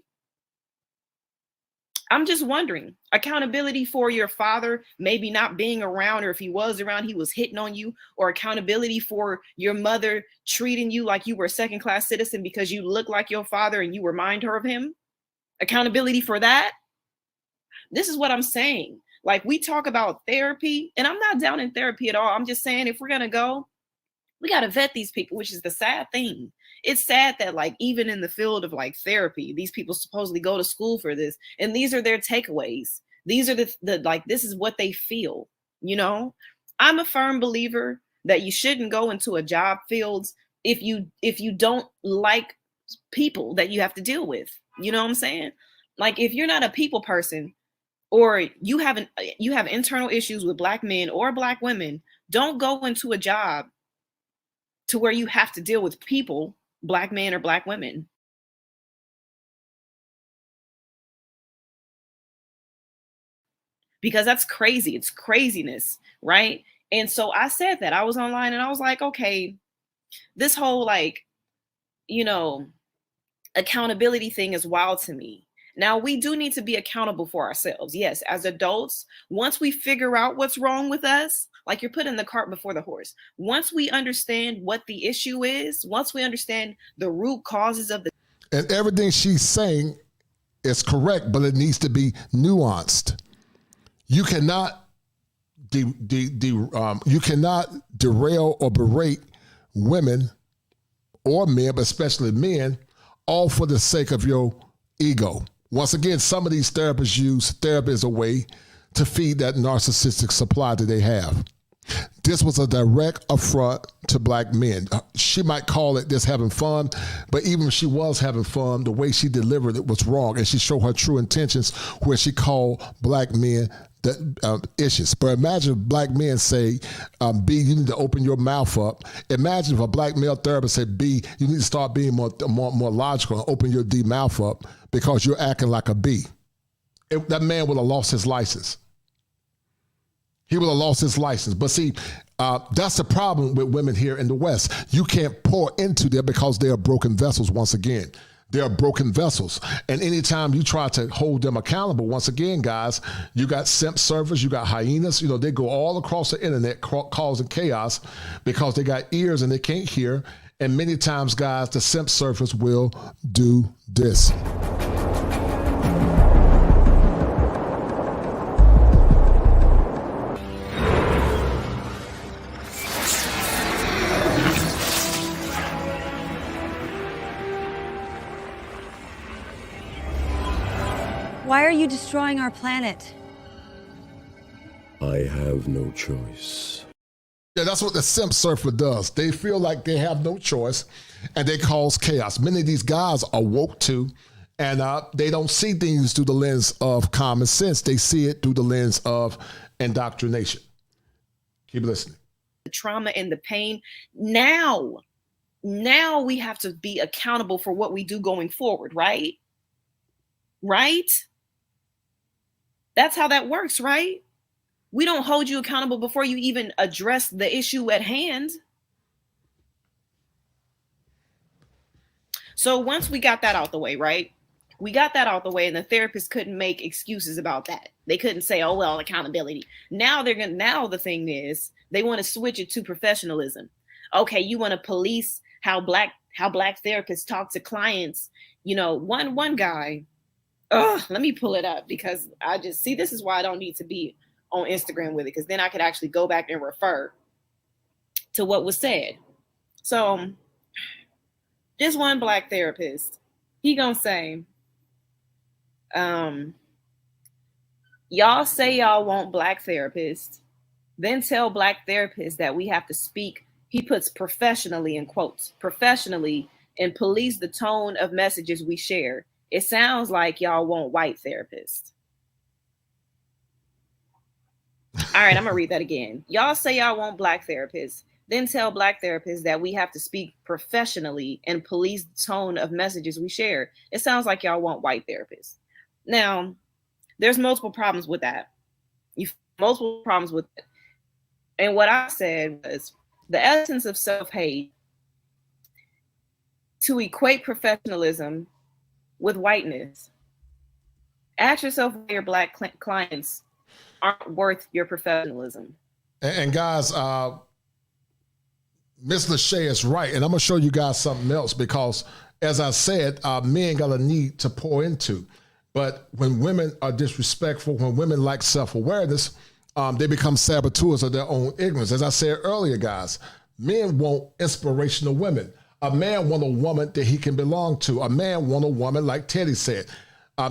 I'm just wondering, accountability for your father maybe not being around, or if he was around, he was hitting on you, or accountability for your mother treating you like you were a second-class citizen because you look like your father and you remind her of him. Accountability for that. This is what I'm saying. Like, we talk about therapy, and I'm not down in therapy at all. I'm just saying, if we're going to go, we got to vet these people, which is the sad thing. It's sad that, like, even in the field of like therapy, these people supposedly go to school for this, and these are their takeaways. These are the like, this is what they feel, you know? I'm a firm believer that you shouldn't go into a job fields if you don't like people that you have to deal with. You know what I'm saying? Like, if you're not a people person, or you have internal issues with Black men or Black women, don't go into a job to where you have to deal with people, Black men or Black women. Because that's crazy. It's craziness, right? And so I said that. I was online and I was like, okay, this whole, like, you know, accountability thing is wild to me. Now, we do need to be accountable for ourselves. Yes, as adults, once we figure out what's wrong with us, like, you're putting the cart before the horse. Once we understand what the issue is, once we understand the root causes of the... And everything she's saying is correct, but it needs to be nuanced. You cannot you cannot derail or berate women or men, but especially men, all for the sake of your ego. Once again, some of these therapists use therapy as a way to feed that narcissistic supply that they have. This was a direct affront to Black men. She might call it just having fun, but even if she was having fun, the way she delivered it was wrong, and she showed her true intentions where she called Black men the issues. But imagine if Black men say, B, you need to open your mouth up. Imagine if a Black male therapist said, B, you need to start being more logical and open your D mouth up because you're acting like a B. That man would have lost his license. He would have lost his license. But see, that's the problem with women here in the West. You can't pour into them because they are broken vessels once again. They are broken vessels. And anytime you try to hold them accountable, once again, guys, you got simp servers, you got hyenas, you know, they go all across the internet causing chaos because they got ears and they can't hear. And many times, guys, the simp servers will do this. Why are you destroying our planet? I have no choice. Yeah, that's what the simp surfer does. They feel like they have no choice, and they cause chaos. Many of these guys are woke too, and they don't see things through the lens of common sense. They see it through the lens of indoctrination. Keep listening. The trauma and the pain. Now we have to be accountable for what we do going forward, right? Right? That's how that works, right? We don't hold you accountable before you even address the issue at hand. So once we got that out the way, right? We got that out the way, and the therapist couldn't make excuses about that. They couldn't say, "Oh well, accountability." Now the thing is, they want to switch it to professionalism. Okay, you want to police how black therapists talk to clients. You know, one guy. Let me pull it up because I just see, this is why I don't need to be on Instagram with it, because then I could actually go back and refer to what was said. So this one black therapist, he gonna say, y'all say y'all want black therapists, then tell black therapists that we have to speak, he puts professionally in quotes, professionally, and police the tone of messages we share. It sounds like y'all want white therapists. All right, I'm gonna read that again. Y'all say y'all want black therapists, then tell black therapists that we have to speak professionally and police the tone of messages we share. It sounds like y'all want white therapists. Now, there's multiple problems with that. Multiple problems with it. And what I said was the essence of self-hate to equate professionalism with whiteness. Ask yourself why your black clients aren't worth your professionalism. And guys, Ms. Lachey is right. And I'm going to show you guys something else because, as I said, men got a need to pour into. But when women are disrespectful, when women lack self-awareness, they become saboteurs of their own ignorance. As I said earlier, guys, men want inspirational women. A man want a woman that he can belong to. A man want a woman, like Teddy said.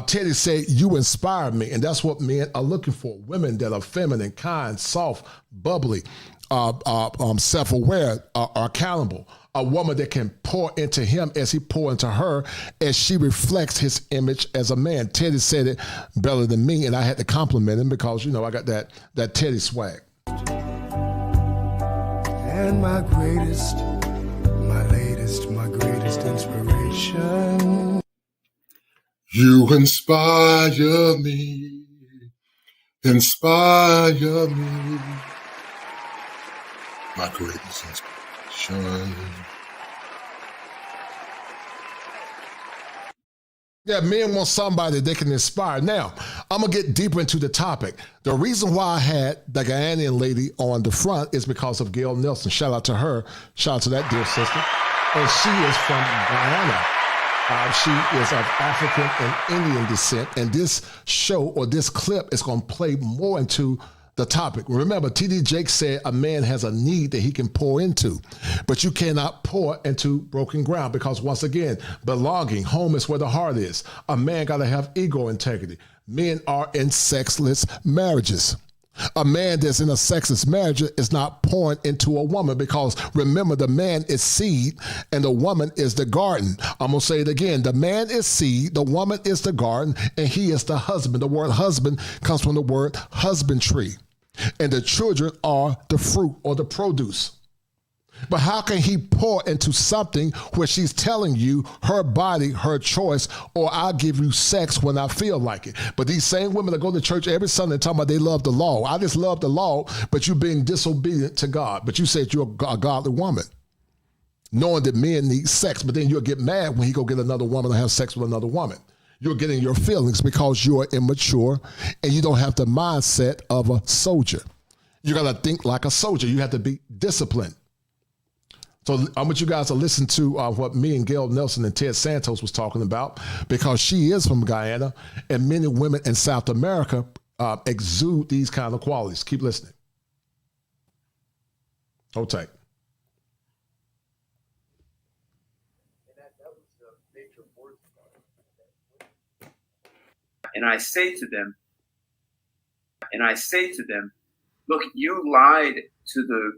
Teddy said, "You inspire me." And that's what men are looking for. Women that are feminine, kind, soft, bubbly, self-aware, are accountable. A woman that can pour into him as he pour into her, as she reflects his image as a man. Teddy said it better than me, and I had to compliment him because, you know, I got that Teddy swag. And my greatest inspiration. You inspire me, inspire me. My greatest inspiration. Yeah, men want somebody they can inspire. Now, I'm going to get deeper into the topic. The reason why I had the Guyanian lady on the front is because of Gail Nelson. Shout out to her. Shout out to that dear sister. And she is from Guyana. She is of African and Indian descent. And this show or this clip is going to play more into the topic. Remember, T.D. Jakes said a man has a need that he can pour into, but you cannot pour into broken ground because, once again, belonging, home is where the heart is. A man got to have ego integrity. Men are in sexless marriages. A man that's in a sexless marriage is not pouring into a woman because, remember, the man is seed and the woman is the garden. I'm going to say it again. The man is seed, the woman is the garden, and he is the husband. The word husband comes from the word husbandry. And the children are the fruit or the produce. But how can he pour into something where she's telling you her body, her choice, or I'll give you sex when I feel like it? But these same women that go to church every Sunday talking about they love the law. I just love the law, but you're being disobedient to God. But you said you're a godly woman, knowing that men need sex, but then you'll get mad when he go get another woman and have sex with another woman. You're getting your feelings because you're immature and you don't have the mindset of a soldier. You got to think like a soldier. You have to be disciplined. So I want you guys to listen to what me and Gail Nelson and Ted Santos was talking about, because she is from Guyana and many women in South America exude these kind of qualities. Keep listening. Hold tight. And I say to them, look, you lied to the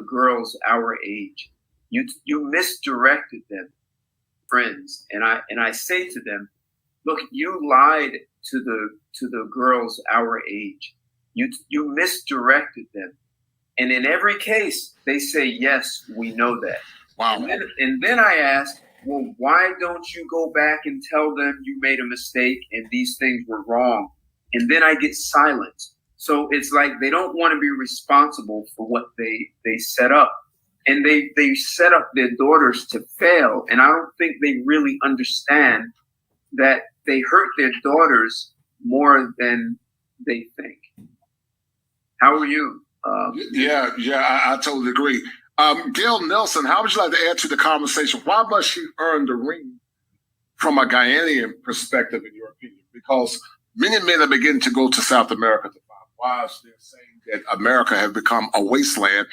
girls our age. You misdirected them, friends. And I say to them, look, you lied to the girls our age. You misdirected them. And in every case, they say, yes, we know that. Wow. And then I ask, well, why don't you go back and tell them you made a mistake and these things were wrong? and then I get silence. So it's like they don't want to be responsible for what they set up. And they set up their daughters to fail. And I don't think they really understand that they hurt their daughters more than they think. How are you? I totally agree. Gail Nelson, how would you like to add to the conversation? Why must she earn the ring from a Guyanian perspective, in your opinion? Because many men are beginning to go to South America to find wives. They're saying that America has become a wasteland.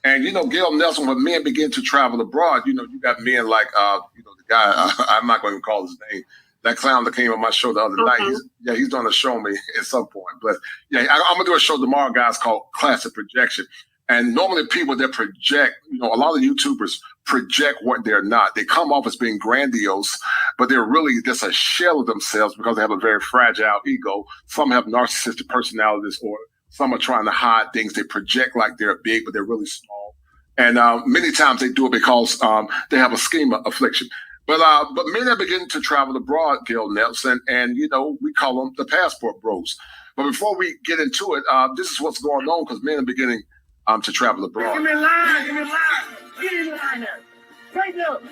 And, Gail Nelson, when men begin to travel abroad, you got men like, the guy, I'm not going to call his name, that clown that came on my show the other night. He's going to show me at some point. But, I'm going to do a show tomorrow, guys, called Classic Projection. And normally people that project, a lot of YouTubers project what they're not. They come off as being grandiose, but they're really just a shell of themselves because they have a very fragile ego. Some have narcissistic personality disorder. Some are trying to hide things. They project like they're big, but they're really small. And many times they do it because they have a schema affliction. But men are beginning to travel abroad, Gail Nelson, and, we call them the passport bros. But before we get into it, this is what's going on because men are beginning to travel abroad. Give me a line. Give me a line there. Straighten up.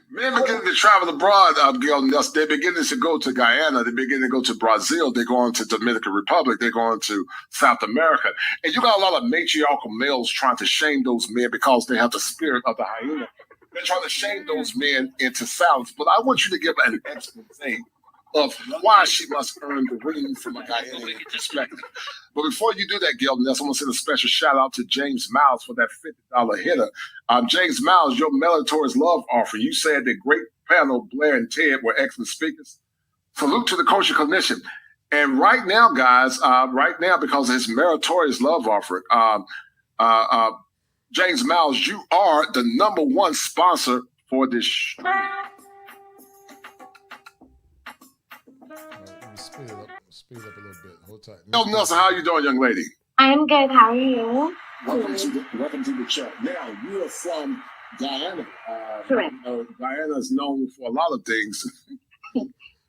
Men beginning to travel abroad, Gail Nelson. They're beginning to go to Guyana. They're beginning to go to Brazil. They're going to Dominican Republic. They're going to South America. And you got a lot of matriarchal males trying to shame those men because they have the spirit of the hyena. They're trying to shame those men into silence. But I want you to give an expose of why she must earn the ring from a Guyanian perspective. But before you do that, Gail Nelson, I want to send a special shout out to James Miles for that $50 hitter. James Miles, your meritorious love offering. You said the great panel, Blair and Ted, were excellent speakers. Salute to the Kosher Commission. And right now, guys, because of his meritorious love offering, James Miles, you are the #1 sponsor for this show. Speed up a little bit. Hold tight. Gail Nelson, how are you doing, young lady? I'm good. How are you? Welcome to the chat. Now, you're from Guyana. Correct. Guyana is known for a lot of things.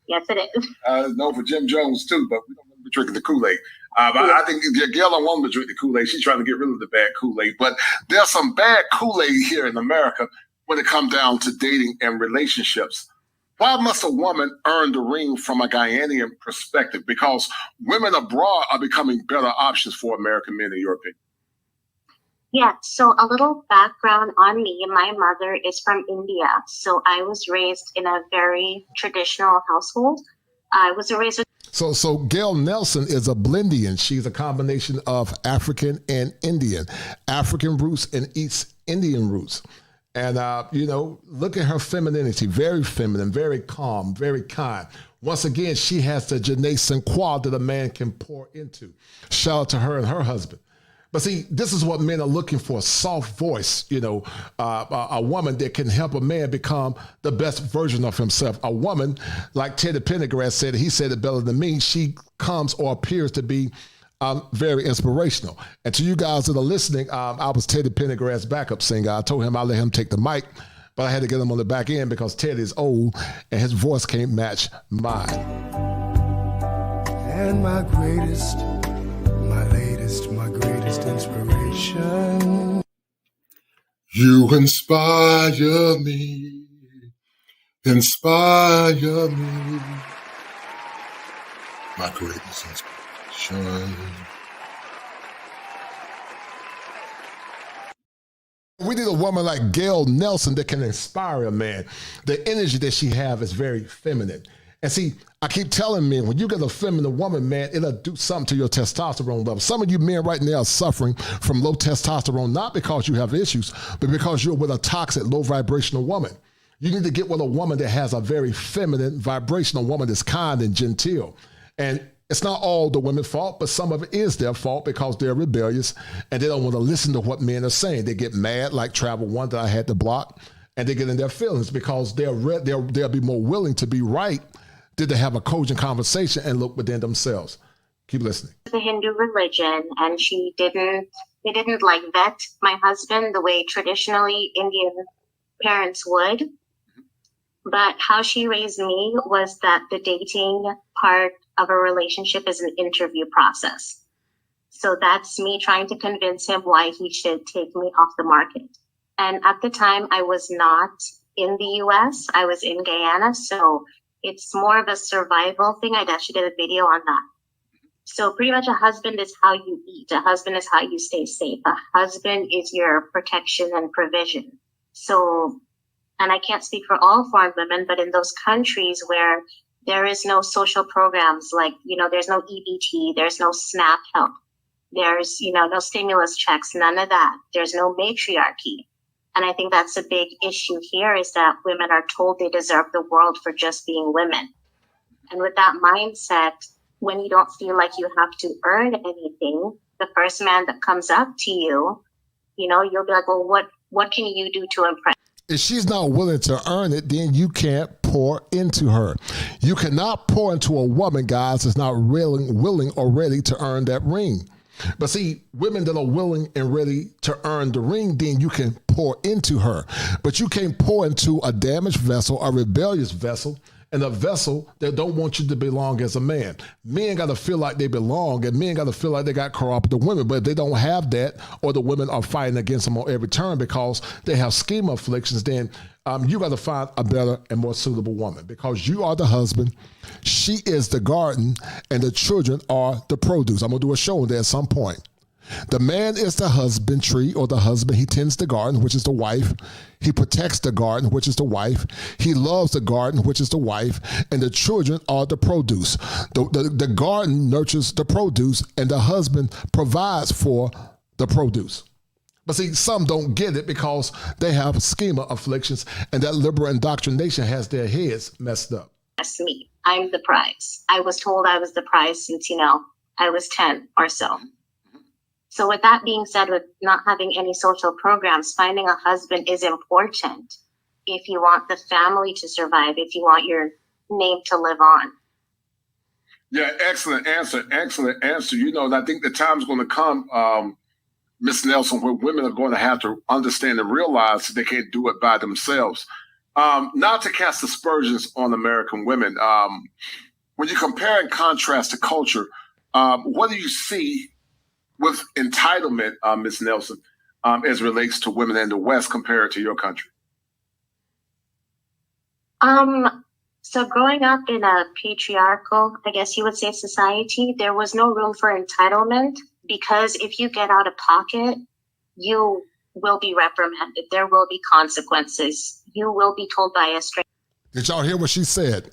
Yes, it is. Known for Jim Jones, too, but we don't want to be drinking the Kool-Aid. I think Gail don't want to drink the Kool-Aid. She's trying to get rid of the bad Kool-Aid. But there's some bad Kool-Aid here in America when it comes down to dating and relationships. Why must a woman earn the ring from a Guyanian perspective? Because women abroad are becoming better options for American men, in your opinion. Yeah, so a little background on me. My mother is from India, so I was raised in a very traditional household. I was raised with... So Gail Nelson is a Blendian. She's a combination of African and Indian, African roots and East Indian roots. And, look at her femininity, very feminine, very calm, very kind. Once again, she has the je ne sais quoi that a man can pour into. Shout out to her and her husband. But see, this is what men are looking for, soft voice, a woman that can help a man become the best version of himself. A woman, like Teddy Pendergrass said, he said it better than me, she comes or appears to be very inspirational. And to you guys that are listening, I was Teddy Pendergrass' backup singer. I told him I'd let him take the mic, but I had to get him on the back end because Teddy is old and his voice can't match mine. And my greatest inspiration. You inspire me, my greatest inspiration. We need a woman like Gail Nelson that can inspire a man. The energy that she has is very feminine. And see, I keep telling men, when you get a feminine woman, man, it'll do something to your testosterone level. Some of you men right now are suffering from low testosterone, not because you have issues, but because you're with a toxic, low vibrational woman. You need to get with a woman that has a very feminine, vibrational woman that's kind and genteel. And it's not all the women's fault, but some of it is their fault because they're rebellious and they don't want to listen to what men are saying. They get mad, like Travel One that I had to block, and they get in their feelings because they'll be more willing to be right than to have a cogent conversation and look within themselves. Keep listening. The Hindu religion, and they didn't like vet my husband the way traditionally Indian parents would. But how she raised me was that the dating part of a relationship is an interview process. So that's me trying to convince him why he should take me off the market. And at the time, I was not in the US, I was in Guyana. So it's more of a survival thing. I actually did a video on that. So pretty much a husband is how you eat. A husband is how you stay safe. A husband is your protection and provision. So, and I can't speak for all foreign women, but in those countries where there is no social programs, like, there's no EBT, there's no SNAP help, there's, no stimulus checks, none of that. There's no matriarchy. And I think that's a big issue here is that women are told they deserve the world for just being women. And with that mindset, when you don't feel like you have to earn anything, the first man that comes up to you, you'll be like, well, what can you do to impress? If she's not willing to earn it, then you can't pour into her. You cannot pour into a woman, guys, that's not willing or ready to earn that ring. But see, women that are willing and ready to earn the ring, then you can pour into her. But you can't pour into a damaged vessel, a rebellious vessel, and a vessel that don't want you to belong as a man. Men got to feel like they belong, and men got to feel like they got cooperative women. But if they don't have that, or the women are fighting against them on every turn because they have schema afflictions, then you got to find a better and more suitable woman because you are the husband, she is the garden, and the children are the produce. I'm going to do a show on that at some point. The man is the husband tree, or the husband. He tends the garden, which is the wife. He protects the garden, which is the wife. He loves the garden, which is the wife. And the children are the produce. The garden nurtures the produce, and the husband provides for the produce. But see, some don't get it because they have schema afflictions, and that liberal indoctrination has their heads messed up. That's me. I'm the prize. I was told I was the prize since, I was 10 or so. So with that being said, with not having any social programs, finding a husband is important if you want the family to survive, if you want your name to live on. Yeah, excellent answer. Excellent answer. I think the time's going to come, Ms. Nelson, where women are going to have to understand and realize that they can't do it by themselves. Not to cast aspersions on American women. When you compare and contrast the culture, what do you see with entitlement, Ms. Nelson, as relates to women in the West compared to your country? So growing up in a patriarchal, I guess you would say, society, there was no room for entitlement because if you get out of pocket, you will be reprimanded. There will be consequences. You will be told by a stranger. Did y'all hear what she said?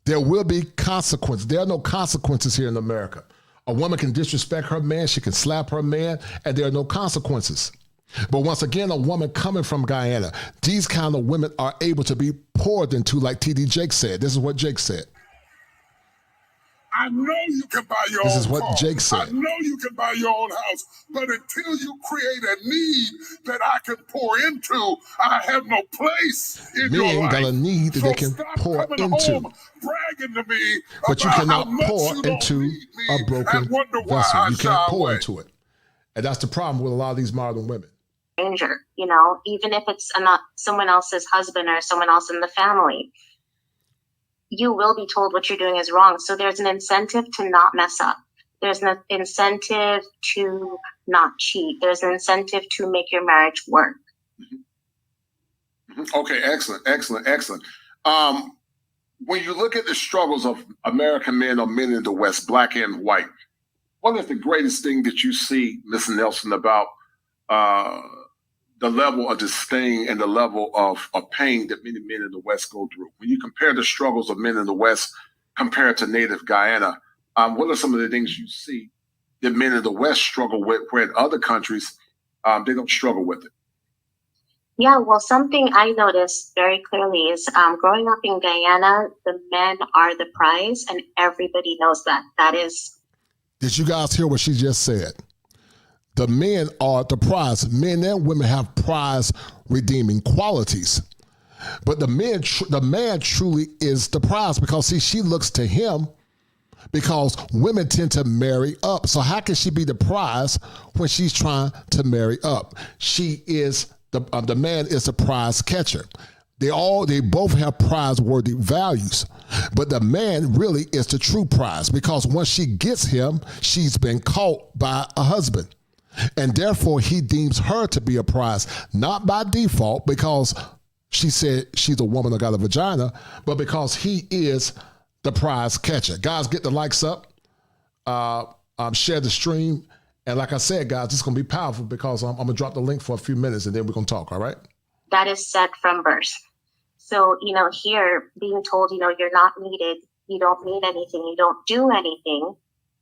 There will be consequences. There are no consequences here in America. A woman can disrespect her man, she can slap her man, and there are no consequences. But once again, a woman coming from Guyana, these kind of women are able to be poured into, like TD Jake said. This is what Jake said. I know you can buy your own This is what car. Jake said. I know you can buy your own house. But until you create a need that I can pour into, I have no place in your life. Men got a need that they can pour into. Bragging to me but you cannot pour into a broken vessel. You can't pour into it. And that's the problem with a lot of these modern women. Stranger, even if it's not someone else's husband or someone else in the family, you will be told what you're doing is wrong. So there's an incentive to not mess up. There's an incentive to not cheat. There's an incentive to make your marriage work. Okay, excellent. When you look at the struggles of American men or men in the West, black and white, what is the greatest thing that you see, Ms. Nelson, about the level of disdain and the level of pain that many men in the West go through? When you compare the struggles of men in the West compared to native Guyana, what are some of the things you see that men in the West struggle with, where in other countries, they don't struggle with it? Yeah, well, something I noticed very clearly is growing up in Guyana, the men are the prize, and everybody knows that. That is. Did you guys hear what she just said? The men are the prize. Men and women have prize redeeming qualities. But the man truly is the prize because, see, she looks to him because women tend to marry up. So how can she be the prize when she's trying to marry up? She is the man is the prize catcher. They both have prize-worthy values, but the man really is the true prize because once she gets him, she's been caught by a husband. And therefore, he deems her to be a prize, not by default because she said she's a woman that got a vagina, but because he is the prize catcher. Guys, get the likes up, share the stream. And like I said, guys, this is going to be powerful because I'm going to drop the link for a few minutes and then we're going to talk, all right? That is set from birth. So, here being told, you're not needed, you don't need anything, you don't do anything,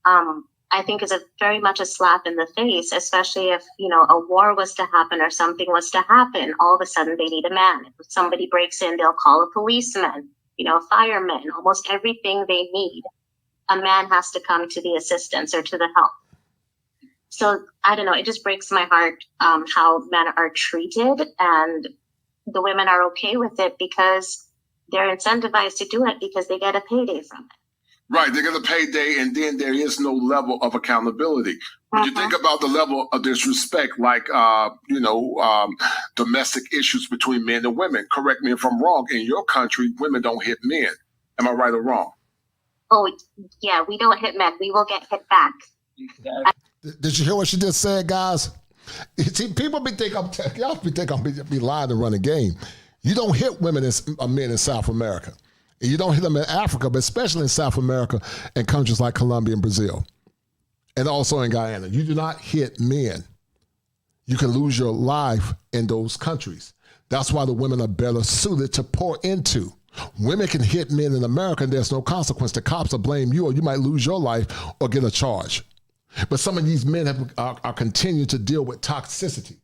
I think is very much a slap in the face, especially if, a war was to happen or something was to happen. All of a sudden they need a man. If somebody breaks in, they'll call a policeman, firemen, almost everything they need. A man has to come to the assistance or to the help. So I don't know, it just breaks my heart how men are treated, and the women are okay with it because they're incentivized to do it because they get a payday from it. Right, they get a payday, and then there is no level of accountability. When you think about the level of disrespect, like domestic issues between men and women. Correct me if I'm wrong. In your country, women don't hit men. Am I right or wrong? Oh, yeah, we don't hit men. We will get hit back. Did you hear what she just said, guys? See, people y'all think I'm be lying to run a game. You don't hit women and men in South America. And you don't hit them in Africa, but especially in South America and countries like Colombia and Brazil. And also in Guyana. You do not hit men. You can lose your life in those countries. That's why the women are better suited to pour into. Women can hit men in America and there's no consequence. The cops will blame you or you might lose your life or get a charge. But some of these men are continuing to deal with toxicity.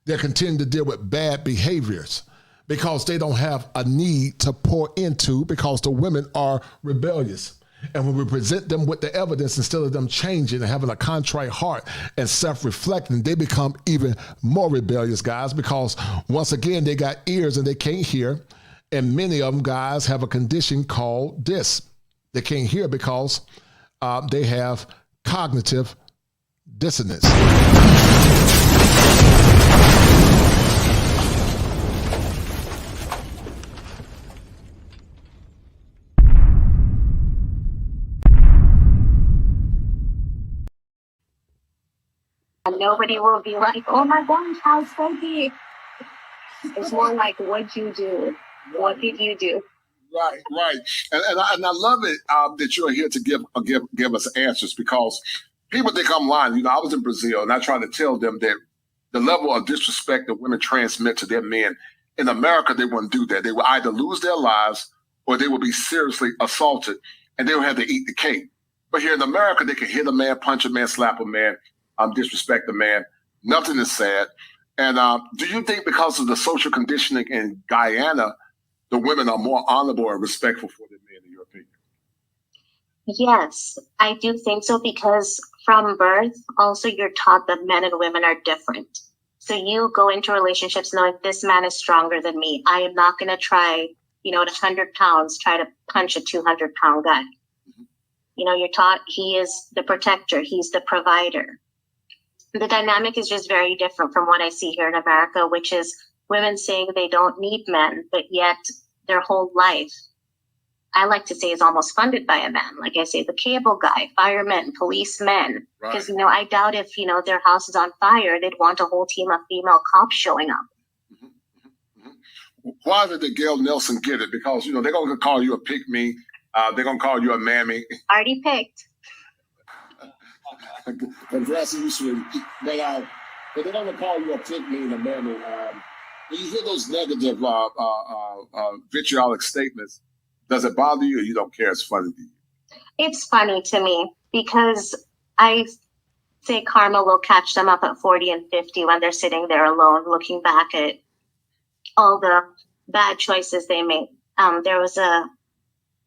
They're continuing to deal with bad behaviors because they don't have a need to pour into because the women are rebellious. And when we present them with the evidence, instead of them changing and having a contrite heart and self-reflecting, they become even more rebellious, guys, because once again, they got ears and they can't hear. And many of them, guys, have a condition called this. They can't hear because they have cognitive dissonance. And nobody will be like, oh my gosh, how stinky. It's more like, what'd you do? What did you do? Right. And I love it that you're here to give us answers because people think I'm lying. I was in Brazil and I try to tell them that the level of disrespect that women transmit to their men, in America, they wouldn't do that. They would either lose their lives or they would be seriously assaulted and they would have to eat the cake. But here in America, they can hit a man, punch a man, slap a man, disrespect a man. Nothing is said. And do you think because of the social conditioning in Guyana, the women are more honorable and respectful for their men, in your opinion? Yes, I do think so because from birth, also you're taught that men and women are different. So you go into relationships knowing this man is stronger than me. I am not going to try, at 100 pounds, try to punch a 200-pound guy. You're taught he is the protector. He's the provider. The dynamic is just very different from what I see here in America, which is women saying they don't need men, but yet their whole life, I like to say, is almost funded by a man. Like I say, the cable guy, firemen, policemen. Because, I doubt if, their house is on fire, they'd want a whole team of female cops showing up. Why did the Gail Nelson get it? Because, they're going to call you a pick-me. They're going to call you a mammy. Already picked. Congrats you, sweetie. But they're going to call you a pick-me and a mammy. When you hear those negative vitriolic statements, does it bother you or you don't care? It's funny to you? It's funny to me because I say karma will catch them up at 40 and 50 when they're sitting there alone looking back at, all the bad choices they made. There was a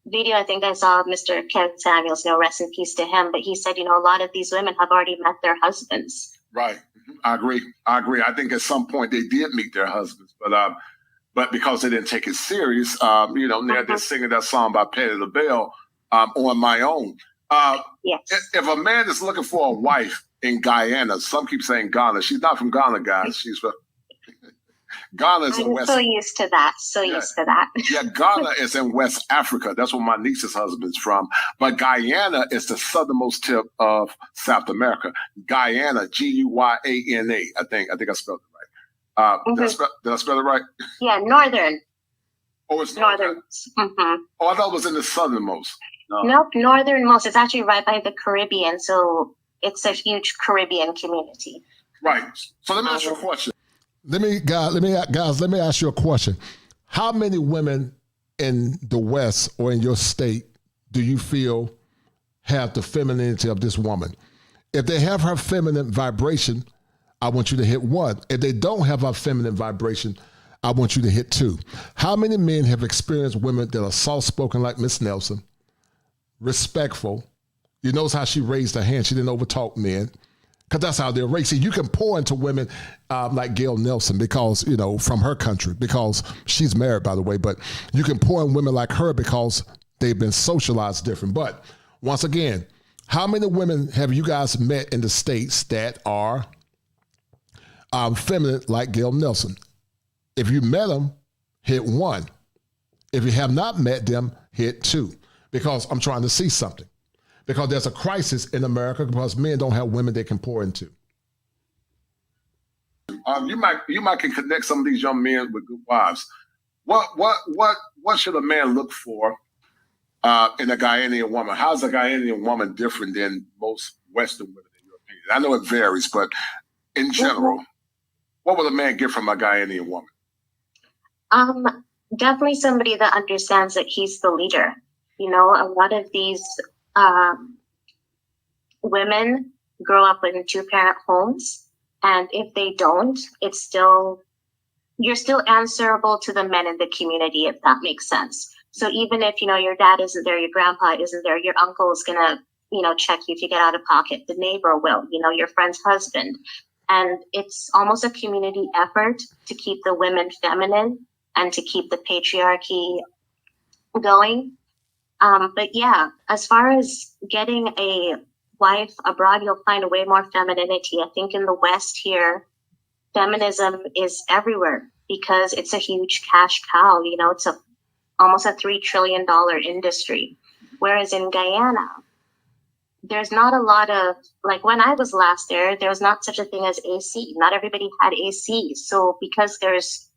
video I think I saw of Mr. Kevin Samuels, rest in peace to him, but he said, a lot of these women have already met their husbands. Right. I agree. I think at some point they did meet their husbands, but because they didn't take it serious, they're singing that song by Patti LaBelle, On My Own. Yes. If a man is looking for a wife in Guyana, some keep saying Ghana. She's not from Ghana, guys. She's from Ghana is in West. So used to that. Used to that. Yeah, Ghana is in West Africa. That's where my niece's husband's from. But Guyana is the southernmost tip of South America. Guyana, Guyana. I think I spelled it right. Did I spell it right? Yeah, northern. Oh, it's northern. Oh, I thought it was in the southernmost. No. Nope, northernmost. It's actually right by the Caribbean, so it's a huge Caribbean community. Right. So let me ask you a question. Let me ask you a question. How many women in the West or in your state do you feel have the femininity of this woman? If they have her feminine vibration, I want you to hit 1. If they don't have her feminine vibration, I want you to hit 2. How many men have experienced women that are soft-spoken like Miss Nelson, respectful? You notice how she raised her hand. She didn't overtalk men. Because that's how they're raised. See, you can pour into women like Gail Nelson because, from her country, because she's married, by the way, but you can pour in women like her because they've been socialized different. But once again, how many women have you guys met in the States that are feminine like Gail Nelson? If you met them, hit 1. If you have not met them, hit 2. Because I'm trying to see something. Because there's a crisis in America because men don't have women they can pour into. You might can connect some of these young men with good wives. What should a man look for in a Ghanaian woman? How's a Ghanaian woman different than most Western women in your opinion? I know it varies, but in general, what would a man get from a Ghanaian woman? Definitely somebody that understands that he's the leader. A lot of these women grow up in 2-parent homes, and if they don't, you're still answerable to the men in the community, if that makes sense. So even if your dad isn't there, your grandpa isn't there, your uncle is gonna check you if you get out of pocket. The neighbor will, your friend's husband, and it's almost a community effort to keep the women feminine and to keep the patriarchy going. But yeah, as far as getting a wife abroad, you'll find way more femininity. I think in the West here, feminism is everywhere because it's a huge cash cow. It's almost a $3 trillion industry. Whereas in Guyana, there's not a lot of, like when I was last there was not such a thing as AC. Not everybody had AC. So because there's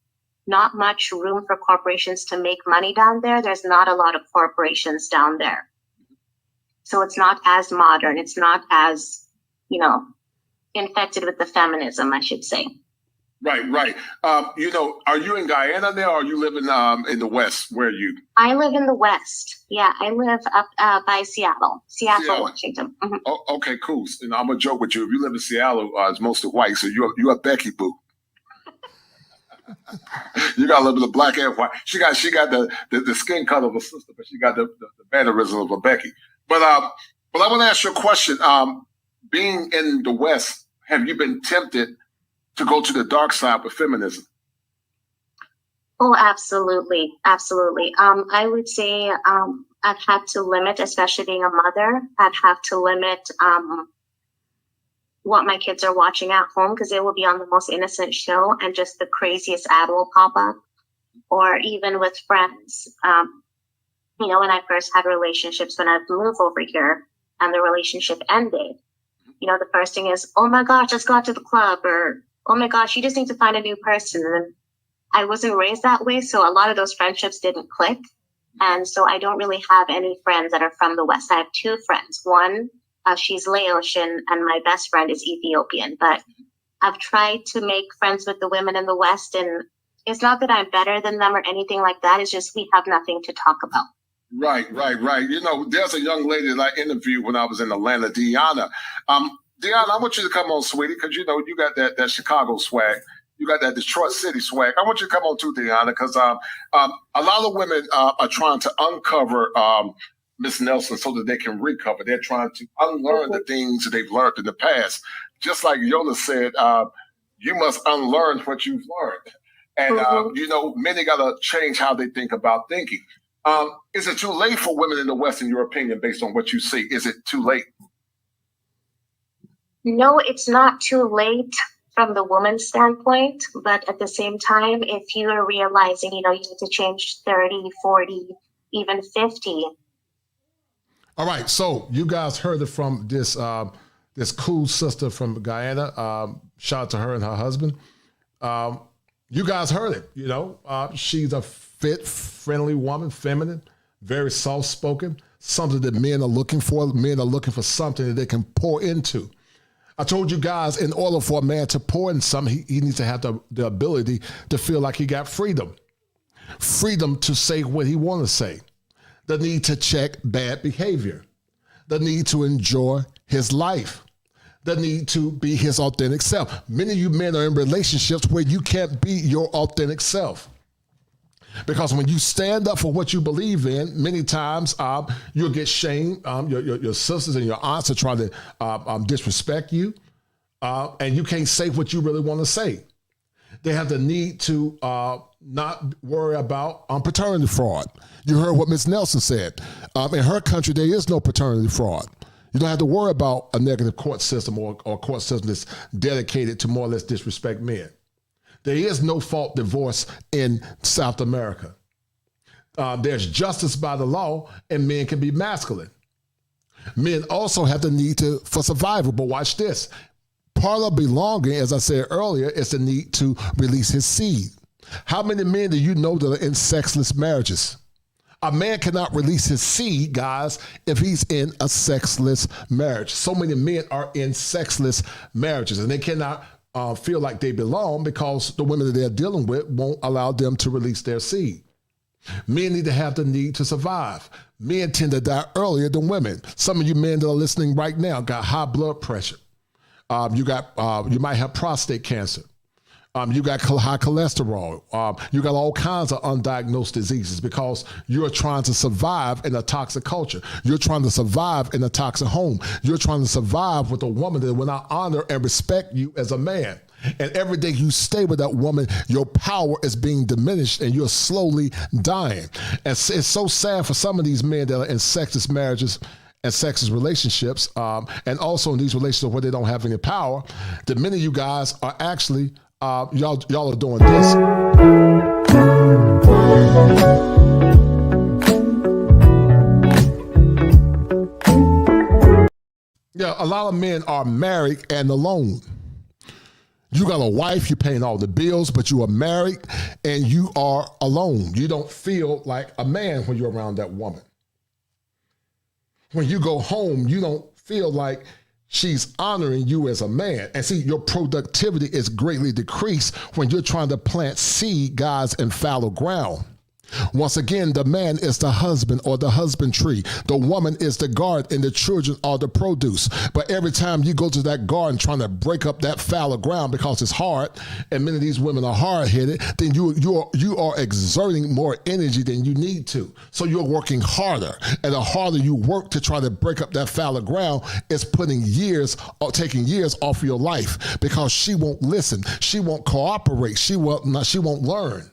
not much room for corporations to make money down there, there's not a lot of corporations down there. So it's not as modern. It's not as, infected with the feminism, I should say. Right. Are you in Guyana now, or are you living in the West? Where are you? I live in the West. Yeah, I live up by Seattle, Washington. Mm-hmm. Oh, okay, cool. I'm going to joke with you. If you live in Seattle, it's mostly white, so you're a Becky boo. You got a little bit of black and white. She got the skin color of a sister, but she got the mannerism of a Becky. But I want to ask you a question. Being in the West, have you been tempted to go to the dark side with feminism? Oh, absolutely. I would say I've had to limit, especially being a mother, I'd have to limit what my kids are watching at home because they will be on the most innocent show and just the craziest ad will pop up. Or even with friends. When I first had relationships when I moved over here and the relationship ended, the first thing is, oh my gosh, let's go out to the club, or oh my gosh, you just need to find a new person. And I wasn't raised that way, so a lot of those friendships didn't click. And so I don't really have any friends that are from the West. I have 2 friends. One, she's Laotian, and my best friend is Ethiopian. But I've tried to make friends with the women in the West, and it's not that I'm better than them or anything like that. It's just we have nothing to talk about. Right. There's a young lady that I interviewed when I was in Atlanta, Guyana. Guyana, I want you to come on, sweetie, because you got that Chicago swag. You got that Detroit City swag. I want you to come on too, Guyana, because a lot of women are trying to uncover Miss Nelson so that they can recover. They're trying to unlearn the things that they've learned in the past. Just like Yola said, you must unlearn what you've learned. And, many got to change how they think about thinking. Is it too late for women in the West, in your opinion, based on what you see? Is it too late? No, it's not too late from the woman's standpoint. But at the same time, if you are realizing, you need to change 30, 40, even 50. All right. So you guys heard it from this cool sister from Guyana. Shout out to her and her husband. You guys heard it, she's a fit, friendly woman, feminine, very soft-spoken, something that men are looking for. Men are looking for something that they can pour into. I told you guys, in order for a man to pour in something, he needs to have the ability to feel like he got freedom. Freedom to say what he want to say. The need to check bad behavior. The need to enjoy his life. The need to be his authentic self. Many of you men are in relationships where you can't be your authentic self. Because when you stand up for what you believe in, many times you'll get shamed. Your sisters and your aunts are trying to disrespect you, and you can't say what you really want to say. They have the need to not worry about paternity fraud. You heard what Ms. Nelson said. In her country, there is no paternity fraud. You don't have to worry about a negative court system or a court system that's dedicated to more or less disrespect men. There is no fault divorce in South America. There's justice by the law, and men can be masculine. Men also have the need for survival, but watch this. Part of belonging, as I said earlier, is the need to release his seed. How many men do you know that are in sexless marriages? A man cannot release his seed, guys, if he's in a sexless marriage. So many men are in sexless marriages, and they cannot feel like they belong because the women that they're dealing with won't allow them to release their seed. Men need to have the need to survive. Men tend to die earlier than women. Some of you men that are listening right now got high blood pressure. You might have prostate cancer. You got high cholesterol. You got all kinds of undiagnosed diseases because you're trying to survive in a toxic culture. You're trying to survive in a toxic home. You're trying to survive with a woman that will not honor and respect you as a man. And every day you stay with that woman, your power is being diminished and you're slowly dying. And it's so sad for some of these men that are in sexist marriages and sexist relationships, and also in these relationships where they don't have any power, that many of you guys are actually y'all are doing this. Yeah, a lot of men are married and alone. You got a wife, you're paying all the bills, but you are married and you are alone. You don't feel like a man when you're around that woman. When you go home, you don't feel like she's honoring you as a man. And see, your productivity is greatly decreased when you're trying to plant seed, guys, in fallow ground. Once again, the man is the husband or the husbandry. The woman is the garden and the children are the produce. But every time you go to that garden trying to break up that fallow ground because it's hard, and many of these women are hard-headed, then you are exerting more energy than you need to. So you're working harder. And the harder you work to try to break up that fallow ground, it's taking years off your life because she won't listen. She won't cooperate. She won't learn.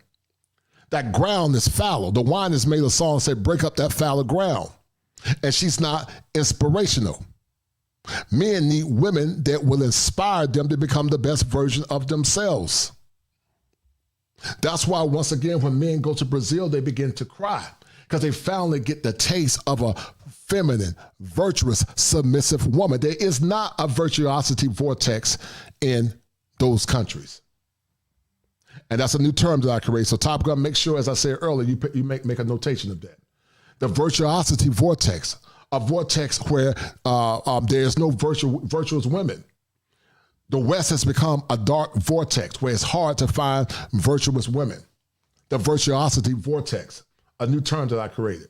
That ground is fallow. The wine has made a song say, break up that fallow ground. And she's not inspirational. Men need women that will inspire them to become the best version of themselves. That's why, once again, when men go to Brazil, they begin to cry because they finally get the taste of a feminine, virtuous, submissive woman. There is not a virtuosity vortex in those countries. And that's a new term that I create. So Top Gun, make sure, as I said earlier, you make a notation of that. The virtuosity vortex, a vortex where there's no virtuous women. The West has become a dark vortex where it's hard to find virtuous women. The virtuosity vortex, a new term that I created.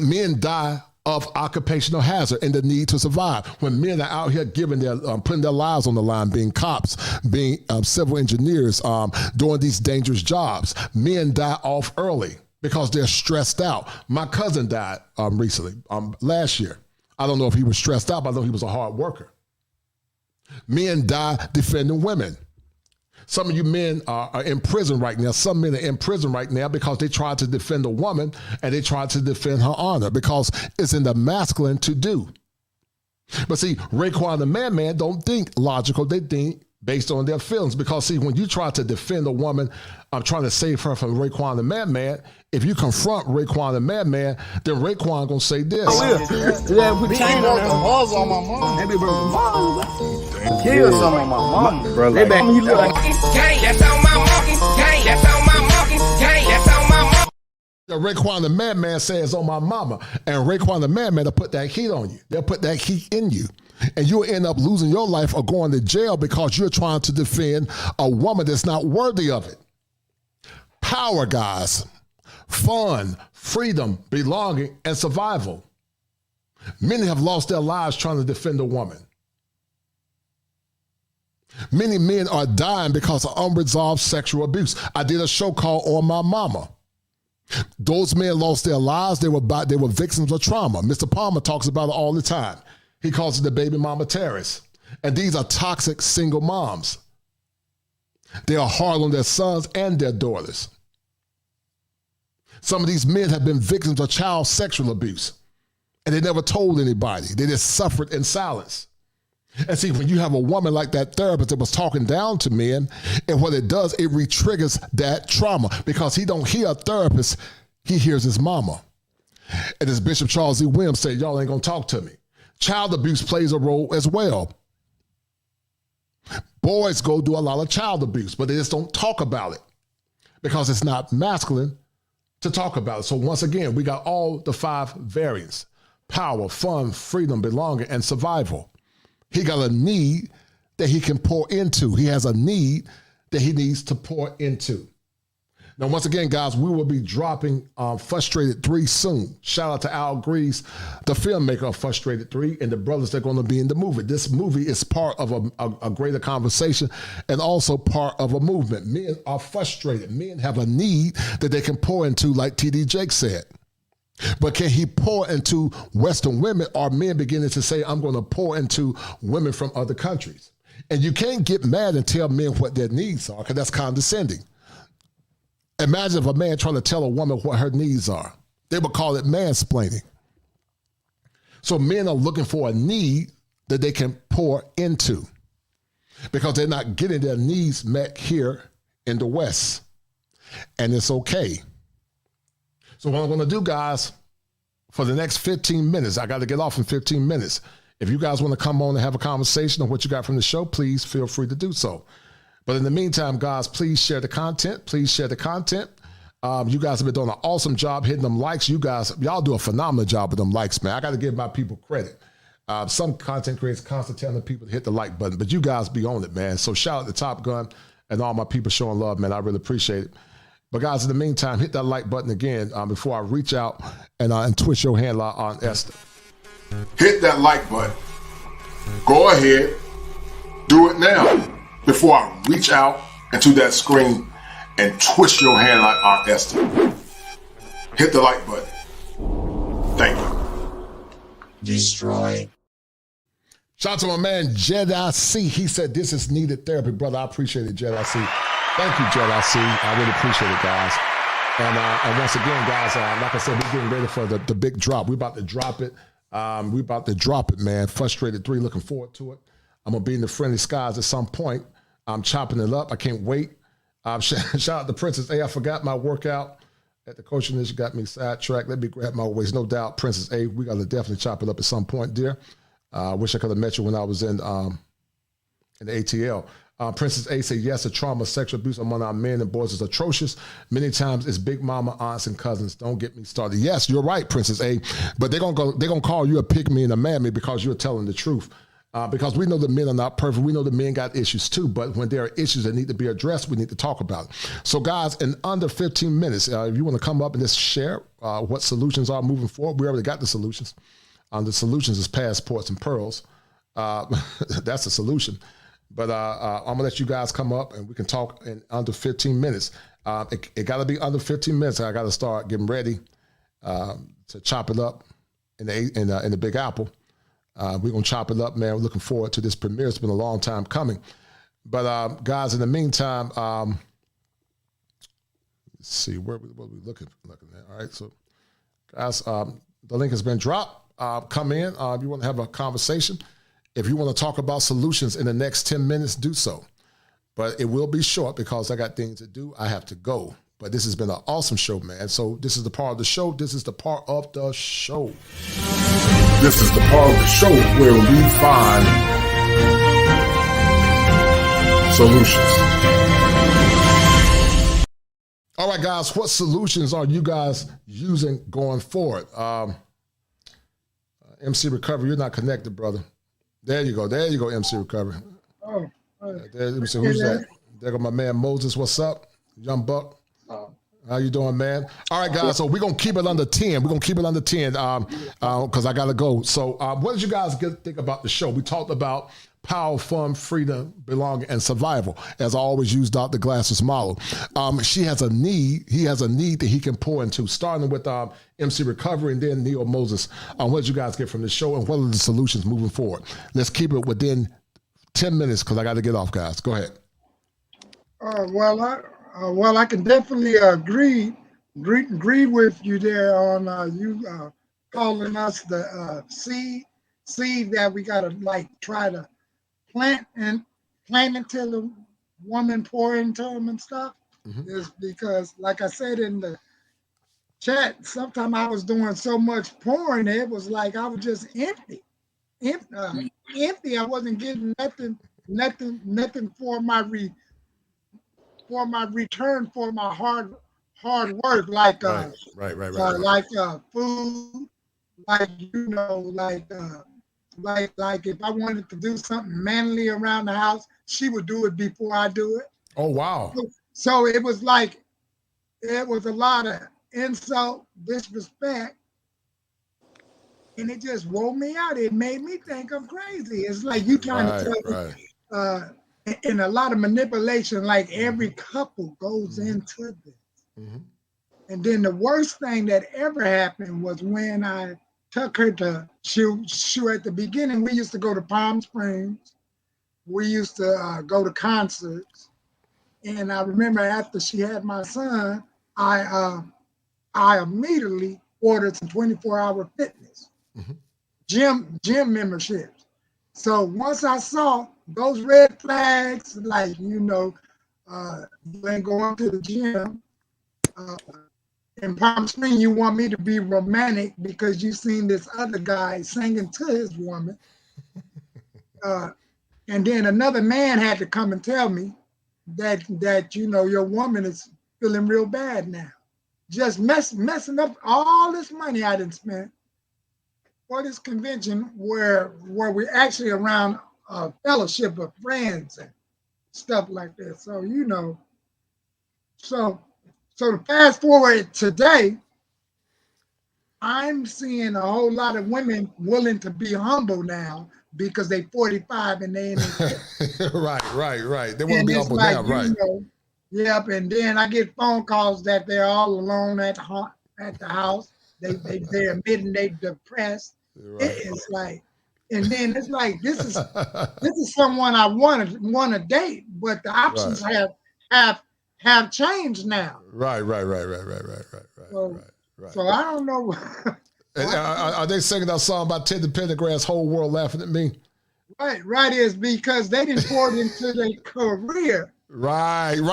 Men die of occupational hazard and the need to survive. When men are out here giving their, putting their lives on the line, being cops, being civil engineers, doing these dangerous jobs, men die off early because they're stressed out. My cousin died recently, last year. I don't know if he was stressed out, but I know he was a hard worker. Men die defending women. Some of you men are in prison right now. Some men are in prison right now because they tried to defend a woman and they tried to defend her honor because it's in the masculine to do. But see, Raekwon the Man don't think logical. They think based on their feelings. Because see, when you try to defend a woman, I'm trying to save her from Raekwon the Man, if you confront Raekwon the Man, then Raekwon gonna say this. Yeah, we chain on them balls on my mom. They be broken balls. Kill some of my mom. Bro, they back me look like that's on my monkey. That's on my monkey. That's on my monkey. Raekwon the Man says on my mama, and Raekwon the Man will put that heat on you. They'll put that heat in you. And you'll end up losing your life or going to jail because you're trying to defend a woman that's not worthy of it. Power, guys. Fun, freedom, belonging, and survival. Many have lost their lives trying to defend a woman. Many men are dying because of unresolved sexual abuse. I did a show called On My Mama. Those men lost their lives. They were victims of trauma. Mr. Palmer talks about it all the time. He calls it the baby mama terrorists. And these are toxic single moms. They are hard on their sons and their daughters. Some of these men have been victims of child sexual abuse, and they never told anybody. They just suffered in silence. And see, when you have a woman like that therapist that was talking down to men, and what it does, it re-triggers that trauma because he don't hear a therapist, he hears his mama. And as Bishop Charles E. Williams said, y'all ain't gonna talk to me. Child abuse plays a role as well. Boys go do a lot of child abuse, but they just don't talk about it because it's not masculine to talk about it. So once again, we got all the 5 variants: power, fun, freedom, belonging, and survival. He got a need that he can pour into. He has a need that he needs to pour into. Now, once again, guys, we will be dropping Frustrated 3 soon. Shout out to Al Grease, the filmmaker of Frustrated 3, and the brothers that are going to be in the movie. This movie is part of a greater conversation and also part of a movement. Men are frustrated. Men have a need that they can pour into, like T.D. Jakes said. But can he pour into Western women, or men beginning to say, I'm going to pour into women from other countries? And you can't get mad and tell men what their needs are, because that's condescending. Imagine if a man trying to tell a woman what her needs are. They would call it mansplaining. So men are looking for a need that they can pour into because they're not getting their needs met here in the West. And it's okay. So what I'm going to do, guys, for the next 15 minutes, I got to get off in 15 minutes. If you guys want to come on and have a conversation on what you got from the show, please feel free to do so. But in the meantime, guys, please share the content. Please share the content. You guys have been doing an awesome job hitting them likes. Y'all do a phenomenal job with them likes, man. I got to give my people credit. Some content creators constantly telling people to hit the like button, but you guys be on it, man. So shout out to Top Gun and all my people showing love, man. I really appreciate it. But guys, in the meantime, hit that like button again before I reach out and twist your hand like Aunt Esther. Hit that like button. Go ahead. Do it now. Before I reach out into that screen and twist your hand like Aunt Esther. Hit the like button. Thank you. Destroy. Shout out to my man, Jedi C. He said this is needed therapy. Brother, I appreciate it, Jedi C. Thank you, Jedi C. I really appreciate it, guys. And once again, guys, like I said, we're getting ready for the big drop. We're about to drop it. We're about to drop it, man. Frustrated 3, looking forward to it. I'm going to be in the friendly skies at some point. I'm chopping it up. I can't wait. Shout out to Princess A. I forgot my workout at the coaching. This got me sidetracked. Let me grab my waist. No doubt, Princess A. We got to definitely chop it up at some point, dear. I wish I could have met you when I was in the ATL. Princess A said, yes, the trauma, sexual abuse among our men and boys is atrocious. Many times it's big mama, aunts, and cousins. Don't get me started. Yes, you're right, Princess A. But they're gonna call you a pygmy and a mammy because you're telling the truth. because we know the men are not perfect. We know the men got issues too, but when there are issues that need to be addressed, we need to talk about it. So guys, in under 15 minutes, if you want to come up and just share what solutions are moving forward, we already got the solutions. The solutions is passports and pearls. That's the solution. But I'm going to let you guys come up and we can talk in under 15 minutes. It got to be under 15 minutes. I got to start getting ready to chop it up in the Big Apple. We're going to chop it up, man. We're looking forward to this premiere. It's been a long time coming. But guys, in the meantime, let's see, what are we looking at? All right, so guys, the link has been dropped. Come in if you want to have a conversation. If you want to talk about solutions in the next 10 minutes, do so. But it will be short because I got things to do. I have to go. But this has been an awesome show, man. So this is the part of the show. This is the part of the show. This is the part of the show where we find solutions. All right, guys, what solutions are you guys using going forward? MC Recovery, you're not connected, brother. There you go, MC Recovery. Oh, let me see, who's that? There go my man Moses. What's up, Young Buck? How you doing, man? All right, guys, so we're going to keep it under 10. We're going to keep it under 10 because I got to go. So what did you guys think about the show? We talked about power, fun, freedom, belonging, and survival, as I always use Dr. Glass's model. She has a need. He has a need that he can pour into, starting with MC Recovery and then Neo Moses. What did you guys get from the show and what are the solutions moving forward? Let's keep it within 10 minutes because I got to get off, guys. Go ahead. Well, I can definitely agree with you there on you calling us the seed that we gotta try to plant until the woman pour into them and stuff. Mm-hmm. Is because, like I said in the chat, sometimes I was doing so much pouring, it was like I was just empty. I wasn't getting nothing for my return for my hard work, like like food, like if I wanted to do something manly around the house, she would do it before I do it. Oh wow! So it was like it was a lot of insult, disrespect, and it just wore me out. It made me think I'm crazy. It's like you trying to tell me. And a lot of manipulation, like every couple goes into this. Mm-hmm. And then the worst thing that ever happened was when I took her to shoot at the beginning. We used to go to Palm Springs. We used to go to concerts. And I remember after she had my son, I immediately ordered some 24-hour fitness, gym memberships. So once I saw those red flags, you ain't going to the gym. In Palm Springs, you want me to be romantic because you seen this other guy singing to his woman. And then another man had to come and tell me that your woman is feeling real bad now. Just messing up all this money I done spent for this convention where we're actually around a fellowship of friends and stuff like that. So, so to fast forward today, I'm seeing a whole lot of women willing to be humble now because they 45 and they ain't right. They want to be humble now, right? Yep. And then I get phone calls that they're all alone at the house. They're admitting they depressed. Right. It's like, and then it's like this is someone I want to date, but the options have changed now. Right. So I don't know. Are they singing that song about Teddy Pendergrass, whole world laughing at me? Right is because they didn't pour it into their career. Right. Getting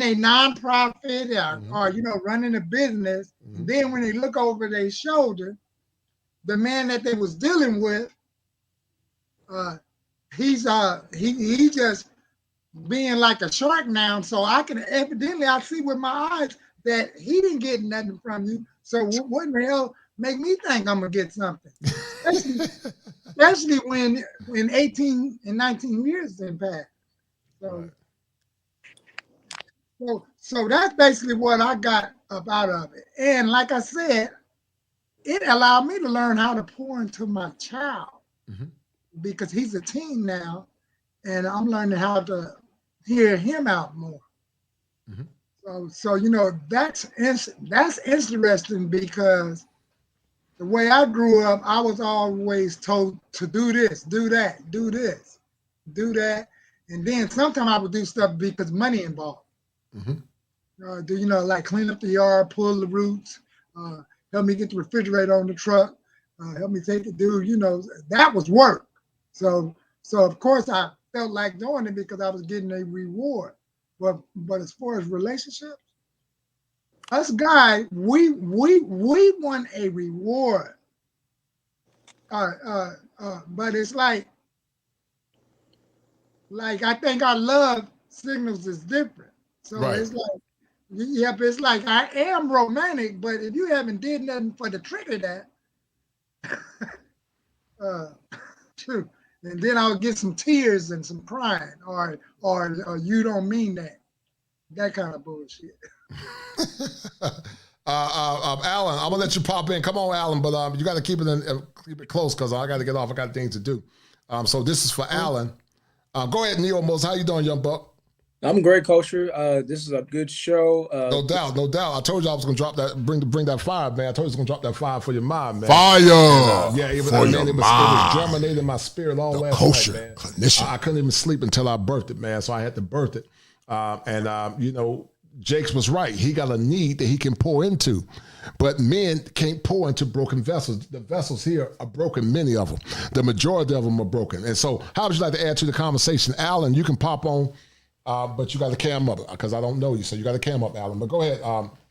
a nonprofit or running a business. Mm-hmm. Then when they look over their shoulder, the man that they was dealing with, he's just being like a shark now. So I see with my eyes that he didn't get nothing from you. So what in the hell make me think I'm gonna get something? especially when 18 and 19 years then passed. So, so that's basically what I got up out of it. And like I said, it allowed me to learn how to pour into my child because he's a teen now, and I'm learning how to hear him out more. So you know, that's interesting because the way I grew up, I was always told to do this, do that, do this, do that, and then sometimes I would do stuff because money involved. Do you know, like clean up the yard, pull the roots, help me get the refrigerator on the truck, help me take it, dude. You know, that was work. So of course I felt like doing it because I was getting a reward. But as far as relationships, us guys, we want a reward. But it's like I think our love signals is different. So it's like, yep, it's like I am romantic, but if you haven't did nothing for the trigger that, true. And then I'll get some tears and some crying, or you don't mean that. That kind of bullshit. Alan, I'm gonna let you pop in. Come on, Alan, but you got to keep it close because I got to get off. I got things to do. So this is for Alan. Go ahead, Neo Mos. How you doing, young buck? I'm great, Culture. This is a good show. No doubt. I told you I was gonna drop that. Bring that fire, man. I told you I was gonna drop that fire for your mind, man. Fire. It was mind. germinating in my spirit all last culture night, man. clinician. I couldn't even sleep until I birthed it, man. So I had to birth it. You know, Jakes was right. He got a need that he can pour into. But men can't pour into broken vessels. The vessels here are broken, many of them. The majority of them are broken. And so how would you like to add to the conversation? Alan, you can pop on, but you got to cam up because I don't know you. So you got to cam up, Alan. But go ahead,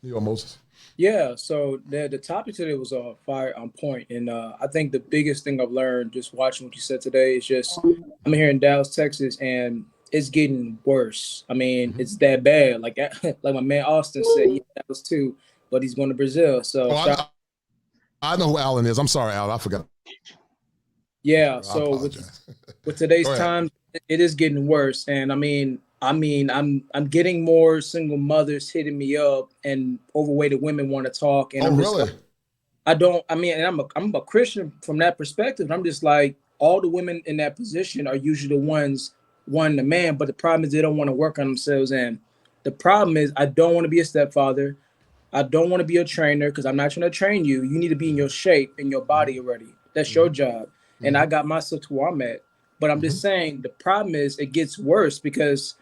Neo Moses. Yeah, so the topic today was fire on point. And I think the biggest thing I've learned just watching what you said today is just, I'm here in Dallas, Texas, and it's getting worse. I mean, it's that bad. Like my man Austin said, that was too, but he's going to Brazil. So I know who Alan is. I'm sorry, Alan. I forgot. Yeah. So with today's times, it is getting worse. And I mean, I'm getting more single mothers hitting me up, and overweight women want to talk. And really? And I'm a Christian from that perspective. I'm just like, all the women in that position are usually the ones wanting the man, but the problem is they don't want to work on themselves. And the problem is I don't want to be a stepfather. I don't want to be a trainer because I'm not trying to train you. You need to be in your shape, in your body already. That's your job. And I got myself to where I'm at. But I'm just saying the problem is it gets worse because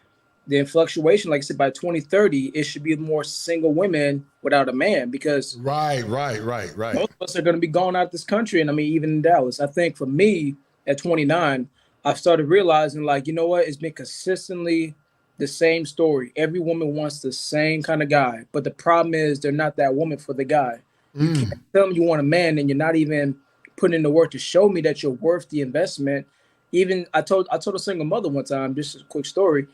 the fluctuation, like I said, by 2030, it should be more single women without a man because right. Most of us are going to be going out of this country. And I mean, even in Dallas, I think for me at 29, I've started realizing, like, you know what? It's been consistently the same story. Every woman wants the same kind of guy. But the problem is they're not that woman for the guy. You can't tell them you want a man and you're not even putting in the work to show me that you're worth the investment. Even I told a single mother one time, just a quick story.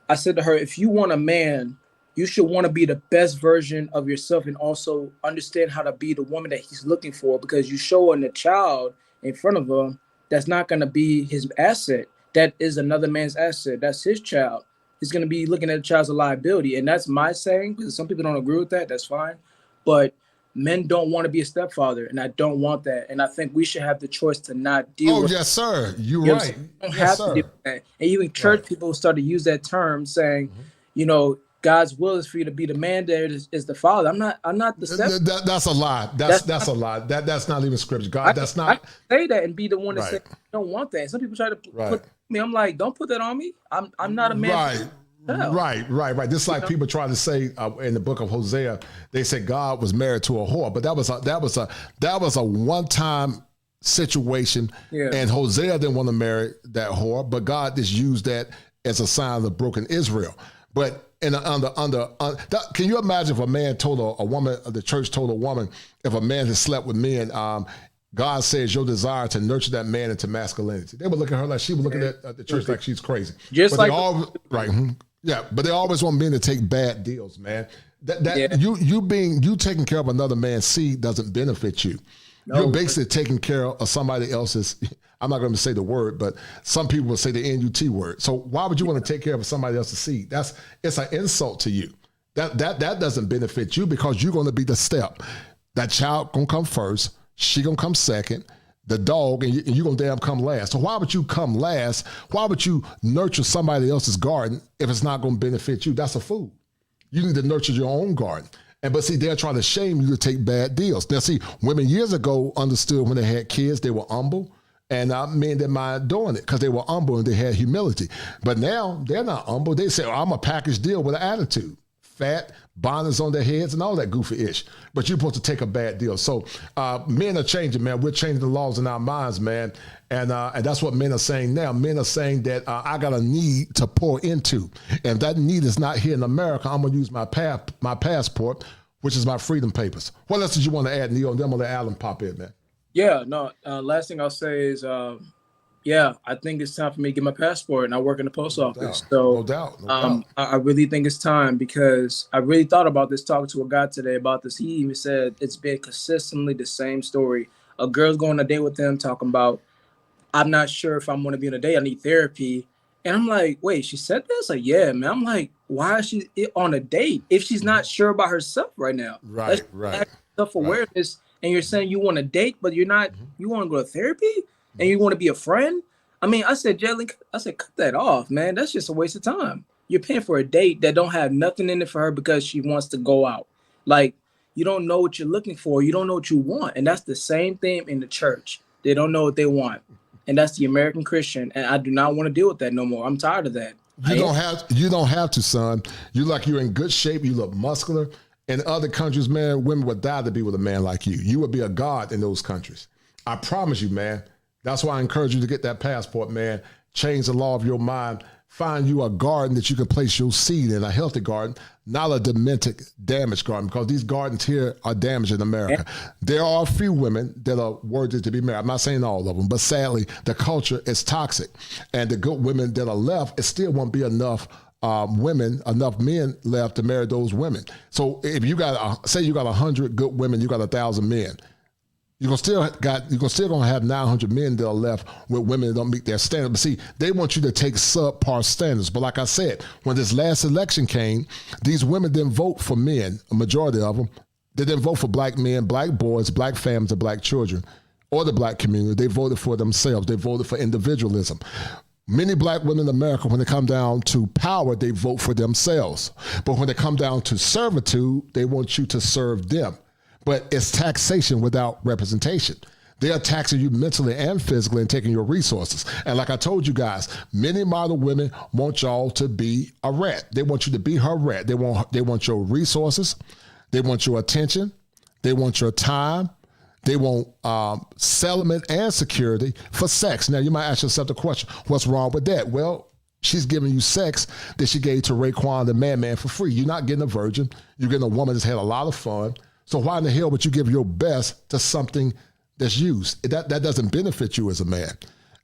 I said to her, if you want a man, you should want to be the best version of yourself and also understand how to be the woman that he's looking for, because you showing the child in front of him that's not going to be his asset. That is another man's asset. That's his child. He's going to be looking at the child as a liability. And that's my saying, because some people don't agree with that. That's fine. But men don't want to be a stepfather, and I don't want that. And I think we should have the choice to not deal with yes, sir. You're you right. don't have to deal with that. And even church people start to use that term saying, you know, God's will is for you to be the man that is the father. I'm not the stepfather. That's a lie. That's a lie. That's not even scripture. God, that's not. I can say that and be the one that says I don't want that. And some people try to put me. I'm like, don't put that on me. I'm not a man. Right. This is like people try to say in the book of Hosea, they said God was married to a whore, but that was a one-time situation, and Hosea didn't want to marry that whore, but God just used that as a sign of broken Israel. But can you imagine if a man told a woman, the church told a woman, if a man has slept with men, God says your desire to nurture that man into masculinity. They would look at her like she was looking at the church like she's crazy. Just but like but they always want men to take bad deals, man. You taking care of another man's seed doesn't benefit you. You're basically taking care of somebody else's, I'm not going to say the word, but some people will say the NUT word. So why would you want to take care of somebody else's seed? It's an insult to you. That doesn't benefit you because you're going to be the step. That child going to come first. She going to come second. The dog, and you're going to damn come last. So why would you come last? Why would you nurture somebody else's garden if it's not going to benefit you? That's a fool. You need to nurture your own garden. But see, they're trying to shame you to take bad deals. Now, see, women years ago understood when they had kids, they were humble, and men didn't mind doing it because they were humble and they had humility. But now they're not humble. They say, I'm a package deal with an attitude. Fat, bonnets on their heads, and all that goofy ish. But you're supposed to take a bad deal. So men are changing, man. We're changing the laws in our minds, man. And that's what men are saying now. Men are saying that I got a need to pour into. And that need is not here in America. I'm going to use my passport, which is my freedom papers. What else did you want to add, Neil? And then I'm going to let Alan pop in, man. Yeah, no, last thing I'll say is, I think it's time for me to get my passport, and I work in the post office. No doubt. I really think it's time because I really thought about this, talking to a guy today about this. He even said it's been consistently the same story. A girl's going on a date with them talking about, I'm not sure if I'm going to be on a date. I need therapy. And I'm like, wait, she said this? Like, yeah, man. I'm like, why is she on a date if she's not sure about herself right now? Right. Self-awareness. Right. And you're saying you want to date, but you're not, you want to go to therapy and you want to be a friend? I mean, I said, Jelly, cut that off, man. That's just a waste of time. You're paying for a date that don't have nothing in it for her because she wants to go out. Like, you don't know what you're looking for. You don't know what you want. And that's the same thing in the church. They don't know what they want. And that's the American Christian. And I do not want to deal with that no more. I'm tired of that. You don't have to, son. You're in good shape. You look muscular. In other countries, man, women would die to be with a man like you. You would be a god in those countries. I promise you, man. That's why I encourage you to get that passport, man. Change the law of your mind. Find you a garden that you can place your seed in, a healthy garden, not a demented, damaged garden, because these gardens here are damaged in America. There are a few women that are worthy to be married. I'm not saying all of them, but sadly, the culture is toxic. And the good women that are left, it still won't be enough enough men left to marry those women. So if you got, say you got 100 good women, you got 1,000 men. You're still gonna have 900 men that are left with women that don't meet their standards. But see, they want you to take subpar standards. But like I said, when this last election came, these women didn't vote for men, a majority of them. They didn't vote for black men, black boys, black families, and black children, or the black community. They voted for themselves. They voted for individualism. Many black women in America, when they come down to power, they vote for themselves. But when they come down to servitude, they want you to serve them. But it's taxation without representation. They are taxing you mentally and physically and taking your resources. And like I told you guys, many model women want y'all to be a rat. They want you to be her rat. They want your resources. They want your attention. They want your time. They want settlement and security for sex. Now, you might ask yourself the question, what's wrong with that? Well, she's giving you sex that she gave to Raekwon the Madman for free. You're not getting a virgin. You're getting a woman that's had a lot of fun. So why in the hell would you give your best to something that's used? That doesn't benefit you as a man.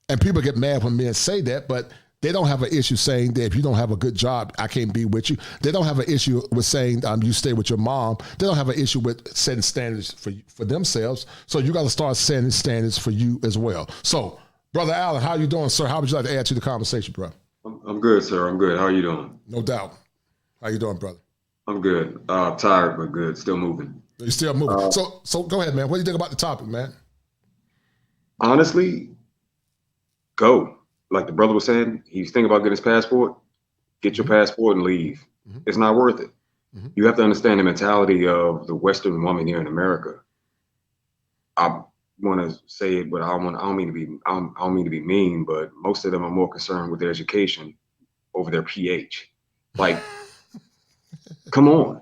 And people get mad when men say that, but they don't have an issue saying that if you don't have a good job, I can't be with you. They don't have an issue with saying you stay with your mom. They don't have an issue with setting standards for themselves. So you got to start setting standards for you as well. So, Brother Allen, how you doing, sir? How would you like to add to the conversation, bro? I'm good, sir. I'm good. How are you doing? No doubt. How you doing, brother? I'm good. Tired, but good. Still moving. You're still moving. So go ahead, man. What do you think about the topic, man? Honestly, go. Like the brother was saying, he's thinking about getting his passport. Get your passport and leave. It's not worth it. You have to understand the mentality of the Western woman here in America. I want to say it, but I don't mean to be mean, but most of them are more concerned with their education over their pH. Like, come on.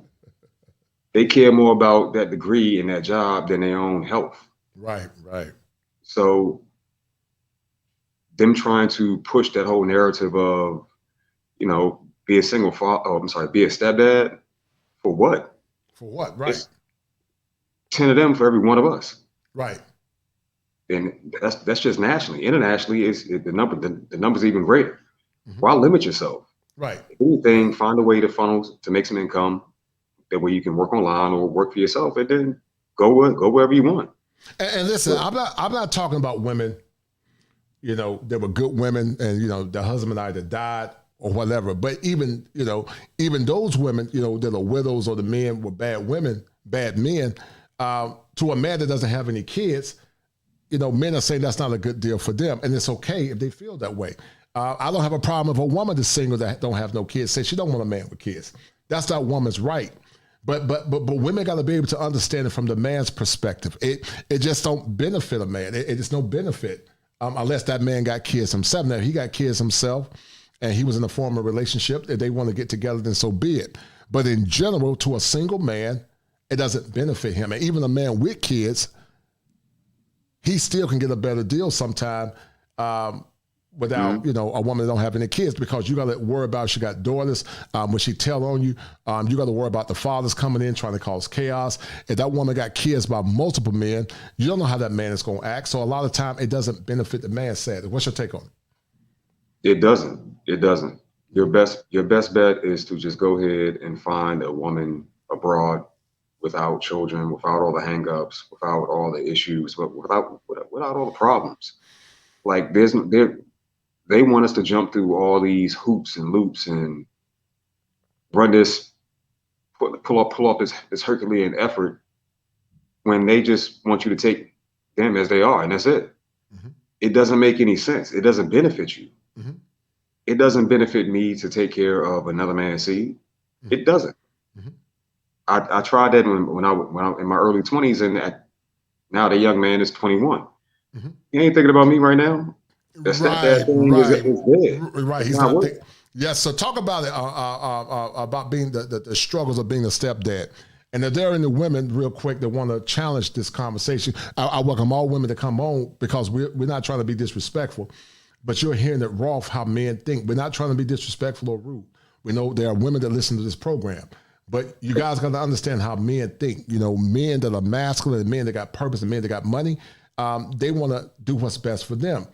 They care more about that degree and that job than their own health. Right. So them trying to push that whole narrative of, be a single father, be a stepdad, for what? For what, right. It's 10 of them for every one of us. Right. And that's just nationally. Internationally, is the number's even greater. Why limit yourself? Right. If anything, find a way to make some income. That way you can work online or work for yourself, and then go wherever you want. And listen, I'm not talking about women, you know, that were good women and, you know, the husband either died or whatever. But even, you know, even those women, you know, that are widows or the men were bad women, bad men, to a man that doesn't have any kids, you know, men are saying that's not a good deal for them. And it's okay if they feel that way. I don't have a problem if a woman is single that don't have no kids, say she don't want a man with kids. That's that woman's right. But women got to be able to understand it from the man's perspective. It just don't benefit a man. It is no benefit unless that man got kids himself. Now, if he got kids himself and he was in a former relationship, if they want to get together, then so be it. But in general, to a single man, it doesn't benefit him. And even a man with kids, he still can get a better deal sometime without, you know, a woman that don't have any kids, because you got to worry about, she got daughters. When she tell on you, you got to worry about the fathers coming in trying to cause chaos. If that woman got kids by multiple men, you don't know how that man is going to act. So a lot of time it doesn't benefit the man, sadly. What's your take on it? It doesn't. It doesn't. Your best bet is to just go ahead and find a woman abroad without children, without all the hangups, without all the issues, but without all the problems. Like they want us to jump through all these hoops and loops and run this, pull up this Herculean effort when they just want you to take them as they are, and that's it. Mm-hmm. It doesn't make any sense. It doesn't benefit you. Mm-hmm. It doesn't benefit me to take care of another man's seed. Mm-hmm. It doesn't. Mm-hmm. I tried that when I in my early 20s, and now the young man is 21. Mm-hmm. He ain't thinking about me right now. That's that thing is dead. Right. He's not. Yes. So talk about it. About being the struggles of being a stepdad. And if there are any women, real quick, that want to challenge this conversation, I welcome all women to come on, because we're not trying to be disrespectful, but you're hearing it raw how men think. We're not trying to be disrespectful or rude. We know there are women that listen to this program, but you guys got to understand how men think. You know, men that are masculine, and men that got purpose, and men that got money, they want to do what's best for them.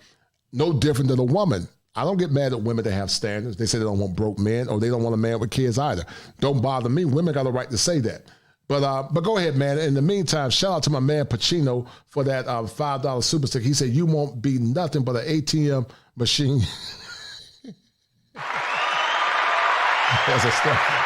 No different than a woman. I don't get mad at women that have standards. They say they don't want broke men, or they don't want a man with kids either. Don't bother me. Women got a right to say that. But go ahead, man. In the meantime, shout out to my man Pacino for that $5 super stick. He said, you won't be nothing but an ATM machine. That's a stuff.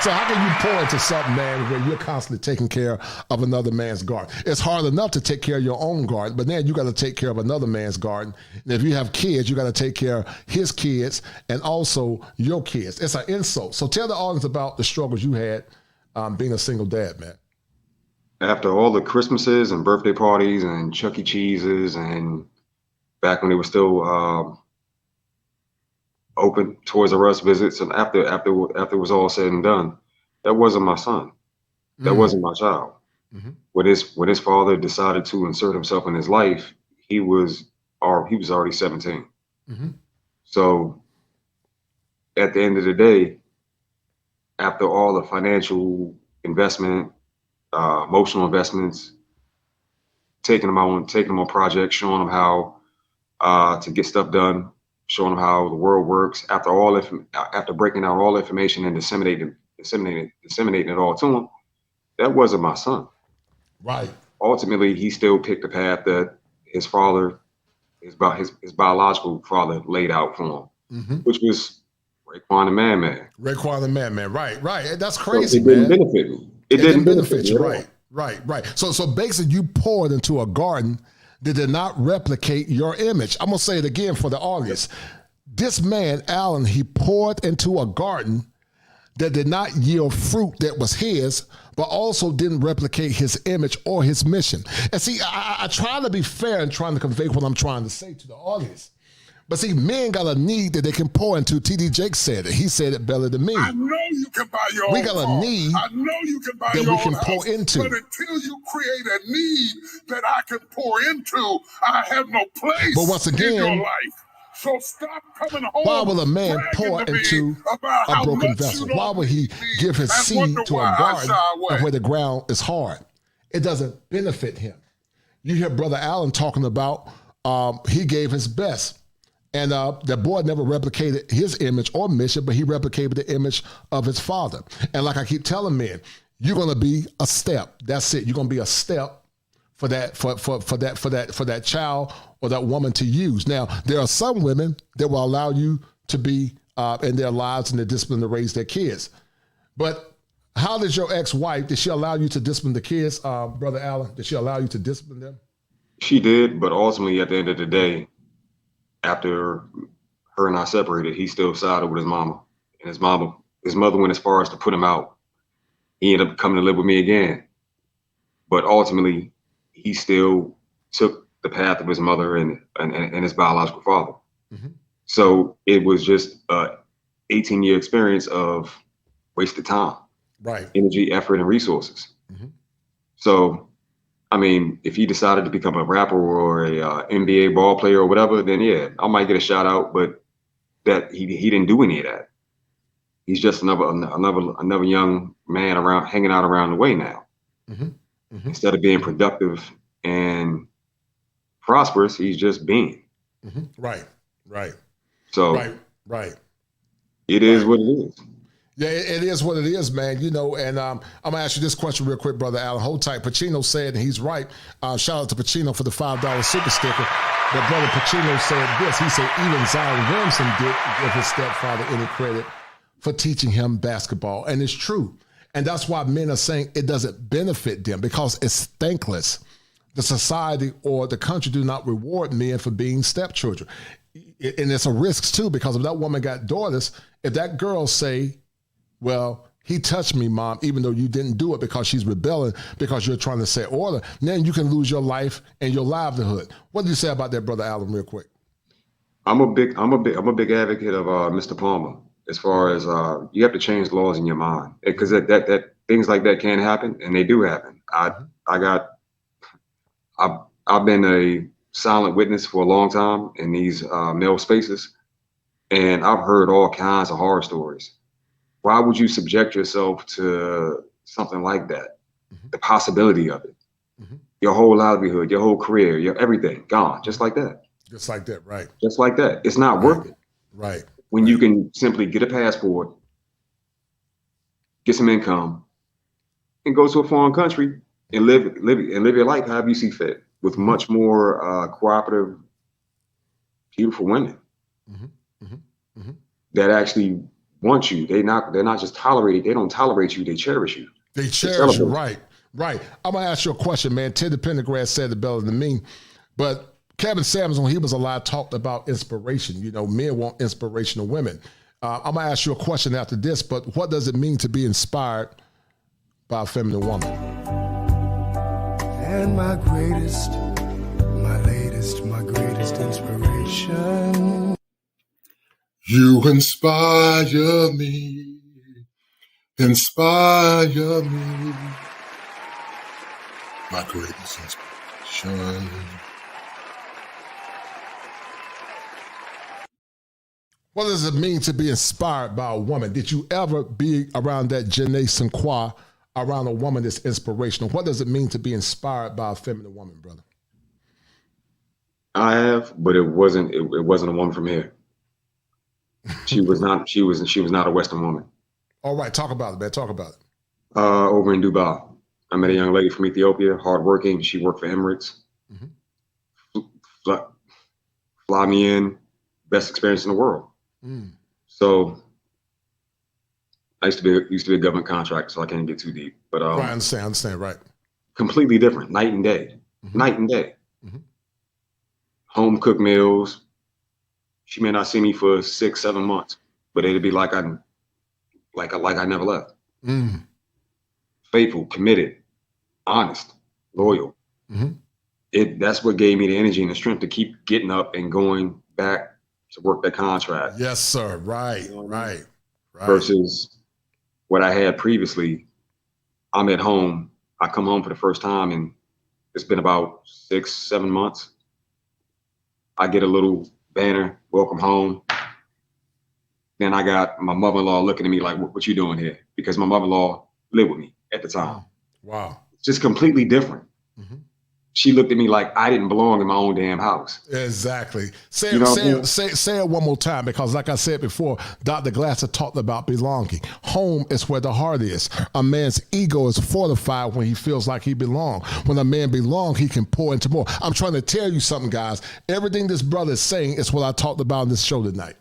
So how can you pour into something, man, where you're constantly taking care of another man's garden? It's hard enough to take care of your own garden, but then you got to take care of another man's garden. And if you have kids, you got to take care of his kids and also your kids. It's an insult. So tell the audience about the struggles you had being a single dad, man. After all the Christmases and birthday parties and Chuck E. Cheese's, and back when they were still open Toys R Us visits, and after it was all said and done, that wasn't my son. That wasn't my child. Mm-hmm. When his father decided to insert himself in his life, he was already 17. Mm-hmm. So at the end of the day, after all the financial investment, emotional investments, taking them on projects, showing them how to get stuff done, showing them how the world works, after breaking down all information and disseminating it all to him, that wasn't my son. Right. Ultimately, he still picked the path that his father, his biological father, laid out for him, mm-hmm. which was Raekwon the Man. Raekwon the Man. Right. That's crazy, so it didn't benefit me. It didn't benefit you. Right. So basically, you poured into a garden that did not replicate your image. I'm going to say it again for the audience. This man, Allen, he poured into a garden that did not yield fruit that was his, but also didn't replicate his image or his mission. And see, I try to be fair in trying to convey what I'm trying to say to the audience. But see, men got a need that they can pour into. T.D. Jakes said it. He said it better than me. I know you can buy your own We got a need I know you can buy that your we can own pour house, into. But until you create a need that I can pour into, I have no place But once again, in your life. So stop coming home. Why will a man pour into a broken vessel? Why would he give his seed to a garden where the ground is hard? It doesn't benefit him. You hear Brother Allen talking about he gave his best. And the boy never replicated his image or mission, but he replicated the image of his father. And like I keep telling men, you're going to be a step. That's it. You're going to be a step for that child or that woman to use. Now, there are some women that will allow you to be in their lives and their discipline to raise their kids. But how does your ex-wife, did she allow you to discipline the kids, Brother Allen? Did she allow you to discipline them? She did, but ultimately at the end of the day, after her and I separated, he still sided with his mama. And his mother went as far as to put him out. He ended up coming to live with me again. But ultimately, he still took the path of his mother and his biological father. Mm-hmm. So it was just a 18-year experience of wasted time, right? Energy, effort, and resources. Mm-hmm. So, I mean, if he decided to become a rapper or a NBA ball player or whatever, then yeah, I might get a shout out. But that he didn't do any of that. He's just another young man hanging out around the way now. Mm-hmm. Mm-hmm. Instead of being productive and prosperous, he's just being. Mm-hmm. Right. So right. It is what it is. Yeah, it is what it is, man. You know, and I'm gonna ask you this question real quick, Brother Allen. Hold tight. Pacino said, and he's right. Shout out to Pacino for the $5 super sticker. But Brother Pacino said this. He said even Zion Williamson did give his stepfather any credit for teaching him basketball, and it's true. And that's why men are saying it doesn't benefit them because it's thankless. The society or the country do not reward men for being stepchildren. And it's a risk too, because if that woman got daughters, if that girl say, well, he touched me, Mom, even though you didn't do it because she's rebelling because you're trying to set order, then you can lose your life and your livelihood. What do you say about that, Brother Allen, real quick? I'm a big advocate of Mr. Palmer. As far as you have to change laws in your mind, because that things like that can happen, and they do happen. I've been a silent witness for a long time in these male spaces, and I've heard all kinds of horror stories. Why would you subject yourself to something like that? Mm-hmm. The possibility of it, mm-hmm. Your whole livelihood, your whole career, your everything gone, just like that. Just like that, right? Just like that. It's not worth it. Right. When you can simply get a passport, get some income, and go to a foreign country and live your life however you see fit, with much more cooperative, beautiful women that actually want you. They're not just tolerated. They don't tolerate you. They cherish you. They cherish you. Right. I'm gonna ask you a question, man. Ted the Pendergrass said it better than me, but Kevin Samuels, when he was alive, talked about inspiration. You know, men want inspirational women. I'm going to ask you a question after this, but what does it mean to be inspired by a feminine woman? And my greatest inspiration. You inspire me. My greatest inspiration. What does it mean to be inspired by a woman? Did you ever be around that je ne sais quoi, around a woman that's inspirational? What does it mean to be inspired by a feminine woman, brother? I have, but it wasn't a woman from here. She was not a Western woman. All right, talk about it, man. Talk about it. Over in Dubai, I met a young lady from Ethiopia, hardworking. She worked for Emirates. Mm-hmm. Fly me in, best experience in the world. Mm. So I used to be a government contractor, so I can't get too deep. But right, I understand, right. Completely different, night and day. Mm-hmm. Home cooked meals. She may not see me for 6-7 months, but it'd be like I never left. Mm. Faithful, committed, honest, loyal. Mm-hmm. That's what gave me the energy and the strength to keep getting up and going back to work that contract. Yes, sir. Right. Versus what I had previously. I'm at home. I come home for the first time, and it's been about 6-7 months. I get a little banner, welcome home. Then I got my mother-in-law looking at me like, what you doing here? Because my mother-in-law lived with me at the time. Wow. Just completely different. Mm-hmm. she looked at me like I didn't belong in my own damn house. Exactly. Say it one more time, because like I said before, Dr. Glasser talked about belonging. Home is where the heart is. A man's ego is fortified when he feels like he belongs. When a man belongs, he can pour into more. I'm trying to tell you something, guys. Everything this brother is saying is what I talked about in this show tonight.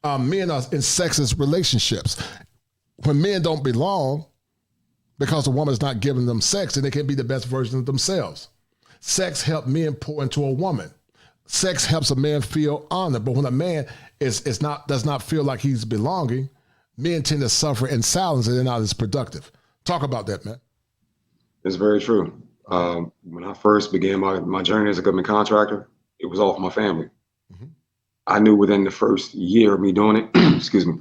Men are in sexist relationships. When men don't belong, because the woman is not giving them sex, and they can't be the best version of themselves. Sex helps men pour into a woman. Sex helps a man feel honored. But when a man does not feel like he's belonging, men tend to suffer in silence and they're not as productive. Talk about that, man. It's very true. When I first began my journey as a government contractor, it was all for my family. Mm-hmm. I knew within the first year of me doing it, excuse me,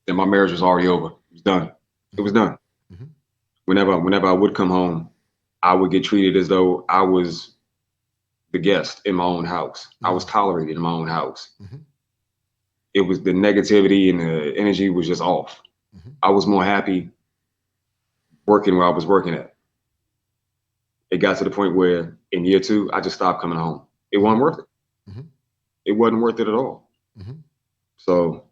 that my marriage was already over. It was done. It was done. Mm-hmm. Whenever I would come home, I would get treated as though I was the guest in my own house. Mm-hmm. I was tolerated in my own house. Mm-hmm. It was the negativity and the energy was just off. Mm-hmm. I was more happy working where I was working at. It got to the point where in year 2, I just stopped coming home. It wasn't worth it. Mm-hmm. It wasn't worth it at all. Mm-hmm. So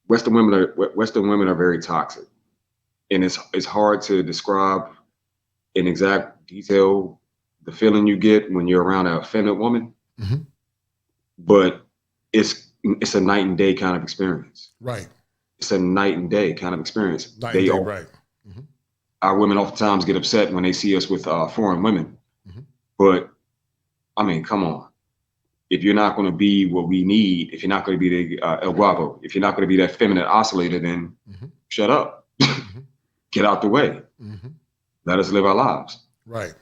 Western women are very toxic. And it's hard to describe in exact detail the feeling you get when you're around an offended woman. Mm-hmm. But it's a night and day kind of experience. Right. It's a night and day kind of experience. Right. Mm-hmm. Our women oftentimes get upset when they see us with foreign women. Mm-hmm. But I mean, come on. If you're not going to be what we need, if you're not going to be the El Guapo, if you're not going to be that feminine oscillator, then mm-hmm. shut up. Mm-hmm. Get out the way. Mm-hmm. Let us live our lives. Right.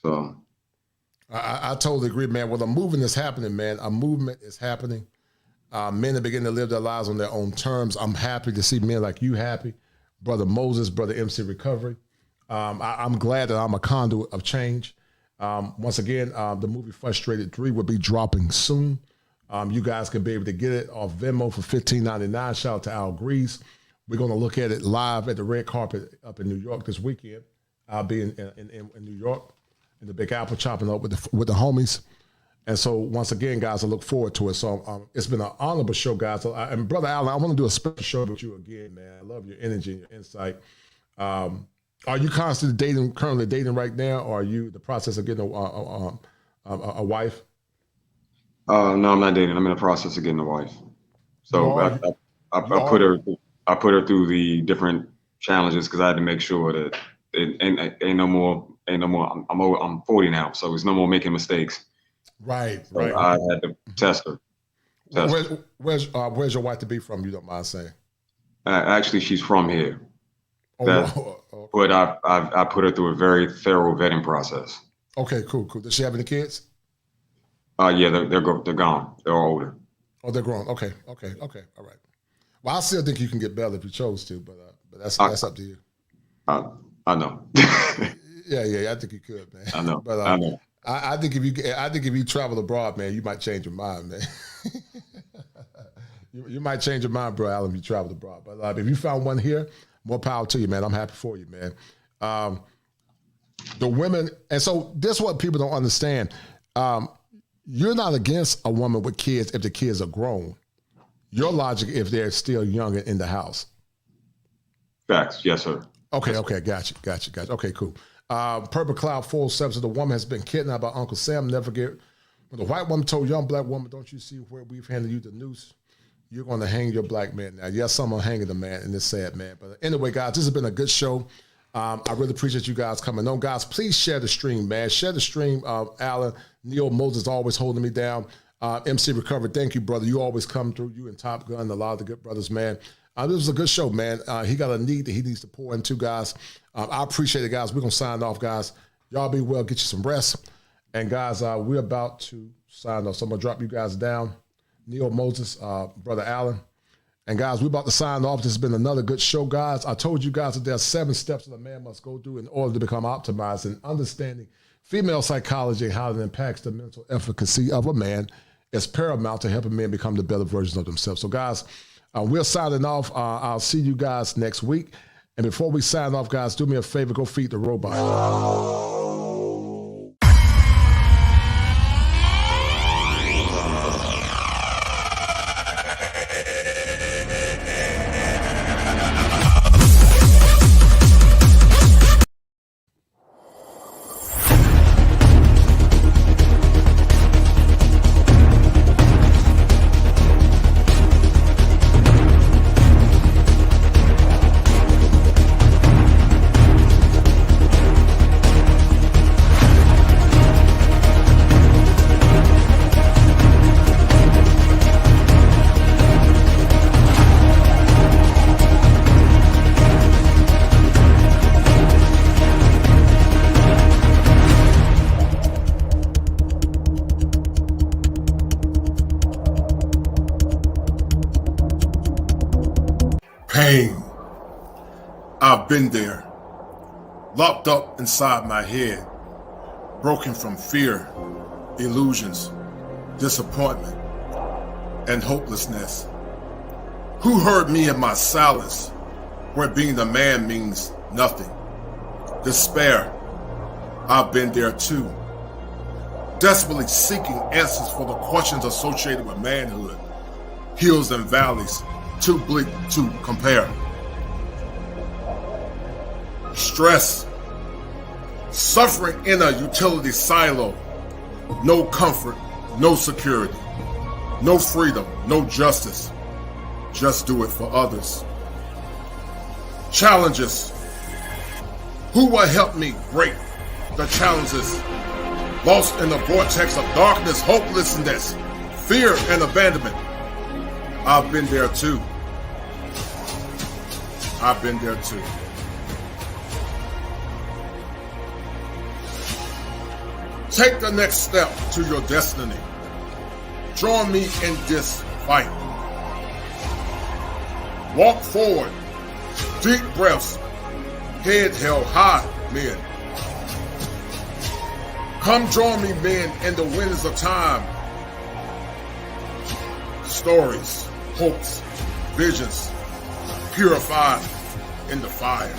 So I totally agree, man. Well, a movement is happening, man. A movement is happening. Men are beginning to live their lives on their own terms. I'm happy to see men like you happy. Brother Moses, Brother MC Recovery. I'm glad that I'm a conduit of change. Once again, the movie Frustrated 3 will be dropping soon. You guys can be able to get it off Venmo for $15.99. Shout out to Al Grease. We're going to look at it live at the red carpet up in New York this weekend. I'll be in New York in the Big Apple chopping up with the homies. And so once again, guys, I look forward to it. So it's been an honorable show, guys. And Brother Allen, I want to do a special show with you again, man. I love your energy and your insight. Are you currently dating right now, or are you in the process of getting a wife? No, I'm not dating. I'm in the process of getting a wife. So I put her through the different challenges because I had to make sure that it ain't no more. I'm 40 now, so it's no more making mistakes. Right. I had to test her. Where's your wife to be from? You don't mind saying? Actually, she's from here. Okay. But I put her through a very thorough vetting process. Okay, cool. Does she have any kids? Yeah, they're gone. They're all older. Oh, they're grown. Okay. All right. Well, I still think you can get better if you chose to, but that's up to you. I know. Yeah, I think you could, man. I know. But I know. I think if you travel abroad, man, you might change your mind, man. you might change your mind, bro, Alan, if you travel abroad. But if you found one here, more power to you, man. I'm happy for you, man. The women, and so this is what people don't understand. You're not against a woman with kids if the kids are grown. Your logic if they're still young and in the house. Facts, yes, sir. Okay, gotcha. Okay, cool. Purple Cloud 407 says the woman has been kidnapped by Uncle Sam. Never forget when the white woman told young black woman, "Don't you see where we've handed you the noose? You're going to hang your black man now." Yes, someone hanging the man, and it's sad, man. But anyway, guys, this has been a good show. I really appreciate you guys coming on. Guys, please share the stream, man. Share the stream. Alan, Neil Moses always holding me down. MC Recovery, thank you, brother. You always come through. You and Top Gun, a lot of the good brothers, man. This was a good show, man. He got a need that he needs to pour into, guys. I appreciate it, guys. We're going to sign off, guys. Y'all be well. Get you some rest. And, guys, we're about to sign off. So I'm going to drop you guys down. Neil Moses, Brother Allen. And, guys, we're about to sign off. This has been another good show, guys. I told you guys that there are 7 steps that a man must go through in order to become optimized in understanding female psychology and how it impacts the mental efficacy of a man. It's paramount to helping men become the better versions of themselves. So, guys, we're signing off. I'll see you guys next week. And before we sign off, guys, do me a favor, go feed the robot. Pain. I've been there, locked up inside my head, broken from fear, illusions, disappointment, and hopelessness. Who heard me in my silence, where being a man means nothing? Despair. I've been there too, desperately seeking answers for the questions associated with manhood, hills and valleys, too bleak to compare. Stress, suffering in a utility silo, no comfort, no security, no freedom, no justice, just do it for others. Challenges, who will help me break the challenges? Lost in the vortex of darkness, hopelessness, fear, and abandonment. I've been there too. I've been there too. Take the next step to your destiny. Join me in this fight. Walk forward. Deep breaths. Head held high, men. Come join me, men, in the winds of time. Stories, hopes, visions, purified in the fire.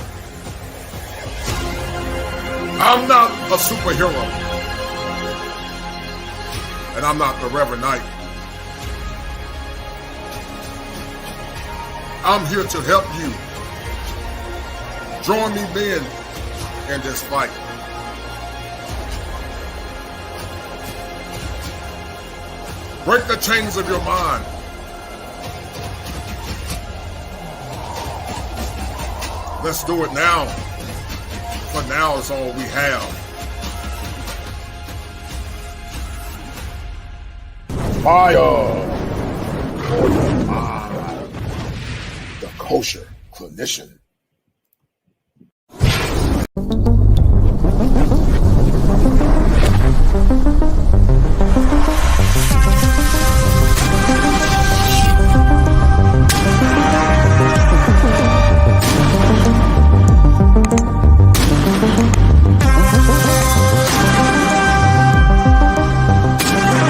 I'm not a superhero, and I'm not the Reverend Knight. I'm here to help you. Join me, men, in this fight. Break the chains of your mind. Let's do it now. For now is all we have. Fire for your mind. The kosher clinician.